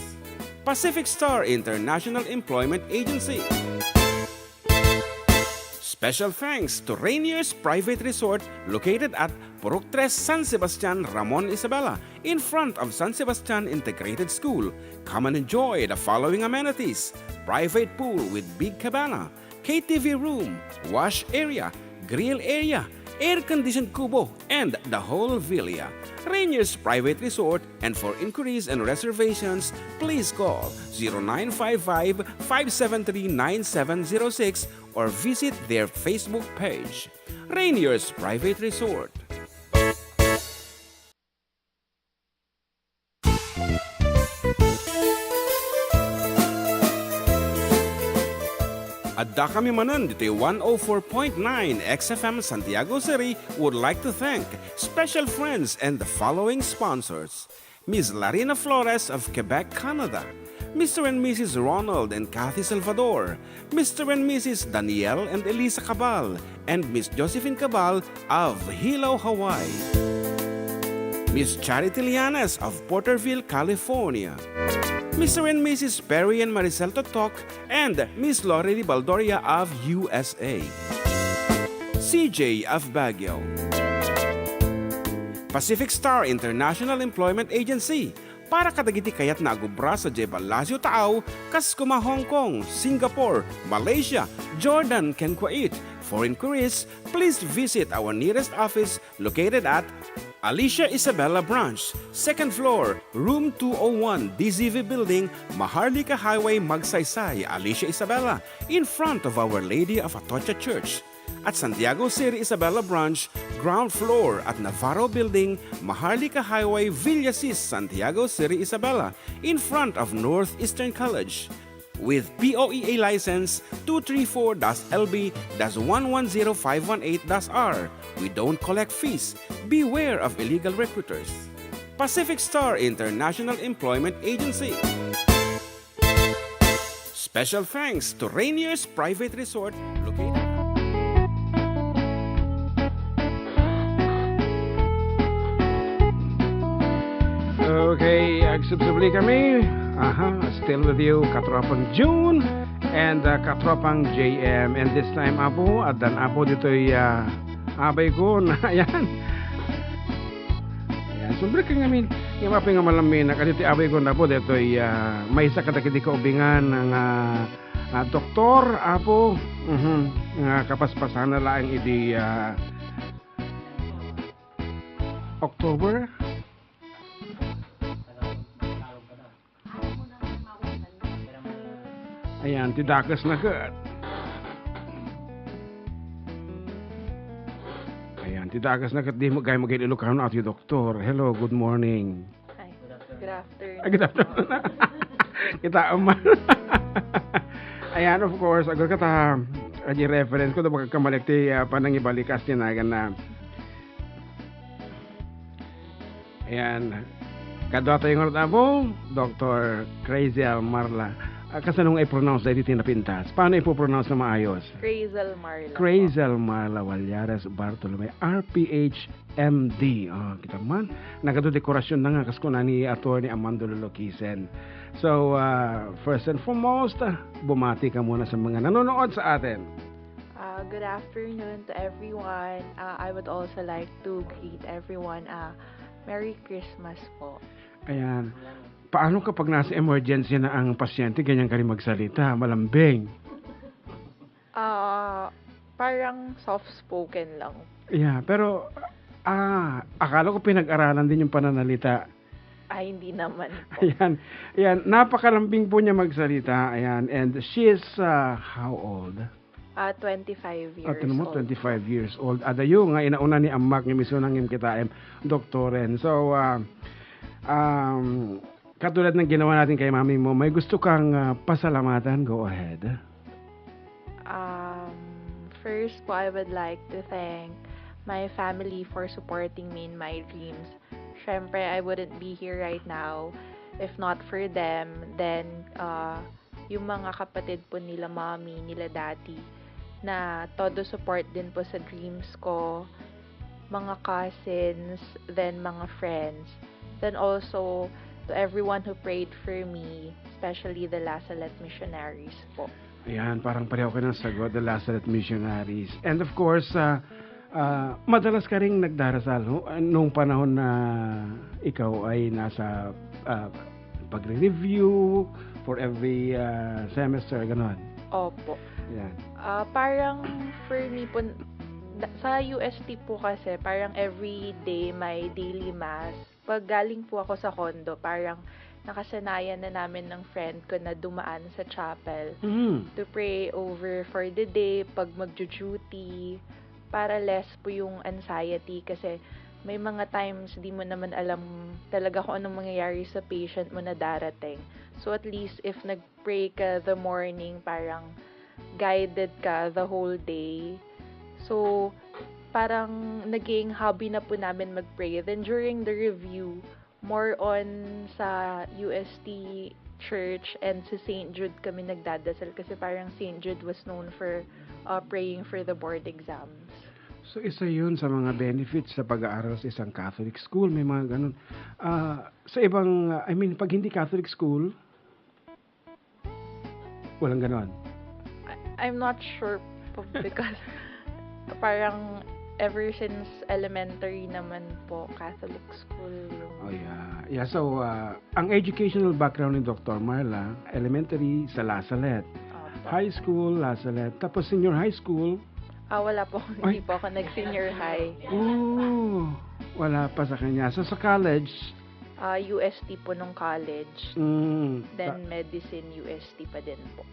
S1: Pacific Star International Employment Agency. Special thanks to Rainier's Private Resort located at Purok 3 San Sebastian, Ramon Isabela, in front of San Sebastian Integrated School. Come and enjoy the following amenities: private pool with big cabana, KTV room, wash area, grill area, air-conditioned kubo, and the whole villa. Rainier's Private Resort, and for inquiries and reservations, please call 0955-573-9706 or visit their Facebook page. Rainier's Private Resort. Adda kami manan dito 104.9 XFM Santiago City would like to thank special friends and the following sponsors. Ms. Larina Flores of Quebec, Canada. Mr. and Mrs. Ronald and Kathy Salvador. Mr. and Mrs. Danielle and Elisa Cabal. And Miss Josephine Cabal of Hilo, Hawaii. Miss Charity Lianas of Porterville, California. Mr. and Mrs. Perry and Maricel Totok, and Miss Lorely Baldoria of USA. CJ of Baguio. Pacific Star International Employment Agency, para kadagiti kayat na agubra sa Jebalasio Taaw, kas kuma Hong Kong, Singapore, Malaysia, Jordan, ken Kuwait. For inquiries, please visit our nearest office located at Alicia Isabella Branch, 2nd floor, room 201, DZV Building, Maharlika Highway, Magsaysay, Alicia Isabella, in front of Our Lady of Atocha Church. At Santiago City Isabella Branch, ground floor at Navarro Building, Maharlika Highway, Villasis, Santiago City Isabella, in front of Northeastern College. With POEA license 234-LB-110518-R. We don't collect fees. Beware of illegal recruiters. Pacific Star International Employment Agency. Special thanks to Rainier's Private Resort located.
S4: Okay, agsubsubli kami. Still with you, Katropang June and Katropang JM. And this time, Apo, at dan Apo dito'y abay ko na, ayan. Ayan, sumbre ka ngamin. Yung mapi nga malamin, nakadito'y abay ko na po, dito'y may isa katakiti kaubingan ng doktor, Apo. Kapaspasan na lang idi October. Ayan, tidakas na ka. Ayan, tidakas na ka. Di mo gaya mag-ilukahan at yung doktor. Hello, good morning.
S8: Hi, good afternoon.
S4: Good afternoon. Kita aman. Ayan, of course, agad ka ta, reference ko, baka kamalikti panang ibalikas tinagan na. Ayan, kadwa tayong orat mo, Dr. Crazy Marla. Kasanong i-pronounce dahil dito napintas? Paano ipopronounce na maayos?
S8: Crazel Marla.
S4: Crazel Marla Walyares Bartolome, RPH-MD. Oh, kita man. Nagado-dekorasyon na nga kasko na ni Atty. Amando Lolokisen. So, first and foremost, bumati ka muna sa mga nanonood sa atin.
S8: Good afternoon to everyone. I would also like to greet everyone. Merry Christmas po.
S4: Ayan. Paano kapag nasa emergency na ang pasyente, ganyan ka rin magsalita, malambing?
S8: Parang soft-spoken lang.
S4: Yeah, pero akala ko pinag-aralan din yung pananalita.
S8: Hindi naman po.
S4: Ayan, napakalambing po niya magsalita. Ayan, and she is how old?
S8: 25 years
S4: At mo,
S8: old.
S4: 25 years old. Adayo nga inauna ni amak ni misunang im kita doktoren. So, katulad ng ginawa natin kay mami mo, may gusto kang pasalamatan? Go ahead.
S8: First po, I would like to thank my family for supporting me in my dreams. Syempre, I wouldn't be here right now if not for them. Then, yung mga kapatid po nila mommy, nila daddy, na todo support din po sa dreams ko. Mga cousins, then mga friends. Then also, to everyone who prayed for me, especially the Lasalet missionaries po.
S4: Ayan, parang pareho ka ng sagot, the Lasalet missionaries. And of course, madalas ka rin nagdarasal nung panahon na ikaw ay nasa pagre-review for every semester, gano'n.
S8: Opo.
S4: Ayan.
S8: Parang for me po, Sa UST po kasi, parang every day may daily mass. Pag galing po ako sa condo, parang nakasanayan na namin ng friend ko na dumaan sa chapel to pray over for the day, pag magjo-duty, para less po yung anxiety kasi may mga times di mo naman alam talaga kung anong mangyayari sa patient mo na darating. So at least if nag-pray ka the morning, parang guided ka the whole day. So parang naging hobby na po namin mag-pray. Then during the review, more on sa UST Church and sa St. Jude kami nagdadasal kasi parang St. Jude was known for praying for the board exams.
S4: So, isa yun sa mga benefits sa pag-aaral sa isang Catholic school. May mga ganun. Sa ibang, pag hindi Catholic school, walang ganon.
S8: I'm not sure po because parang ever since elementary naman po, Catholic school yung...
S4: Oh, yeah. Yeah, so, ang educational background ni Dr. Marla, elementary sa La Salette, high school, La Salette, tapos senior high school.
S8: Wala po. Hindi po ako nag-senior high.
S4: Oh, wala pa sa kanya. So, sa college,
S8: UST po nung college. Then, medicine, UST pa din po.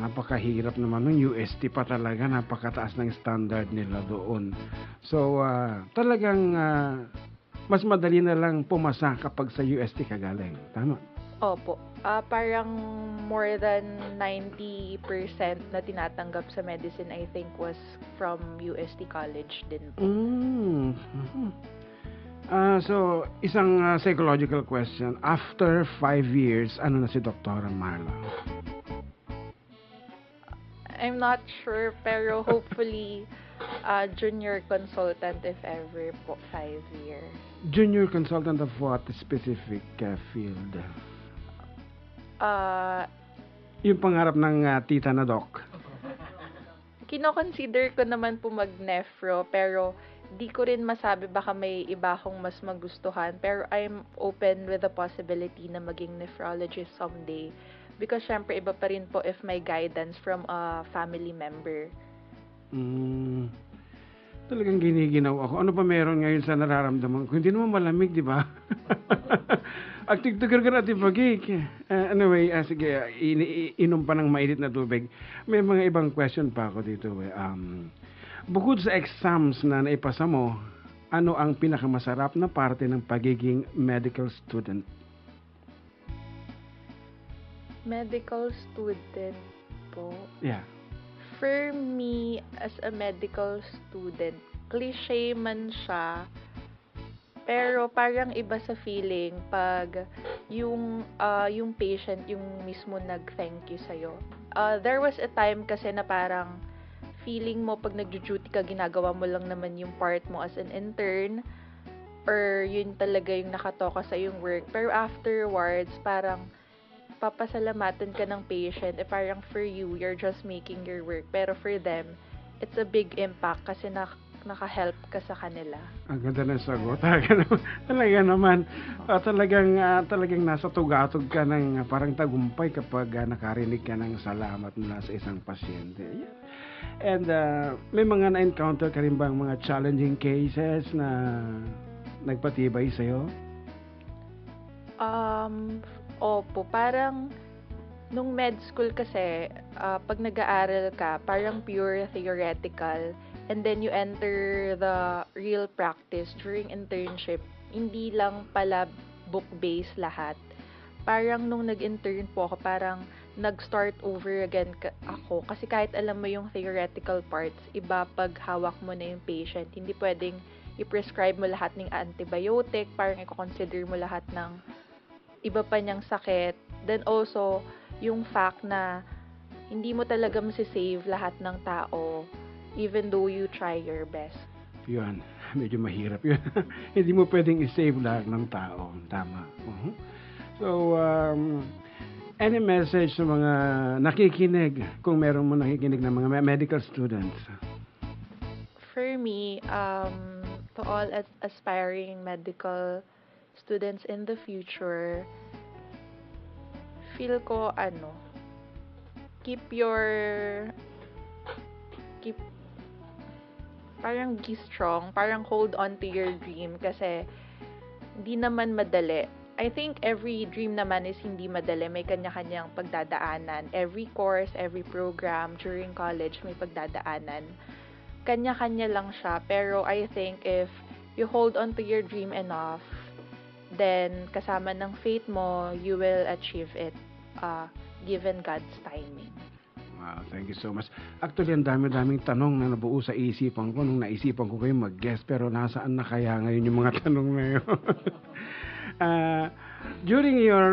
S4: Napakahirap naman ng UST pa talaga. Napakataas ng standard nila doon. So, talagang mas madali na lang pumasa kapag sa UST ka galing. Tama?
S8: Opo. Parang more than 90% na tinatanggap sa medicine, I think, was from UST College din po.
S4: So, isang psychological question. After 5 years, ano na si Dr. Marla?
S8: I'm not sure, pero hopefully, junior consultant if ever po, 5 years.
S4: Junior consultant of what specific field? Yung pangarap ng tita na doc.
S8: Kino-consider ko naman po mag-nephro, pero di ko rin masabi baka may iba akong mas magustuhan. Pero I'm open with the possibility na maging nephrologist someday. Because syempre iba pa rin po if may guidance from a family member.
S4: Talagang giniginaw ako. Ano pa meron ngayon sa nararamdaman ko? Hindi naman malamig, di ba? Agtig-tugar ka natin pagik. Anyway, sige, inom pa ng mainit na tubig. May mga ibang question pa ako dito. Bukod sa exams na naipasa mo, ano ang pinakamasarap na parte ng pagiging medical student?
S8: Medical student po?
S4: Yeah.
S8: For me, as a medical student, cliche man siya, pero parang iba sa feeling pag yung patient yung mismo nag-thank you sa'yo. There was a time kasi na parang feeling mo pag nagjo-duty ka, ginagawa mo lang naman yung part mo as an intern or yun talaga yung nakatoka sa yung work. Pero afterwards, parang papasalamatan ka ng patient, parang for you, you're just making your work. Pero for them, it's a big impact kasi naka-help ka sa kanila. Ang
S4: ganda ng sagot. Talaga naman. Talagang nasa tugatog ka ng parang tagumpay kapag nakarinig ka ng salamat mula sa isang pasyente. Yeah. And may mga na-encounter ka rin bang mga challenging cases na nagpatibay sa'yo?
S8: Opo, parang nung med school kasi, pag nag-aaral ka, parang pure theoretical, and then you enter the real practice during internship, hindi lang pala book-based lahat. Parang nung nag-intern po ako, parang nag-start over again ako, kasi kahit alam mo yung theoretical parts, iba pag hawak mo na yung patient, hindi pwedeng i-prescribe mo lahat ng antibiotic, parang i-consider mo lahat ng iba pa niyang sakit. Then also, yung fact na hindi mo talaga masisave lahat ng tao even though you try your best.
S4: Yun, medyo mahirap yun. Hindi mo pwedeng i-save lahat ng tao. Tama. So, any message sa mga nakikinig, kung meron mo nakikinig na mga medical students?
S8: For me, to all aspiring medical students in the future, feel ko keep parang be strong, parang hold on to your dream kasi hindi naman madali. I think every dream naman is hindi madali. May kanya-kanyang pagdadaanan. Every course, every program during college may pagdadaanan. Kanya-kanya lang siya. Pero I think if you hold on to your dream enough, then kasama ng faith mo, you will achieve it given God's timing.
S4: Wow, thank you so much. Actually, ang dami-daming tanong na nabuo sa isipan ko nung naisipan ko kayo mag-guest, pero nasaan na kaya ngayon yung mga tanong na yun? During your,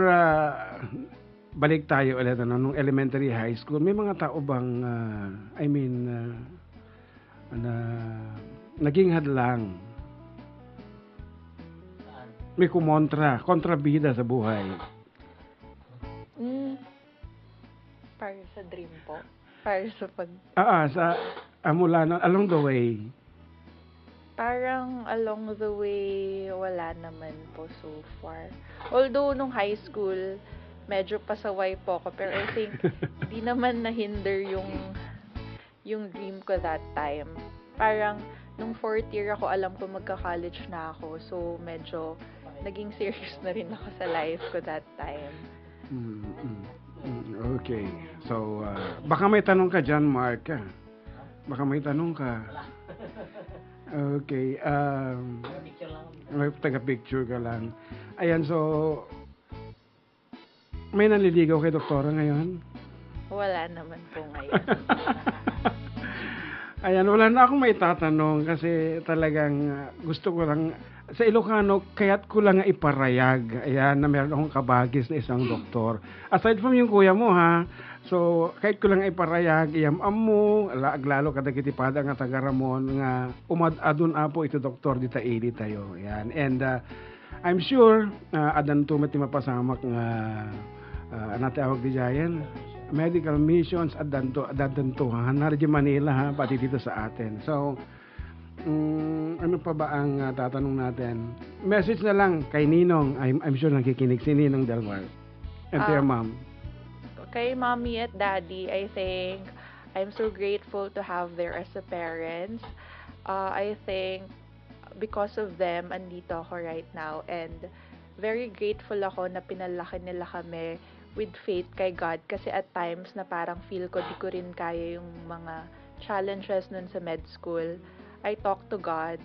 S4: balik tayo ulit, nung elementary high school, may mga tao bang, na naging hadlang? May kontrabida sa buhay.
S8: Para sa dream po. Para sa
S4: Mula na, along the way.
S8: Parang along the way, wala naman po so far. Although, nung high school, medyo pasaway po ako. Pero I think, di naman nahinder yung dream ko that time. Parang, nung 4th year ako, alam ko magka-college na ako. So, medyo naging serious na rin ako sa life ko that time.
S4: Okay. So, baka may tanong ka dyan, Mark. Baka may tanong ka. Okay. Taga-picture ka lang. Ayan, so, may nanliligaw kay doktora ngayon?
S8: Wala naman po ngayon.
S4: Ayan, wala na akong may tatanong kasi talagang gusto ko lang, sa Ilocano, kaya't ko lang iparayag, ayan, na meron akong kabagis na isang doktor. Aside from yung kuya mo, ha, so, kahit ko lang iparayag, iyam-am mo, lalo kadagitipada nga taga-Ramon, nga umad-adun apo ito doktor, dita ili tayo, ayan. And I'm sure, adan tumat ti mapasamak nga, natawag di jayan, medical missions at danto hanar di Manila, ha, pati dito sa atin. So, ano pa ba ang tatanong natin? Message na lang kay Ninong. I'm sure nakikinig si Ninong Delmar. And to your mom.
S8: Kay mommy at daddy, I think I'm so grateful to have there as a parents. I think because of them, andito ako right now. And very grateful ako na pinalaki nila kami with faith kay God. Kasi at times na parang feel ko di ko rin kaya yung mga challenges nun sa med school. I talk to God.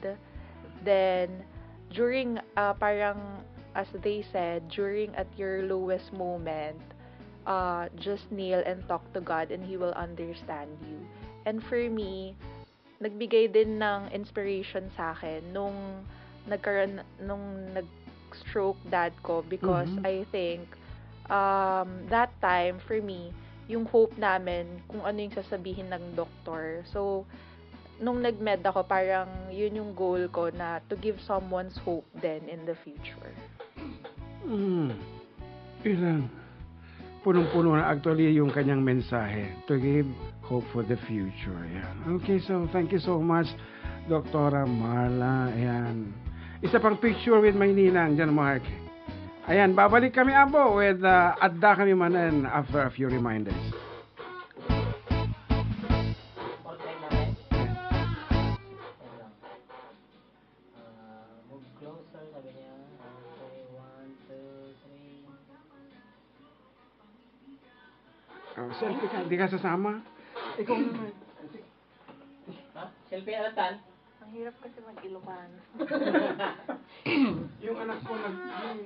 S8: Then, during, parang, as they said, during at your lowest moment, just kneel and talk to God and He will understand you. And for me, nagbigay din ng inspiration sa akin nung nag-stroke dad ko because I think, that time, for me, yung hope namin kung ano yung sasabihin ng doktor. So, nung nag-med ako, parang yun yung goal ko na to give someone's hope then in the future.
S4: Ilan. Punong-puno na actually yung kanyang mensahe to give hope for the future. Ayan. Okay, so thank you so much, Dr. Marla. Ayan. Isa pang picture with my ninang, dyan, Mark. Ayan, babalik kami, Abo, with adda kami manan after a few reminders. Selfie ka, hindi ka sasama? Ikaw naman.
S3: Ha? Selfie alatan?
S8: Ang hirap kasi mag-Ilocano.
S4: Yung anak ko,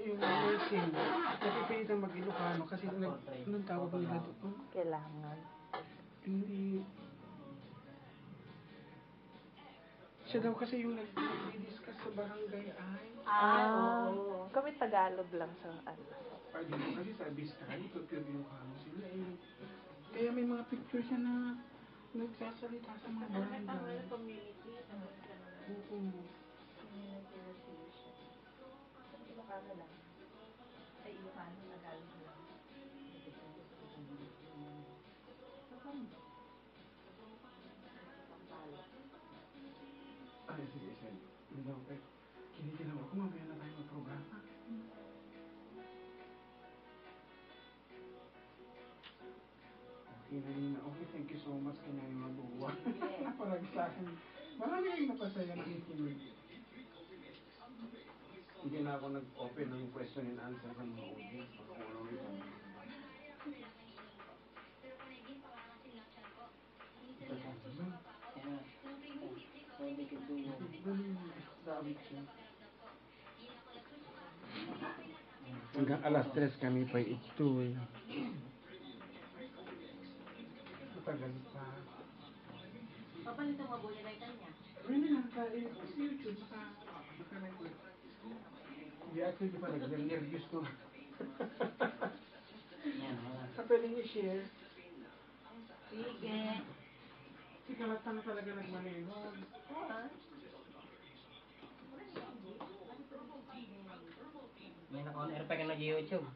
S4: yung nursing, napipilitan mag-Ilocano kasi anong tawag nila doon?
S8: Kailangan.
S4: Hindi. Siya daw kasi yung nag-discuss sa barangay ay.
S8: Oo. Kami Tagalog lang sa ano.
S4: Ay, di mo kasi sa Vizcay, tutulog yung kano sila eh. Kaya may mga picture siya na nagsasalita sa mga barangay.
S8: Community.
S4: Oo.
S8: Community resolution. Ilocano lang. Ay, Ilocano, Tagalog lang.
S4: Ay, sige, sige. Kinikilaw ako, mamaya na tayo mag-programa. Okay, Nalina. Okay, thank you so much kanya yung mabuwa. Parang sa akin, Marami kayong napasaya na kikinig. Hindi na ako nag-open ng question and answer sa mga audience. Kung ano ito. Hanggang alas 3 kami pa ito eh. Matagal pa.
S7: Papalitan mo muna na niya.
S4: Hindi lang sa YouTube sa hindi actually pa nag-nervous ko. Sa pwedeng i-share.
S7: Sige.
S4: Si Kalata na talaga nagmaneho.
S3: May naka-on-air pa ka nag-YouTube.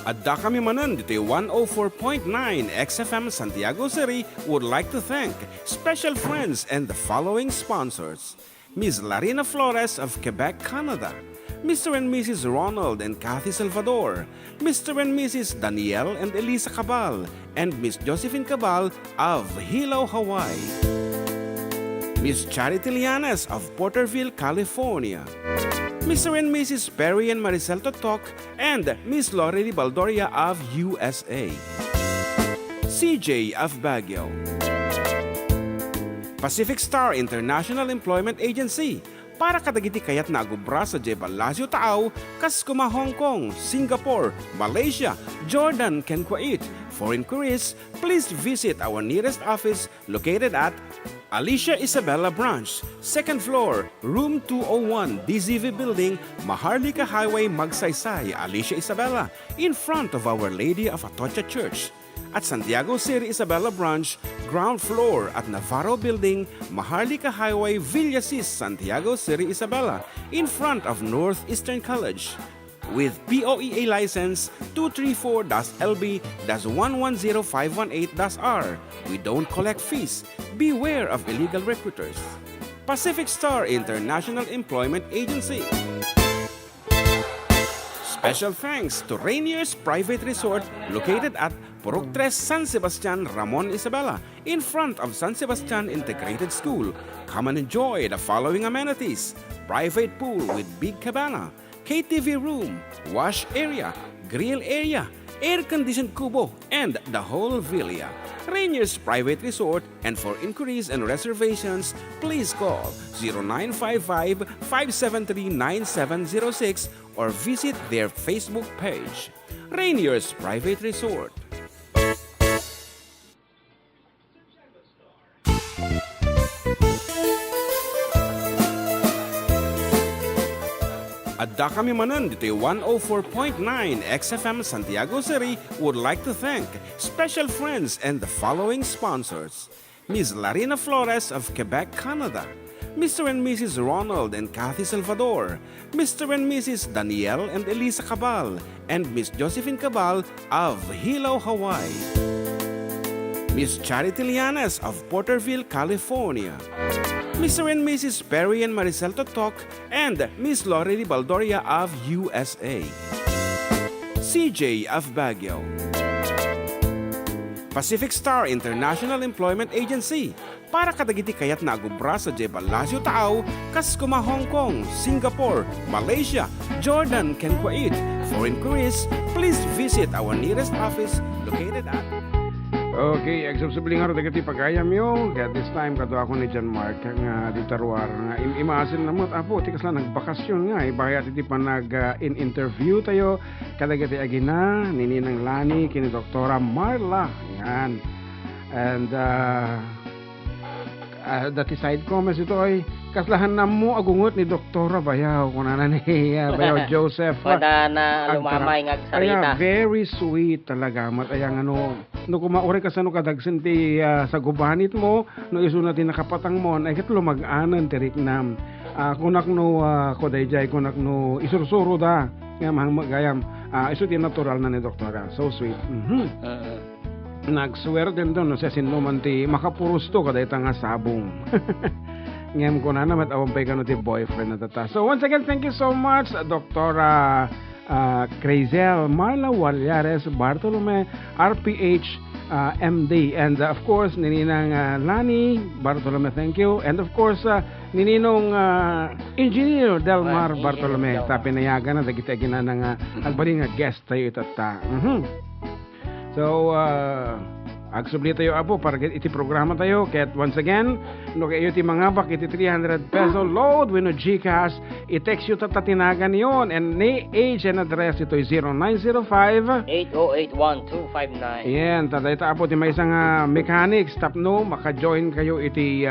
S1: Adda kami manan dito 104.9 XFM Santiago City would like to thank special friends and the following sponsors. Ms. Larina Flores of Quebec, Canada. Mr. and Mrs. Ronald and Kathy Salvador. Mr. and Mrs. Danielle and Elisa Cabal. And Miss Josephine Cabal of Hilo, Hawaii. Miss Charity Lianes of Porterville, California. Mr. and Mrs. Perry and Maricel Totok, and Miss Lorely Baldoria of USA. CJ of Baguio. Pacific Star International Employment Agency, para kadagiti kayat na agubra sa Jebel Lazio Taaw, Kaskuma, Hong Kong, Singapore, Malaysia, Jordan, and Kuwait. For inquiries, please visit our nearest office located at Alicia Isabella Branch, 2nd floor, room 201, DZV Building, Maharlika Highway, Magsaysay, Alicia Isabella, in front of Our Lady of Atocha Church. At Santiago City Isabella Branch, ground floor at Navarro Building, Maharlika Highway, Villasis, Santiago City Isabella, in front of Northeastern College. With POEA license 234-LB-110518-R. We don't collect fees. Beware of illegal recruiters. Pacific Star International Employment Agency. Special thanks to Rainier's Private Resort located at Purok 3, San Sebastian, Ramon Isabela, in front of San Sebastian Integrated School. Come and enjoy the following amenities: private pool with big cabana, KTV room, wash area, grill area, air-conditioned kubo, and the whole villa. Rainier's Private Resort, and for inquiries and reservations, please call 0955-573-9706 or visit their Facebook page. Rainier's Private Resort. Adda kami manan dito 104.9 XFM Santiago City would like to thank special friends and the following sponsors. Ms. Larina Flores of Quebec, Canada. Mr. and Mrs. Ronald and Kathy Salvador. Mr. and Mrs. Danielle and Elisa Cabal. And Miss Josephine Cabal of Hilo, Hawaii. Miss Charity Lianes of Porterville, California. Mr. and Mrs. Perry and Maricel Totok, and Miss Lorely Baldoria of USA. CJ of Baguio. Pacific Star International Employment Agency, para kadagiti kayat na agubra sa Jebel Lazio Taaw, Kaskuma, Hong Kong, Singapore, Malaysia, Jordan, and Kuwait. For inquiries, please visit our nearest office located at...
S4: Okay, exam-subling araw dagiti pagayam yo. At this time, kato ako ni John Mark nga ditarwar nga imaasin na mo't apo. Tikas lang nagbakasyon nga. Ibahayat iti pa nag-in-interview tayo. Kadagiti agina, nininang Lani, kini Doktora Marla. Yan. And dati side comments ito ay kaslahan na mo agungot ni Doktora Bayaw. Kunanan ni Bayaw Joseph.
S3: Wala na lumamay nga sarita.
S4: Very sweet talaga. Matayang ano, no kumauri ka sa no kadagsin ti sa gubanit mo, no iso na ti nakapatang mo, ay kat lumag-anan ti riknam. Kunak no kodayjay, kunak no isursuro da. Nga magayam, iso ti natural na ni Doktora. So sweet. Nagswear din doon, no, sa sinuman ti makapurusto kaday nga sabong. ngem ko na naman awampay ka no ti boyfriend na tata. So once again, thank you so much, Dr. Crazel Marla Walyares Bartolome, RPH MD, and of course Nininang Lani Bartolome, thank you, and of course Nininong Engineer Delmar
S3: Engineer
S4: Bartolome,
S3: Delmar.
S4: ta pinayagan na dagiti gina nga agbaling nga guest tayo itata. So agsubli tayo apo para iti programa tayo ket once again no kayo ti mga bak iti 300 peso load wenno GCash i-text yu tatinagan yon, and age and address ito 0905
S3: 8081259.
S4: yan taday ta apo ti may isang mechanics tapno maka-join kayo iti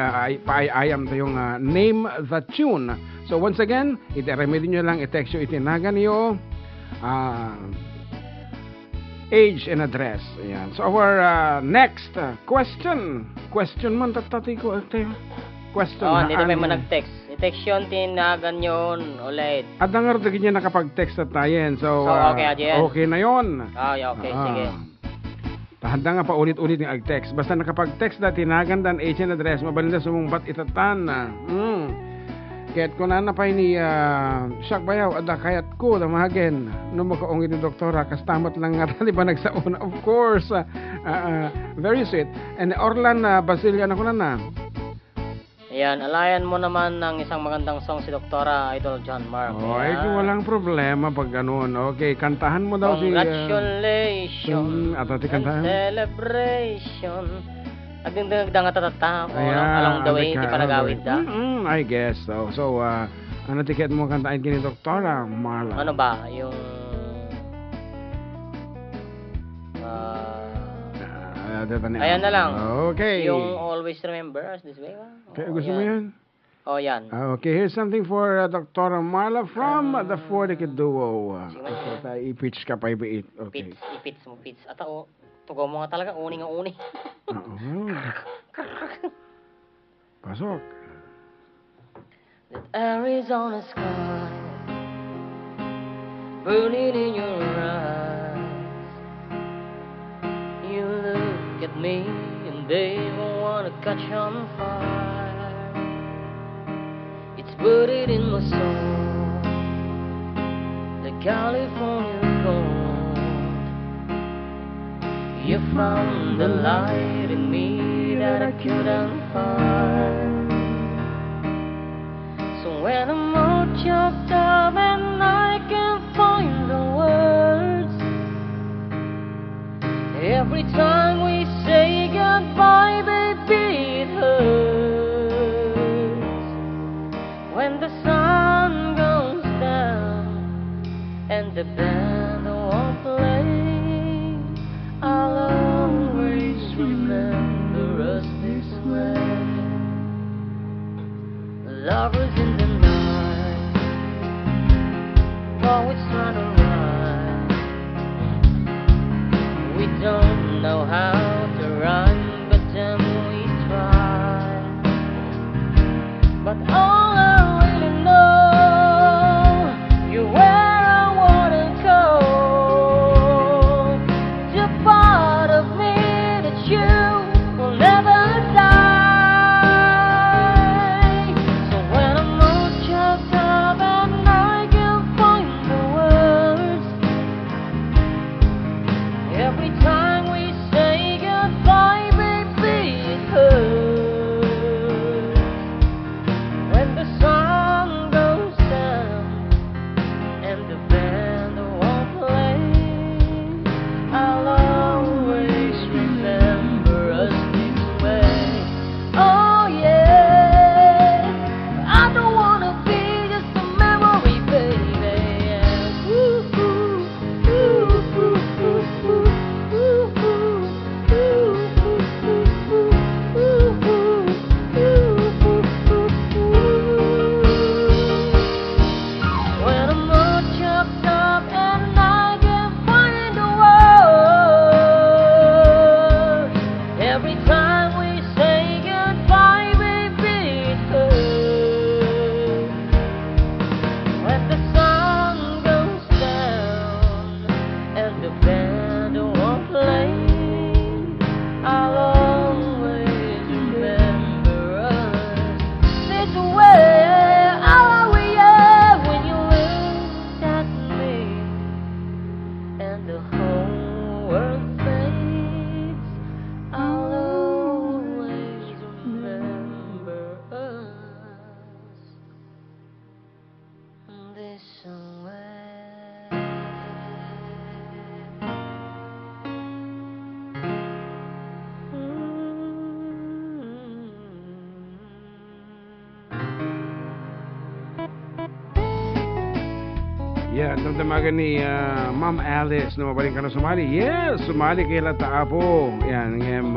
S4: paayam tayo nga name the tune. So once again iti-remedy nyo lang i-text yu itinagan yo age and address. Ayan. So our next question man tatati ko question.
S3: Hindi may manag-text. I-text yun, tinagan yun, ulit.
S4: At nangar dagin niya nakapag-text at tayo. So,
S3: okay, Adyen.
S4: okay na yon.
S3: Okay, sige.
S4: Tahanda nga pa ulit-ulit ng ag-text. Basta nakapag-text na tinagan dan age and address, mabalinda sumungbat itatan na. Kaya't ko na napay ni Siak Bayaw, ada kayat ko damahagen no makaongit ni doktora, kastamat lang nga tali ba nagsauna, of course. Very sweet. And Orlan Basilian ako na.
S3: Ayan, alayan mo naman ng isang magandang song si Doktora Idol John Mark.
S4: Ay, walang problema pag ganun. Okay, kantahan mo daw si...
S3: Congratulations
S4: Ato ti kantahan.
S3: and celebration. Agdang nga tatata. Along the way, hindi pa nagawid da.
S4: I guess so. So, ano tiket mo kantain kini Doktora Marla?
S3: Ano ba? Yung... ayan na lang.
S4: Okay.
S3: Yung Always Remember Us This Way.
S4: Okay, gusto mo yan?
S3: Oh, yan.
S4: Okay, here's something for Dr. Marla from the Four Decade Duo. I-pitch ka pa i-beat. Okay.
S3: Ipits mo, pits. At tugaw mo nga talaga, uni nga uni.
S4: Oo. Pasok.
S3: That Arizona sky burning in your eyes. You look at me and they wanna catch on fire. It's buried in my soul, the California gold. You found the light in me that I couldn't find. So when I'm all choked up and I can't find the words, every time we say goodbye, baby, it hurts. When the sun goes down and the band won't play, I'll always remember us this way. Lovers in the night, always trying to rhyme. We don't know how to rhyme, but then we try. But all I really know, you're where I wanna go. The part of me that you will never die. So when I'm all choked up and I can't find the words, every time we say goodbye, baby, it hurts. When
S4: Yan, damdamagan ni Ma'am Alice na mabaling ka na sumali. Yes, sumali kay Lata Apo. Yan, ngayong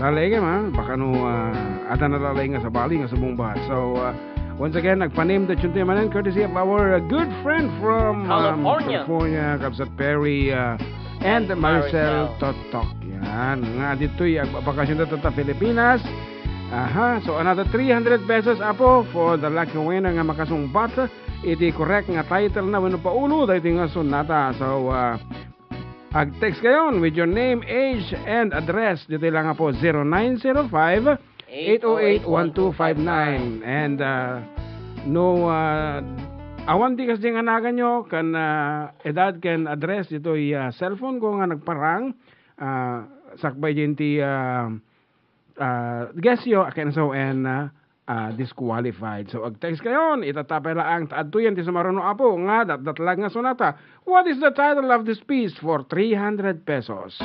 S4: lalay ka ma. Baka no, ata na lalay nga sa bali nga sa buong bahat. So, once again, nagpanim the chunti manan courtesy of our good friend from California, Kapsat Perry, and Maricel Totok. Yan, nga dito'y bakasyon na sa Pilipinas. Aha, so another 300 pesos Apo for the lucky winner nga makasungbat. Iti correct nga title na wano pa ulo dahil nga sunata. So, ag-text kayon with your name, age, and address. Dito lang nga po 0905-808-1259. And no, awan di kasi nga nagan nyo kan edad kan address dito cellphone ko nga nagparang sakbay din ti guess yo akin so and disqualified. So, ag-text kayon, itatapay lang taadtuyan ti sumaruno Apo, nga datlag nga sonata. What is the title of this piece for 300 pesos?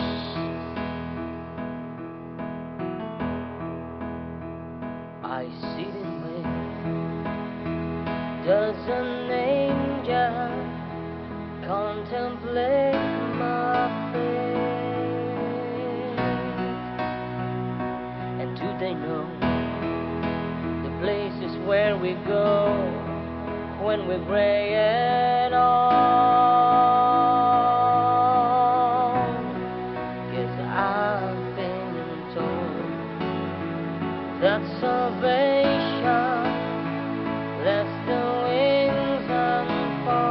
S3: I sit in way. Does an angel contemplate my fate? And do they know places where we go when we're gray and old? 'Cause I've been told that salvation lets the wings unfold.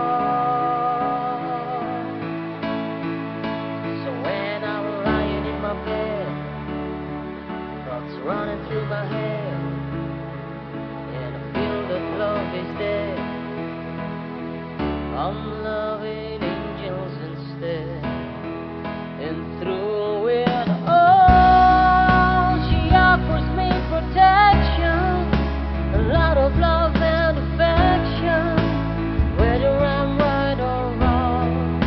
S3: So when I'm lying in my bed, thoughts running through my head, love is dead, I'm loving angels instead. And through it all, she offers me protection, a lot of love and affection, whether I'm right or wrong,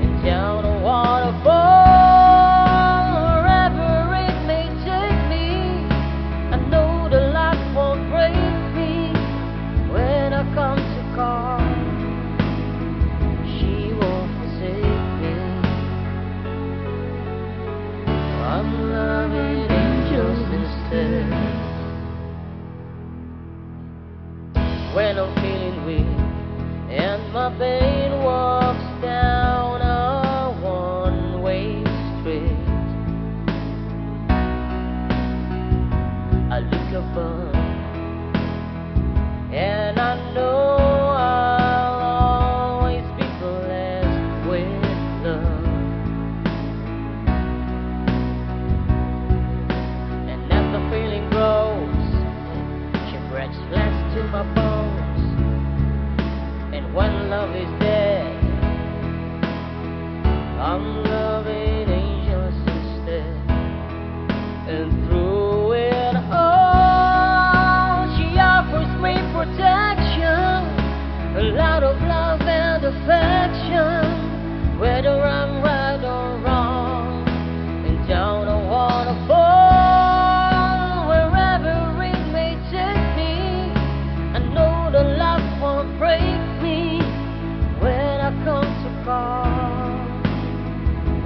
S3: and down a waterfall, wherever it may take me, I know the light won't break me. When I come to call, she won't forsake me. I'm loving angels instead. When I'm feeling weak and my pain walks down a one-way street, I look above and I know I'll always be blessed with love. And as the feeling grows, she breaks flesh to my bones. And when love is dead, I'm loving angels instead. And through it all, she offers me protection, a lot of love and affection, whether I'm right or wrong, and down a waterfall, wherever it may take me, I know the love won't break me. When I come to call,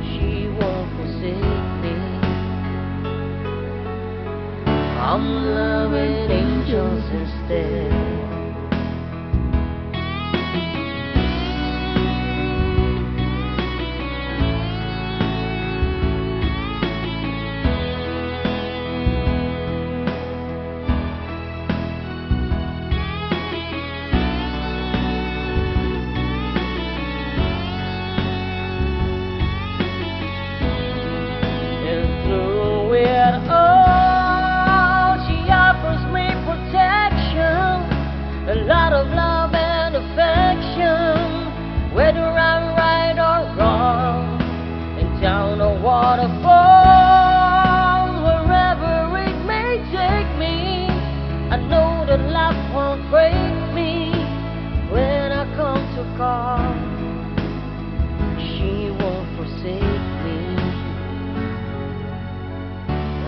S3: she won't forsake me. I'm loving angels instead. And through it all, she offers me protection, a lot of love and affection, whether I'm right or wrong, and down a waterfall, wherever it may take me, I know that love won't break me. When I come to call, she won't forsake me.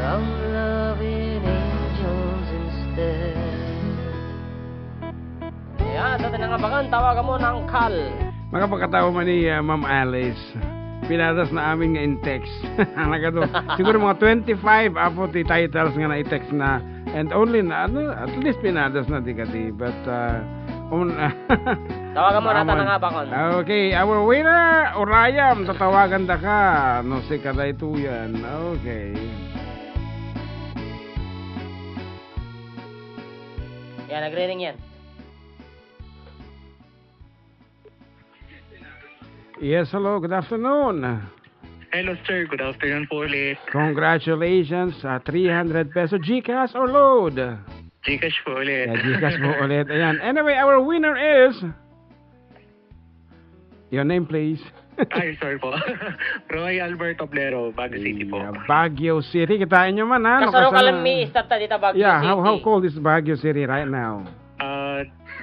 S3: I'm loving angels instead. Yan, sa tinangabangan, tawagan mo ng Kal
S4: Makapagkatawa man ni Ma'am Alice. Pinadas na amin nga in text. Siguro mga 25 apo ti titles nga na i-text na. And only na, at least pinadas na di kati. But,
S3: Tawagan mo rata na nga bakon.
S4: okay, our winner, Orayam, tatawagan da ka. No, si Kaday Tuyan. Okay.
S3: Yan, nagre-ring yan.
S4: Yes, hello, good afternoon.
S9: Hello sir, good afternoon po ulit.
S4: Congratulations sa 300 peso GCash or load.
S9: Gcash po ulit.
S4: Yeah, GCash po ulit. Ayan. Anyway, our winner is... Your name, please.
S9: Ay, sorry po. Roy Alberto Oblero, Baguio City po.
S4: Yeah, Baguio City. Kitain nyo man, ha?
S3: Kasaro ka lang mi, start ta dito Baguio
S4: Yeah,
S3: City.
S4: how cold is Baguio City right now?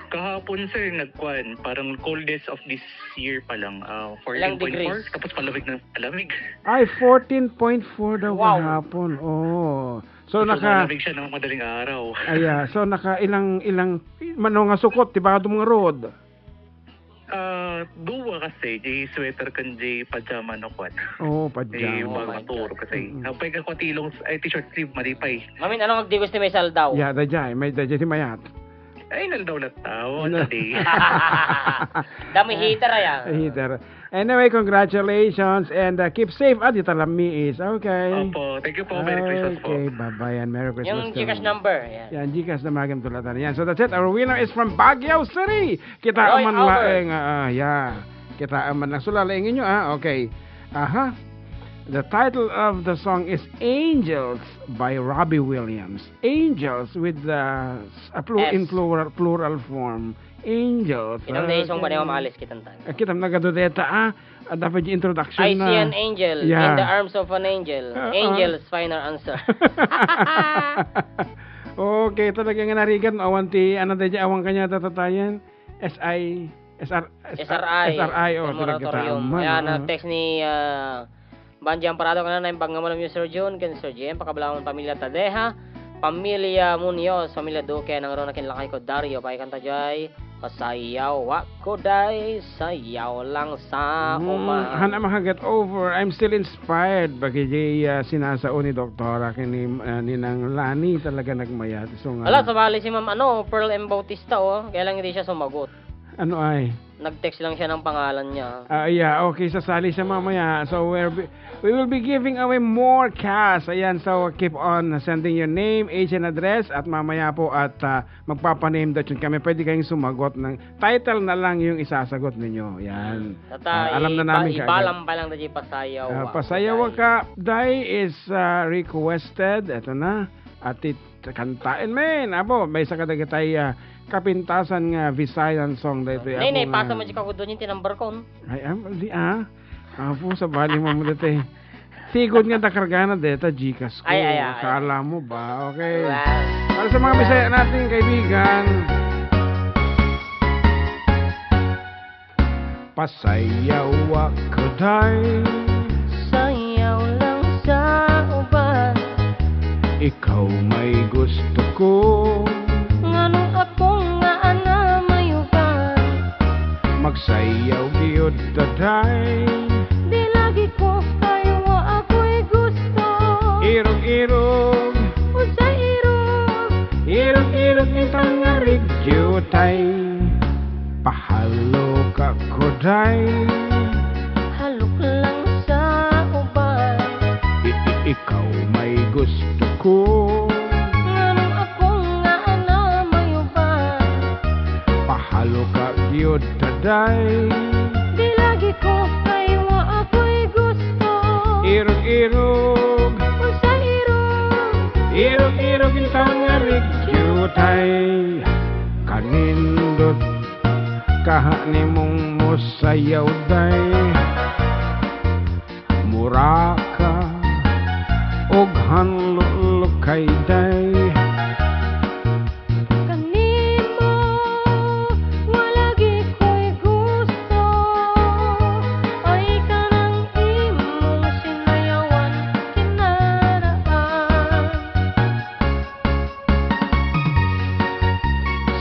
S9: Kahapon sir, nagkwan. Parang coldest of this year pa lang.
S3: Ilang degrees?
S9: 14.4. Tapos palamig na palamig.
S4: Ay, 14.4 daw
S3: Wow.
S4: kahapon. Oh. So,
S9: So, malamig siya ng madaling araw.
S4: so naka ilang manong nga sukot, diba ito mga road?
S9: Duwa kasi, di sweater kan di pajama no kwan.
S4: Oh,
S9: Di
S4: pajama.
S9: maturo kasi. Napay ka kwatilong ay t-shirt sleeve, malipay.
S3: Mamin, ano magdigos ni may saldaw?
S4: Yeah, dajay. May dajay si Mayat.
S9: Ay, naldaw na tao. Tadi.
S3: Dami heater yan.
S4: Heater. Anyway, congratulations and keep safe. Dito lang mi is. Okay.
S9: Opo, thank you po. Merry Christmas po.
S4: Okay, bye-bye and Merry Christmas.
S3: Yung
S4: to
S3: Gcash
S4: you.
S3: number. Yan.
S4: Yan, Gcash na magam tulatan. Yan. So that's it. Our winner is from Baguio City. Kita
S3: Roy
S4: aman
S3: Albert.
S4: laeng. Yeah. Kita aman lang. Sulalaingin nyo, Okay. Aha. The title of the song is Angels by Robbie Williams. Angels with the in plural form. Angels.
S3: Inong na isong ba niya maalis kitang tayo?
S4: Kita nagadodeta dapat yung introduction
S3: I
S4: na.
S3: see an angel
S4: Yeah.
S3: in the arms of an angel. Angel's final answer.
S4: Okay, talaga nga narigan awanti ano dahil awang kanya tatatayan. SRI
S3: SRI.
S4: oh talaga
S3: Moratorium.
S4: tama.
S3: Ayan, text ni Banjang Parado ka na pangamalam yung Sir June, ken Sir Jem, pakabalawang pamilya Tadeha, pamilya Munoz, pamilya Duque, nang ron na kinlakay ko Dario, paikanta jay, pasayaw ako day, sayaw lang sa uma.
S4: Hana makaget over. I'm still inspired bagi sinasao ni Doktora kini ninang Lani talaga nagmayat. So nga.
S3: Ala, sabali si Ma'am Pearl M. Bautista kaya lang hindi siya sumagot.
S4: Ano ay?
S3: Nag-text lang siya ng pangalan niya.
S4: Yeah, okay, sasali siya mamaya. So we will be giving away more cash. Ayan, so keep on sending your name, age and address at mamaya po at magpapaname dot yun kami. Pwede kayong sumagot ng title na lang yung isasagot ninyo. Yan. Alam na namin
S3: ibalam pa lang dati pasayaw.
S4: Pasayaw ka. Dai is requested. Ito na. At kantain men. Abo, may isa kadagatay kapintasan nga Visayan song dito.
S3: Nay, pasa mo jika ko doon yung tinambar ko.
S4: Ay, di Apo, sa bali mo dito Sigod nga takargana dito, Gcash ko.
S3: Ay.
S4: Akala mo ba? Okay.
S3: Wow.
S4: Para sa mga Bisaya natin, kaibigan. Pasayaw ako day.
S6: Sayaw lang sa uban.
S4: Ikaw may gusto ko.
S6: Nganong ako nga ana mayuban.
S4: Magsayaw giyod taday.
S6: Di lagi ko kayo wa ako'y gusto.
S4: Irog-irog.
S6: Usa irog.
S4: Irog-irog itang nga rigyotay. Pahalo ka koday.
S6: Halok lang sa uban.
S4: Ikaw may gusto ko.
S6: Nganong ako nga ana mayuban.
S4: Pahalo ka giyod taday.
S6: Di lagi ko kayo wa ako'y gusto.
S4: Irog-irog.
S6: Usa irog.
S4: Irog-irog itang nga rigyotay. Kanindot kaha ni mong musayaw day. Mura ka og hanlulukay day.
S6: Kanimo walagi ko'y gusto. Ay kanang imong sinayawan kinaraan.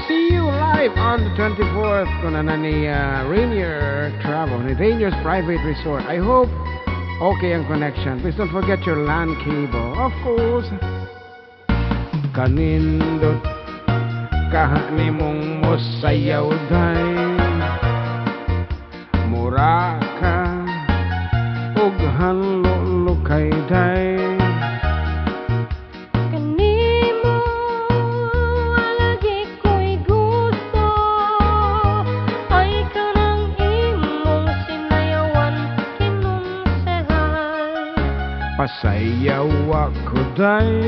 S4: See you live on the 24th, kuna na ni Rainier Travel, ni Rainier's Private Resort. I hope okay ang connection. Please don't forget your LAN cable. Of course, kanindot kahani mong mosayaw day. Mura ka ug hanlolo kay day.
S6: Kanimo lagi ko'y gusto, ay kanang imong sinayawan kinunsehay.
S4: Pasayaw ako day.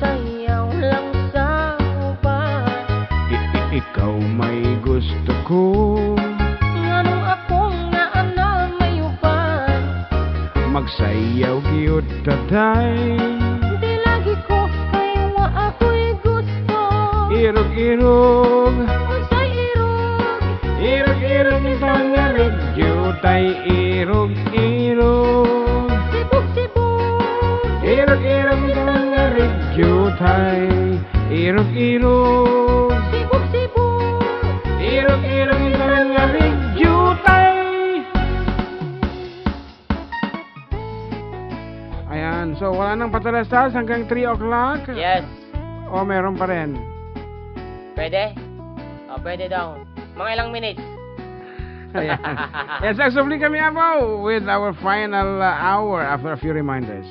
S6: Sayaw lang sa uban,
S4: Ikaw may gusto ko.
S6: nganong akong naana may uban.
S4: Magsayaw giyot taday.
S6: Di lagi ko kay wa ako'y gusto.
S4: Irog-irog,
S6: Unsay irog,
S4: irog-irog tangarig jutay. Irog-irog,
S6: sibuk-sibuk,
S4: irog-irog tangarig jutay. Irog-irog,
S6: sibuk-sibuk.
S4: irog-irog tangarig jutay. Ayan, so wala nang patalastas hanggang 3 o'clock?
S3: Yes.
S4: O meron pa rin?
S3: Pwede? O, pwede daw. Mga ilang minutes.
S4: Ayan. Yes, actually kami po with our final hour after a few reminders.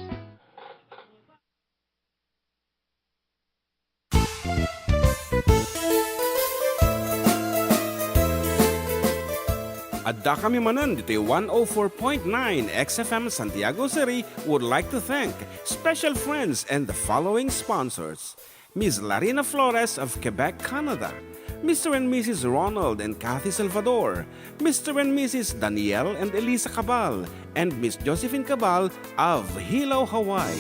S1: Adda kami manan dito 104.9 XFM Santiago City would like to thank special friends and the following sponsors. Ms. Larina Flores of Quebec, Canada. Mr. and Mrs. Ronald and Kathy Salvador. Mr. and Mrs. Danielle and Elisa Cabal. And Miss Josephine Cabal of Hilo, Hawaii.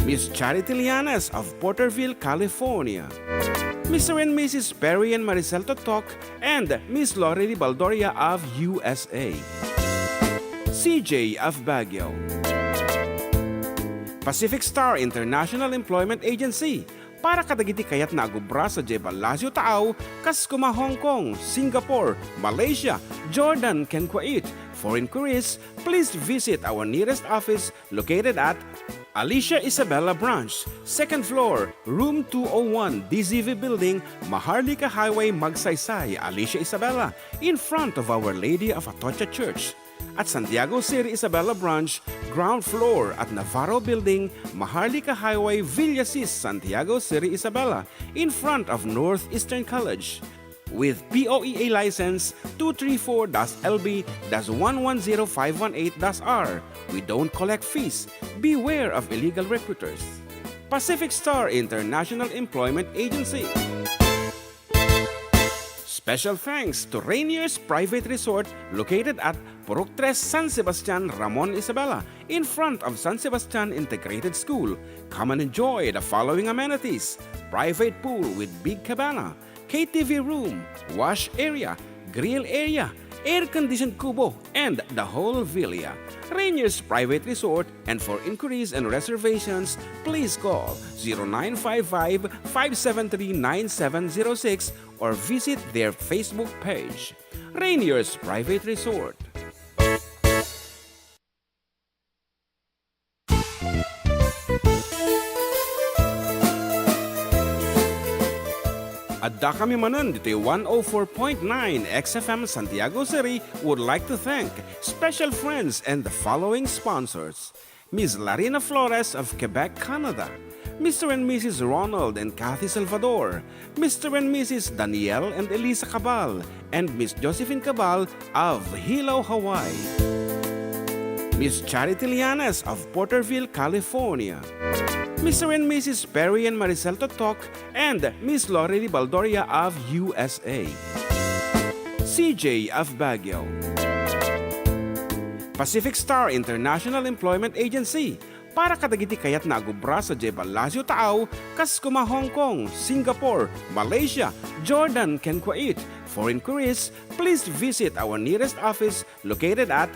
S1: Miss Charity Lianas of Porterville, California. Mr. and Mrs. Perry and Maricel Totok, and Miss Lorely Baldoria of USA. CJ of Baguio. Pacific Star International Employment Agency. Para kadagiti kayat na agubra sa Jebel Lazio Taaw, Kaskuma, Hong Kong, Singapore, Malaysia, Jordan, ken Kuwait. For inquiries, please visit our nearest office located at Alicia Isabella Branch, 2nd floor, room 201, DZV Building, Maharlika Highway, Magsaysay, Alicia Isabella, in front of Our Lady of Atocha Church. At Santiago City Isabella Branch, ground floor at Navarro Building, Maharlika Highway, Villasis, Santiago City Isabella, in front of Northeastern College. With POEA license 234-LB-110518-R. We don't collect fees. Beware of illegal recruiters. Pacific Star International Employment Agency. Special thanks to Rainier's Private Resort located at Purok 3, San Sebastian, Ramon Isabela, in front of San Sebastian Integrated School. Come and enjoy the following amenities: private pool with big cabana, KTV room, wash area, grill area, air-conditioned kubo, and the whole villa. Rainier's Private Resort, and for inquiries and reservations, please call 0955-573-9706 or visit their Facebook page. Rainier's Private Resort. Adda kami manan dito 104.9 XFM Santiago City would like to thank special friends and the following sponsors. Ms. Larina Flores of Quebec, Canada. Mr. and Mrs. Ronald and Kathy Salvador. Mr. and Mrs. Danielle and Elisa Cabal. And Miss Josephine Cabal of Hilo, Hawaii. Miss Charity Lianas of Porterville, California. Mr. and Mrs. Perry and Maricel Totok, and Miss Lorely Baldoria of USA. CJ of Baguio. Pacific Star International Employment Agency. Para kadagiti kayat na agubra sa Jebel Lazio Taaw, Kaskuma, Hong Kong, Singapore, Malaysia, Jordan, ken Kuwait. For inquiries, please visit our nearest office located at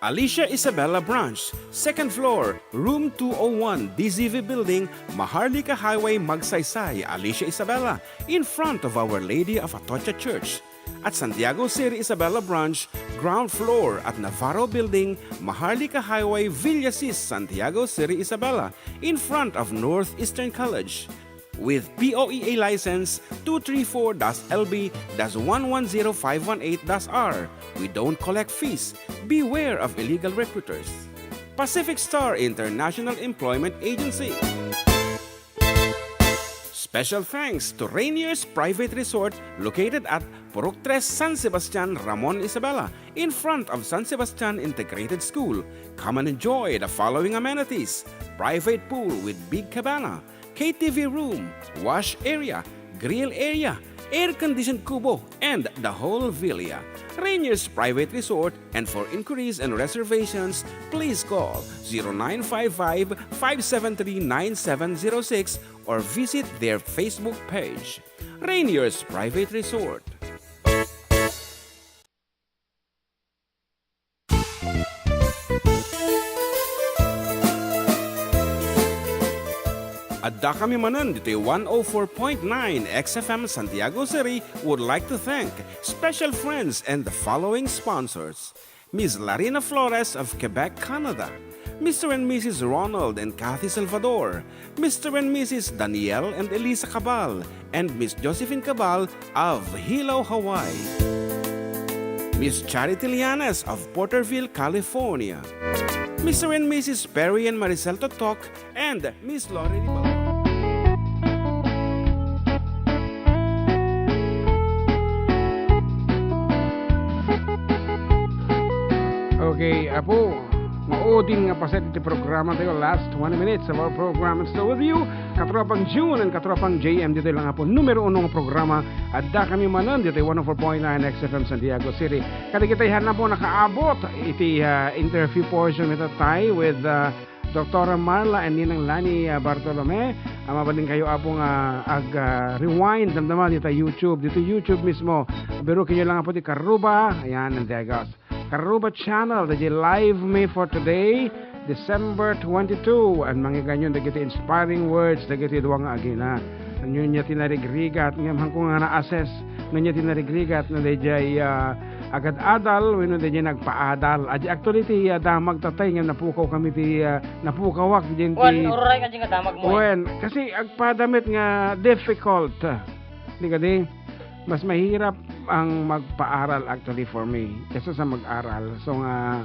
S1: Alicia Isabella Branch, 2nd floor, room 201, DZV Building, Maharlika Highway, Magsaysay, Alicia Isabella, in front of Our Lady of Atocha Church. At Santiago City Isabella Branch, ground floor at Navarro Building, Maharlika Highway, Villasis, Santiago City Isabella, in front of Northeastern College. With POEA license 234-LB-110518-R. We don't collect fees. Beware of illegal recruiters. Pacific Star International Employment Agency. Special thanks to Rainier's Private Resort located at Purok 3, San Sebastian, Ramon Isabela, in front of San Sebastian Integrated School. Come and enjoy the following amenities: private pool with big cabana, KTV room, wash area, grill area, air-conditioned kubo, and the whole villa. Rainier's Private Resort, and for inquiries and reservations, please call 0955-573-9706 or visit their Facebook page. Rainier's Private Resort. Adda kami manan dito 104.9 XFM Santiago City would like to thank special friends and the following sponsors: Ms. Larina Flores of Quebec, Canada, Mr. and Mrs. Ronald and Kathy Salvador, Mr. and Mrs. Danielle and Elisa Cabal, and Ms. Josephine Cabal of Hilo, Hawaii, Ms. Charity Lianes of Porterville, California, Mr. and Mrs. Perry and Maricel Totok, and Ms. Lori Ribalon.
S4: Okay, Apo, mauding nga paset iti programa tayo. Last 20 minutes of our program is still with you. Katropang June and Katropang JM dito lang po. Numero 1 programa. Adda kami manan dito 104.9 XFM Santiago City. Kali kita na po nakaabot iti interview portion ito tayo with Dr. Marla and Ninang Lani Bartolome. Mabaling kayo apong rewind damdaman dito YouTube. Dito YouTube mismo. Pero kinyo lang po di Karuba. Ayan, and there goes. Karuba Channel, the live me for today, December 22. And mga ganyan, dagiti inspiring words, dagiti duwang agina. Nanyo niya tinarigrigat, ngayon kung nga na-assess, nanyo tinarigrigat, na dayjay agad-adal, wino dayjay nagpa-adal. Actually, ti damag tatay, nga napukaw kami, ti napukawak.
S3: Uray ka dyan damag mo.
S4: Kasi agpadamit nga difficult. Di ka di? Mas mahirap ang magpaaral actually for me kaysa sa mag-aral. So nga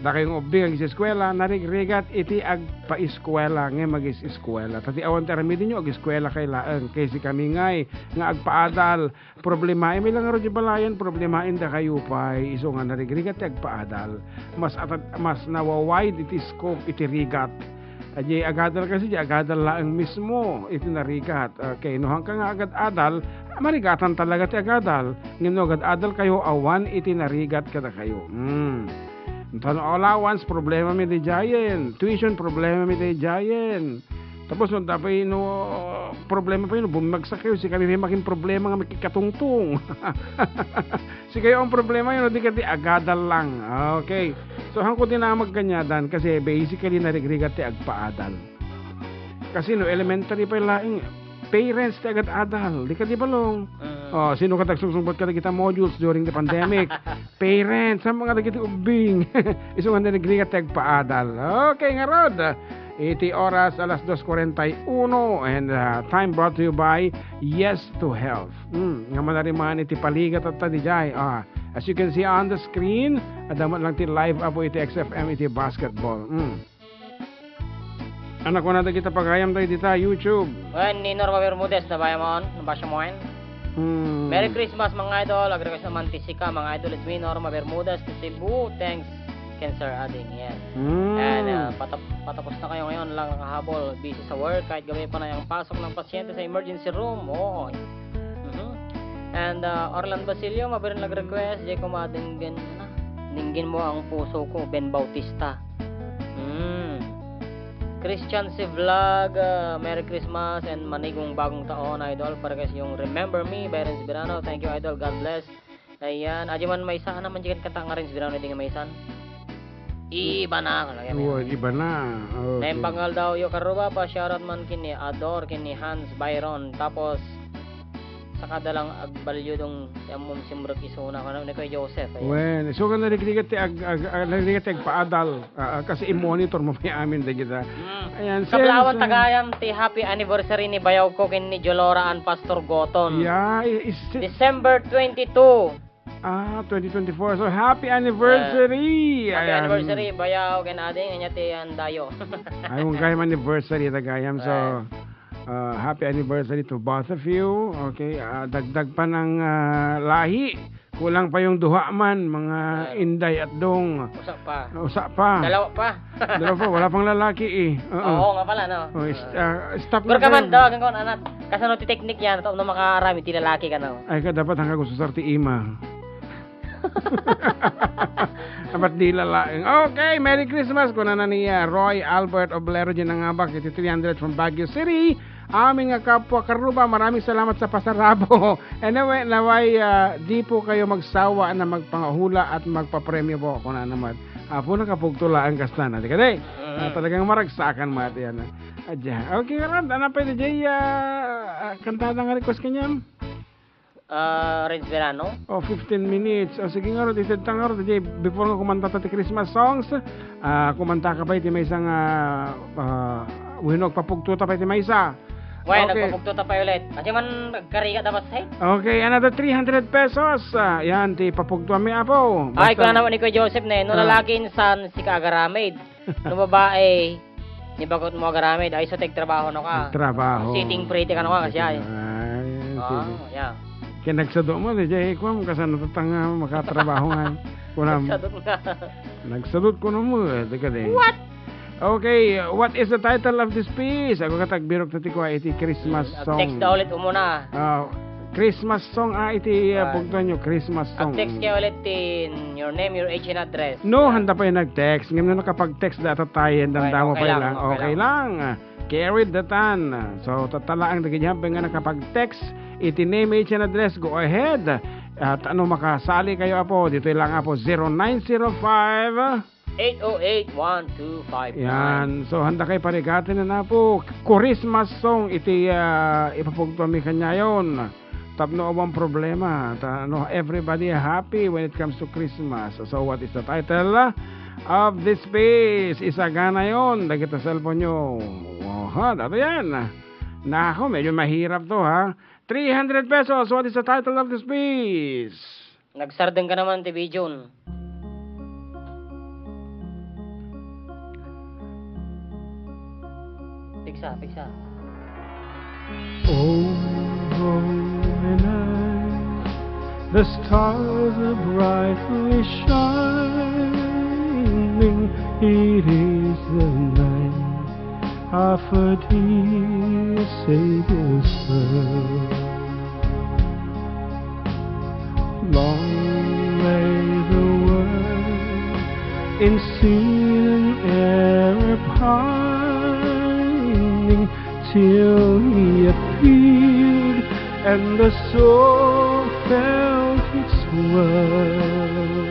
S4: da kayong ubing ang eskwela narigrigat iti agpa-eskwela nga mag-eskwela. Tati awan taramid niyo ag-eskwela kailaan kaysa kami ngay nga agpaadal problemain may lang ro di balayan problemain da kayo pay iso nga narigrigat ti agpaadal mas nawawide iti scope iti rigat. Aji agadal kasi agadal lang mismo itinarigat. Okay, nohang ka nga agad-adal, marigatan talaga ti agadal. Ngino agad-adal kayo awan itinarigat kada kayo. Tano allowance problema mi di jayen, tuition problema mi di jayen. Tapos nung tapay problema pa yun, bumagsak kayo, si kami may making problema nga makikatungtung. Si kayo ang problema yun, di kati agadal lang. Okay. So hangko din na magkanyadan kasi basically narigrigat ti agpaadal. Kasi no elementary pa laing parents ti agad-adal. Di ka di balong. Sino ka tagsusumbot ka kita modules during the pandemic? Parents, sa mga nagiti ubing. Iso nga narigrigat ti agpaadal. Okay nga rod. 80 oras, alas 2:41 and time brought to you by Yes to Health. Nga manariman iti paligat at tadijay. As you can see on the screen, adamat lang ti live apo iti XFM iti basketball. Anak ko na kita pagayam tayo dito YouTube.
S3: Ninor Bermudez na bayamon, nabasya mo yan. Merry Christmas mga idol, agregas naman tisika mga idol, it's Minor Bermudez to Cebu. Thanks Cancer Adding, yes. And patapos na kayo ngayon lang kahabol, busy sa work, kahit gabi pa na yung pasok ng pasyente sa emergency room. Oo. And Orlan Basilio, mabirin nag-request, Jay kumadinggan na. Ninggin mo ang puso ko, Ben Bautista. Christian si Vlog, Merry Christmas and manigong bagong taon, idol. Para kasi yung Remember Me, Byron Sibirano. Thank you, idol. God bless. Ayan, Ajiman Maysan naman dyan kata nga rin Sibirano, hindi nga Maysan. Iba na.
S4: Iba na. Okay.
S3: Naimbangal daw yung karuba pa, shoutout man kini Ador, kini Hans Byron. Tapos, sa kadalang agbalyo dong yamon simrag isuna ka na ni Kuya Joseph.
S4: Wen, so kan narinig ti paadal kasi i-monitor mo pa amin da kita. Ayan,
S3: Kablawan tagayam ti happy anniversary ni bayaw ko kin ni Jolora and Pastor Goton.
S4: Yeah,
S3: December 22.
S4: 2024. So happy anniversary.
S3: Happy anniversary bayaw kin ading anya ti andayo.
S4: Ay mong kayam anniversary tagayam. So happy anniversary to both of you. Okay, dagdag pa ng lahi. Kulang pa yung duha man, mga Inday at Dong. Usa pa.
S3: Dalawa pa.
S4: Wala pang lalaki eh.
S3: Oo nga pala, no?
S4: Stop
S3: na. Pero
S4: ka
S3: man, daw, kung anak. Kasano ti technique yan, ito na makarami, ti lalaki ka na.
S4: Ay ka dapat hanggang gusto sarti ima. Dapat di lalaing. Okay, Merry Christmas. Kuna na ni Roy Albert Oblero dyan ang abak. Iti 300 from Baguio City. Aming kapwa karuba, maraming salamat sa pasarabo. Anyway, naway di po kayo magsawa na magpangahula at magpapremyo po kung na naman. Apo nakapugtulaan kastan. Di ka day? Talagang maragsakan mat yan. Adya. Okay, Rod. Ano pa Jay? Kantada nga request kanyam?
S3: Renz Verano?
S4: 15 minutes. Sige nga Rod. Isid tang Rod. Jay, before nga kumanta ta ti Christmas songs, kumanta ka pa iti may isang winog papugtuta pa iti may isa.
S3: Well, nagpapugto ta pa ulit. Kasi man nagkariga dapat sa
S4: Okay, another 300 pesos. Yan, ti papugto mi apo.
S3: Ay, ko na naman ni Kuya Joseph na no lalaki insan si Kagaramid. No babae, ni bagot mo Agaramid. Ay, so trabaho no ka.
S4: Trabaho.
S3: Sitting pretty ka no ka kasi ay. Yeah.
S4: Kaya nagsado mo, di jay ko, kasano tatanga makatrabaho nga.
S3: Nagsadot nga.
S4: Nagsadot ko na mo, di ka din.
S3: What?
S4: Okay, what is the title of this piece? Ako katagbirok na ti ko iti Christmas song.
S3: Text na ulit umuna.
S4: Christmas song iti pugtuan nyo, Christmas song.
S3: Text kayo ulit in your name, your age and address.
S4: No, handa pa yung nag-text. Ngayon na nakapag-text data tayo, damdamo pa lang. Okay lang. Carry the tan. So, tatalaang nagiging nga nakapag-text. Iti name, age and address. Go ahead. At ano makasali kayo apo? Dito lang apo 0905
S3: 808-1259.
S4: Yan. So, handa kayo parigatin na po. Christmas song, iti ipapugto mi kanya yun. Tapno ang problema. Everybody happy when it comes to Christmas. So, what is the title of this piece? Isagana yun. Dagita cellphone nyo. Dato yan. Nako, medyo mahirap to ha. 300 pesos. What is the title of this piece?
S3: Nagsardeng ka naman, TV June. Pigsa.
S2: Oh, holy night, the stars are brightly shining. It is the night of a dear Savior's birth. Long lay the world in sin and error pining, till He appeared and the soul felt its worth.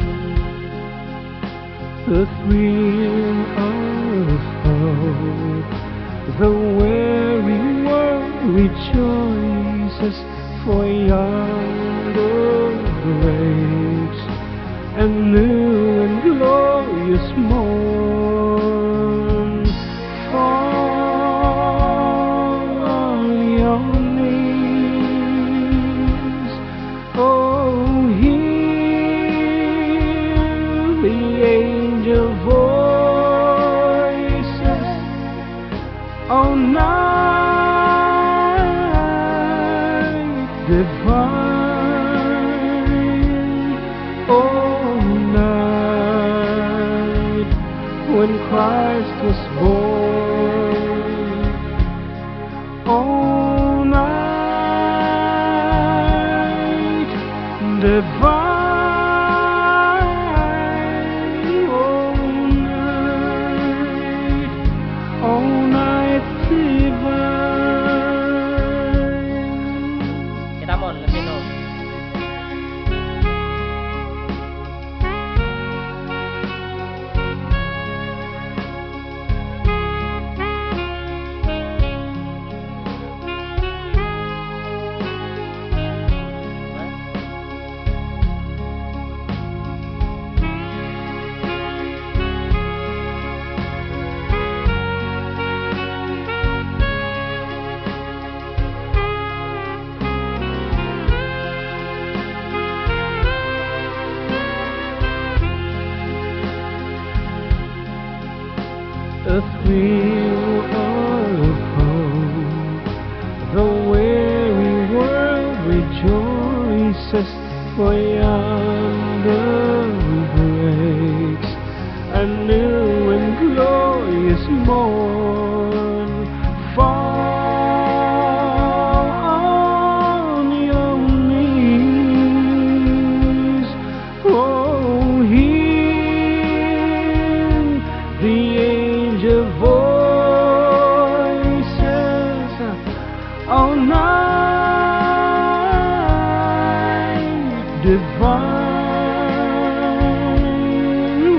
S2: The thrill of hope, the weary world rejoices, for yonder breaks a new and glorious morn. Fall on your knees, oh, hear the angel voices, oh, night divine, oh, night when Christ was born, oh, night divine, oh, night divine.
S3: Kita mo, sino?
S4: rejoices for yonder breaks a new and glorious morn. Fall on your knees, oh, hear the angel voices all night divine,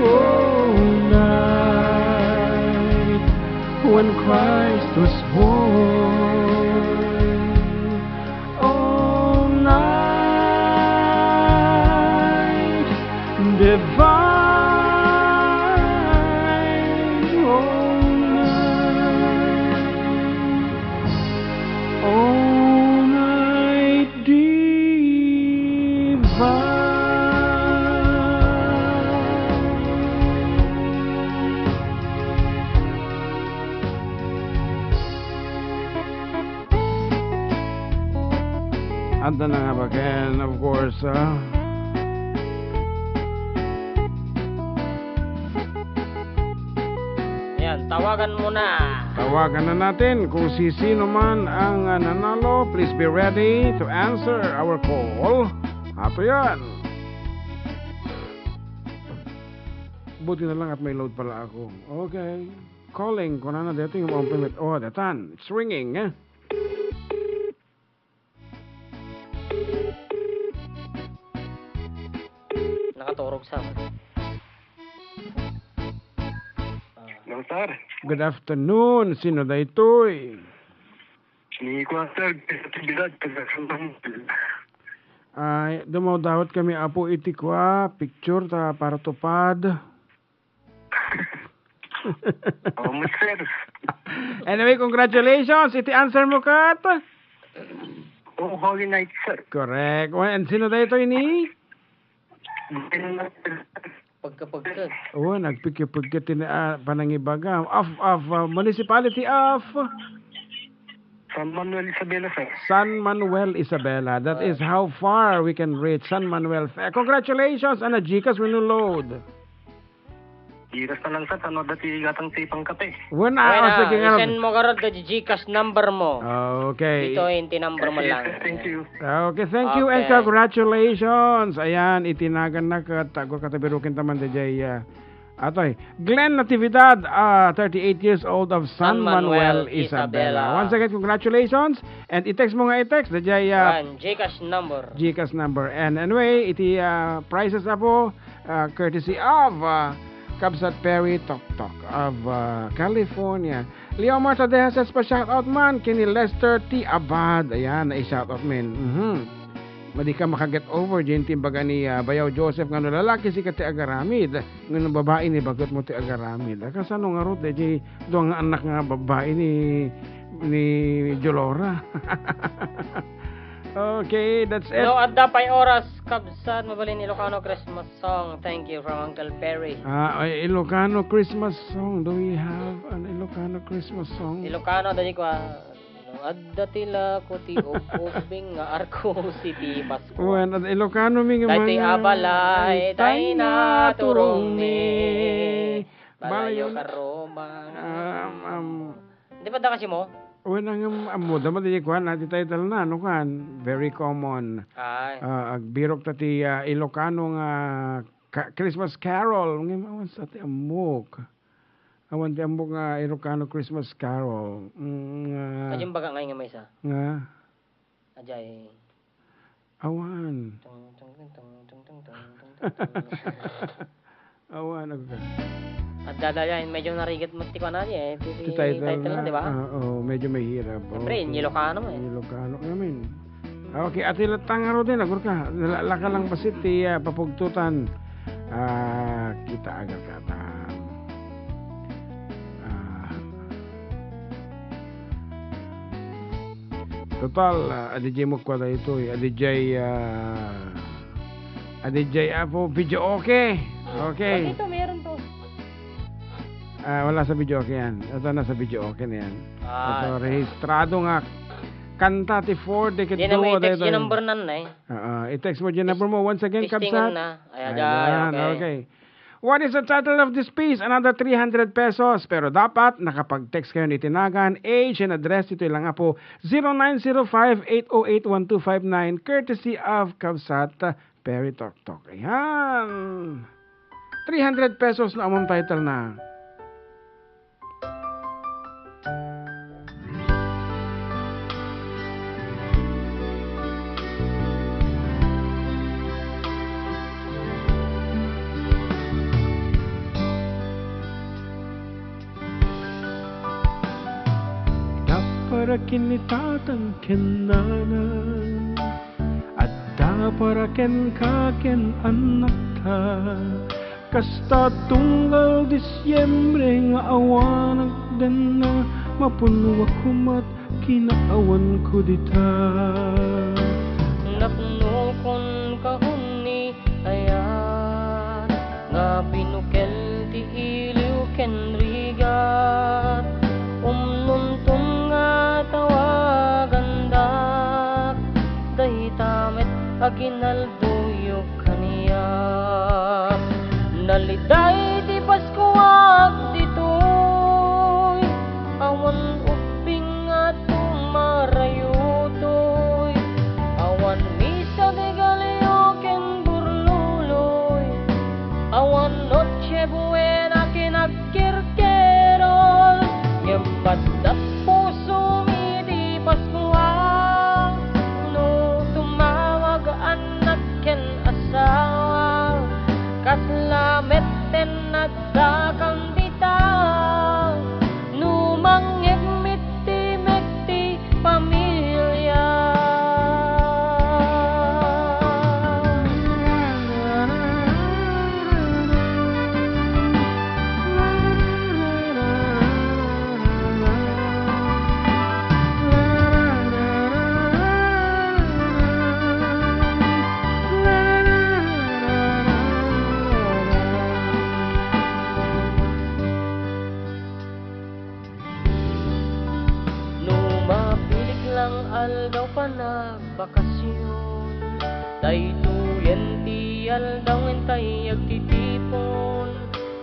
S4: oh, night when Christ was born, oh, night divine, oh, night, oh, night divine. Anta na nga ba, Ken? Of course,
S3: Ayan, tawagan mo na.
S4: tawagan na natin kung sino man ang nanalo. Please be ready to answer our call. Ato yan. Buti na lang at may load pala ako. Okay. Calling. Kung na dito yung umpimit. Oh, datan. It's ringing, eh?
S3: Nakaturog sa
S9: Hello, sir.
S4: Good afternoon. Sino da ito'y?
S9: Ni ko, sir. Aktibidad, taga-sambang.
S4: Ay, dumawdawat kami apo itikwa. Picture ta para tupad.
S9: Oh, sir.
S4: Anyway, congratulations. Iti answer mo, Kat.
S9: Oh, Holy Night, sir.
S4: Correct. Oh, and sino da ito'y ni?
S3: pagka.
S4: Oh, nagpikipagkit panangibaga. Of municipality of
S9: San Manuel Isabela, sir.
S4: San Manuel Isabela. That is how far we can reach San Manuel. Congratulations and a Gcash when you load.
S9: Giras na lang, sir. Ano dati gatang tipang kape.
S4: Wala, sige nga.
S3: Send mo karod the Gcash number mo.
S4: Okay.
S3: Dito yung number mo lang.
S9: Thank you.
S4: Okay, thank you and
S3: Okay.
S4: congratulations. Ayan, itinagan na katago katabirukin taman de jay. Atoy, Glenn Natividad, 38 years old of San Manuel, Isabela. Once again, congratulations. And i-text mo nga i-text de jay
S3: Gcash number.
S4: Gcash number. And anyway, iti prices na po courtesy of Kabsat Perry Tok Tok of California. Leo Martadeja says pa shoutout man kini Lester T. Abad. Ayan, na-shoutout men. Madi ka makaget over dyan timbaga ni Bayaw Joseph nga no lalaki si ka ti agaramid. Nga no babae ni bagot mo ti agaramid. Kasano nga rot di doang nga anak nga babae ni Jolora. Okay, that's it.
S3: No, adda pa'y oras, Kabsat, mabalin Ilocano Christmas song. Thank you from Uncle Perry.
S4: Ilocano Christmas song. Do we have an Ilocano Christmas song?
S3: Ilocano, dali ko adda tila ko ti ubing nga Arco City, Pasko.
S4: Well, at Ilocano mi nga
S3: Dati abalay, tay na turong ni. Balayo karoma. Di ba da kasi mo?
S4: Wala nga amo dapat di kuan na title na ano kan very common.
S3: Ay.
S4: Agbirok ta ti Ilocano nga Christmas Carol ngayon sa ti amok. Awan ti amok nga Ilocano Christmas Carol.
S3: Ajim baga ngay nga may isa.
S4: Nga.
S3: Ajay.
S4: Awan.
S3: Tung.
S4: Awan ako.
S3: At dadayan, medyo narigat mo ti kuan na eh. Ti
S4: Title
S3: na, di ba?
S4: Oo, medyo mahirap.
S3: Siyempre, Ilocano mo eh.
S4: Ilocano namin. Okay, at ilatang araw din, agur ka. Laka lang basit ti papugtutan. Kita agar kata. Total, adijay mo kwa da ito. Adijay po, video okay. Okay.
S3: Dito, meron to.
S4: Wala sa video okay yan. Ito na sa video okay na yan. Ito, rehistrado nga kanta ti Ford de
S3: Di na may text yung number nan na eh.
S4: I-text mo yung number mo once again,
S3: Testingan
S4: Kabsat.
S3: na. Ayan,
S4: Okay. What is the title of this piece? Another 300 pesos. Pero dapat nakapag-text kayo ni Tinagan, age and address. Ito lang nga po, 0905-808-1259, courtesy of Kabsat Perry Tok Tok. Ayan. 300 pesos na among title na. Para kinitatang kenana at da para ken kaken anak ta kasta tunggal Disyembre nga awanag den na mapuno kumat kinaawan ko dita
S3: Napno kon kahuni ayan nga pinukel ti iliw ken rigat umnuntong nga tawagan dak dahi tamet aginalduyo kaniya naliday di Paskuag ditoy awan uping nga tumarayutoy awan misa de galeo ken burluloy awan noche buena kinagkirkerol Yambadat puso mi di Paskuag no tumawag anak ken asawa kaslamet ten nagdakang bitaw no mangyegmit ti mekti pamilya aldaw pa na bakasyon daytoyen ti aldaw entay agtitipon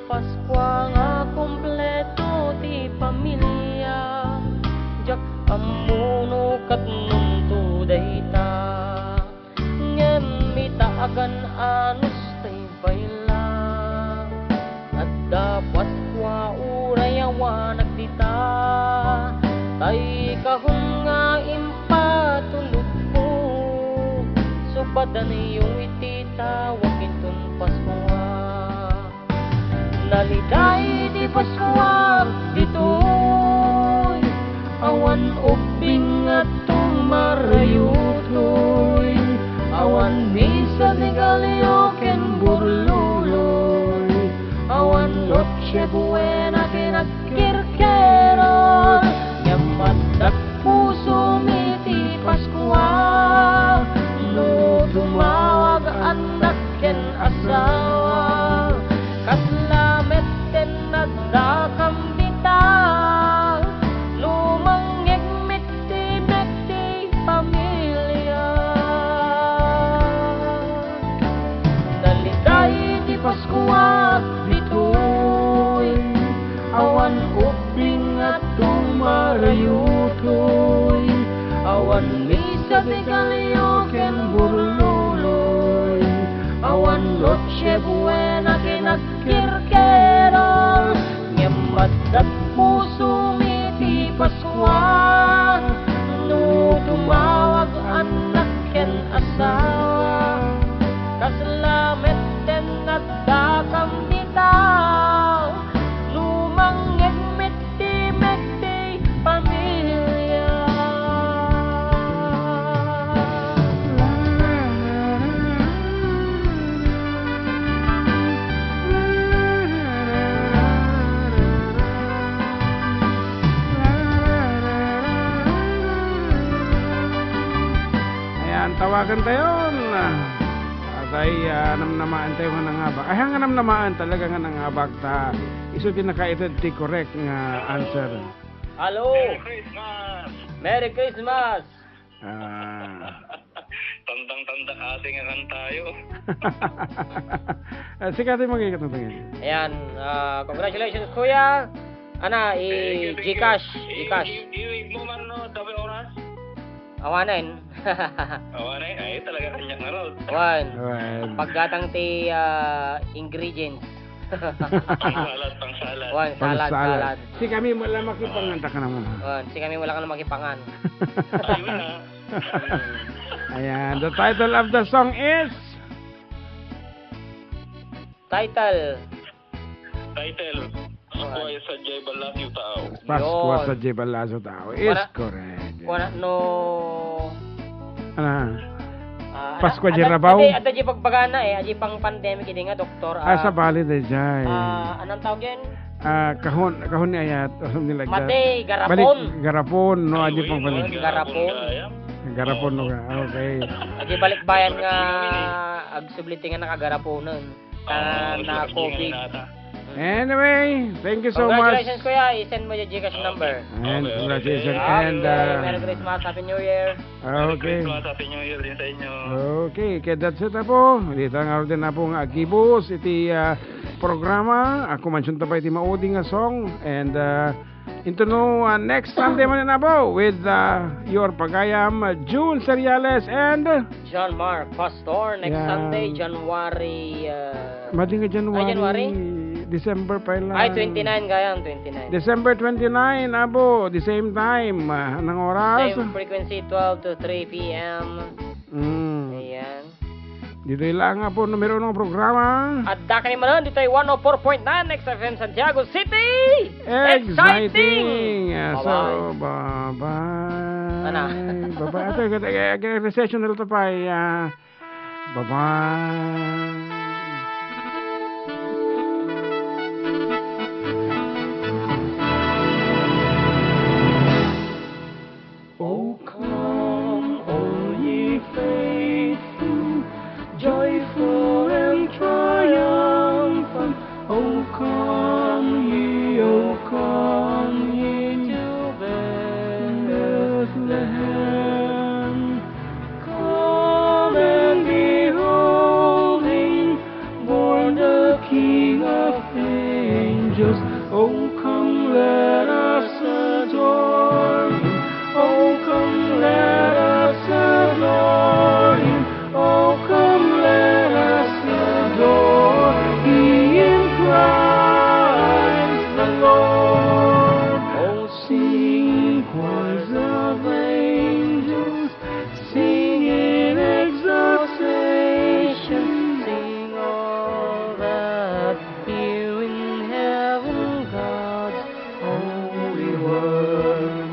S3: Paskwa nga kompleto ti pamilya jak amuno kat nunto dayta ngem mitaagan anus tay bayla adda Paskwa urayawan agdita tay kahong nga impatulog ko subadan yung ititawag itong Paskwa naliday di Paskwa ditoy awan ubing at tumarayutoy awan misa ni galeo ken burluloy awan noche buena kinagkirkeron Yamadak puso mi ti Paskwa no tumawag anak ken asawa kaslamet ken nadakam bitaw no mangyegmit ti mekti pamilya naliday ti Paskwa bitoy awan ubing at tumarayutoy awan misa de galeo ken burluloy awan noche buena kinagkirkerol ngemadat puso mi ti Paskwa no tumawag anak ken asawa kaslamet ten nadakam bitaw no mangyegmit ti mekti pamilya
S4: Ayan, tawagan tayo. Atay, namnamaan tayo nga nangabak. Ay, nga namnamaan talaga nga nangabak ta. Iso din nakaitad ti correct nga answer.
S3: Hello Merry Christmas
S9: Tandang-tanda ating akan tayo.
S4: Sikatin mo kayo katutungin.
S3: Ayan, congratulations kuya. Ana, Gcash.
S9: Iwig mo man no, dapat oras.
S3: Awanin.
S9: Awanay, ay talaga kanya nga ron.
S3: One.
S4: Well,
S3: Paggatang ti ingredients.
S9: Pang-salad.
S3: One, salad.
S4: Si kami wala makipanganta ka naman.
S3: One, si kami wala ka na makipangan.
S9: Ayun na.
S4: Ayan, the title of the song is
S3: Title.
S9: Ako ay sa Jay Balasyo Tao.
S4: Pasko
S3: Yun.
S4: sa Jebalazo Tao. Is
S3: Wala-
S4: correct.
S3: Wala no...
S4: Ano? Pasko Jirabaw?
S3: Ada di pagbagana aji pang pandemic ini nga doktor.
S4: Sa bali de jay.
S3: Anong tawag yan?
S4: Kahon ni ayat or something like that.
S3: Mate, garapon.
S4: Balik, garapon, no, aji pang balik.
S3: Garapon.
S4: Garapon, no, okay.
S3: Aji balik bayan nga agsubliti nga nakagaraponan. Na COVID.
S4: Anyway, thank you so much.
S3: Congratulations kuya, i-send mo yung Gcash number.
S4: And congratulations. And,
S3: Merry Christmas, Happy New Year.
S4: okay.
S9: Happy New Year din sa inyo.
S4: Okay, kaya that's it na po. Dito nga rin na po nga agibos iti programa. Ako man sunta pa iti maudi nga song. And into no next Sunday man na po with your pagayam June Seriales and
S3: John Mark, Pastor, next
S4: Yeah.
S3: Sunday, January...
S4: Mading nga January.
S3: January?
S4: December pa lang.
S3: Ay, 29 gayang, 29.
S4: December 29, abo, the same time, ng oras.
S3: Same frequency, 12 to 3 p.m. Ayan.
S4: Dito lang nga po numero ng programa.
S3: At daka naman nun, dito ay 104.9 XFM Santiago City!
S4: Exciting!
S3: Bye-bye.
S4: So, bye-bye.
S3: Ano?
S4: Bye-bye. Ito, recession na ito pa. Bye-bye.
S2: Oh, come, all ye faithful, joyful and triumphant. Oh, come ye to Bethlehem. Come and behold him, born the King of angels. Oh, come, let us adore him. Oh, come, let us adore him. Oh, come, let us adore him, Christ the Lord. Oh, sing choirs of angels, sing in exaltation, sing all that hear in heaven, God's holy word.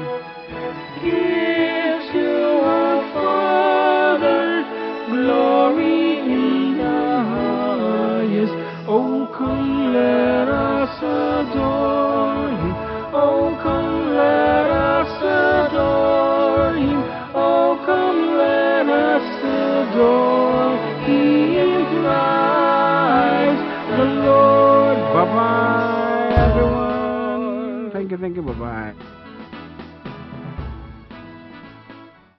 S2: Give to our Father glory in the highest. Oh, come, let us adore him. Oh, come, let us adore him. Oh, come, let us adore him, Christ the Lord.
S4: Bye-bye, everyone. Thank you, bye-bye.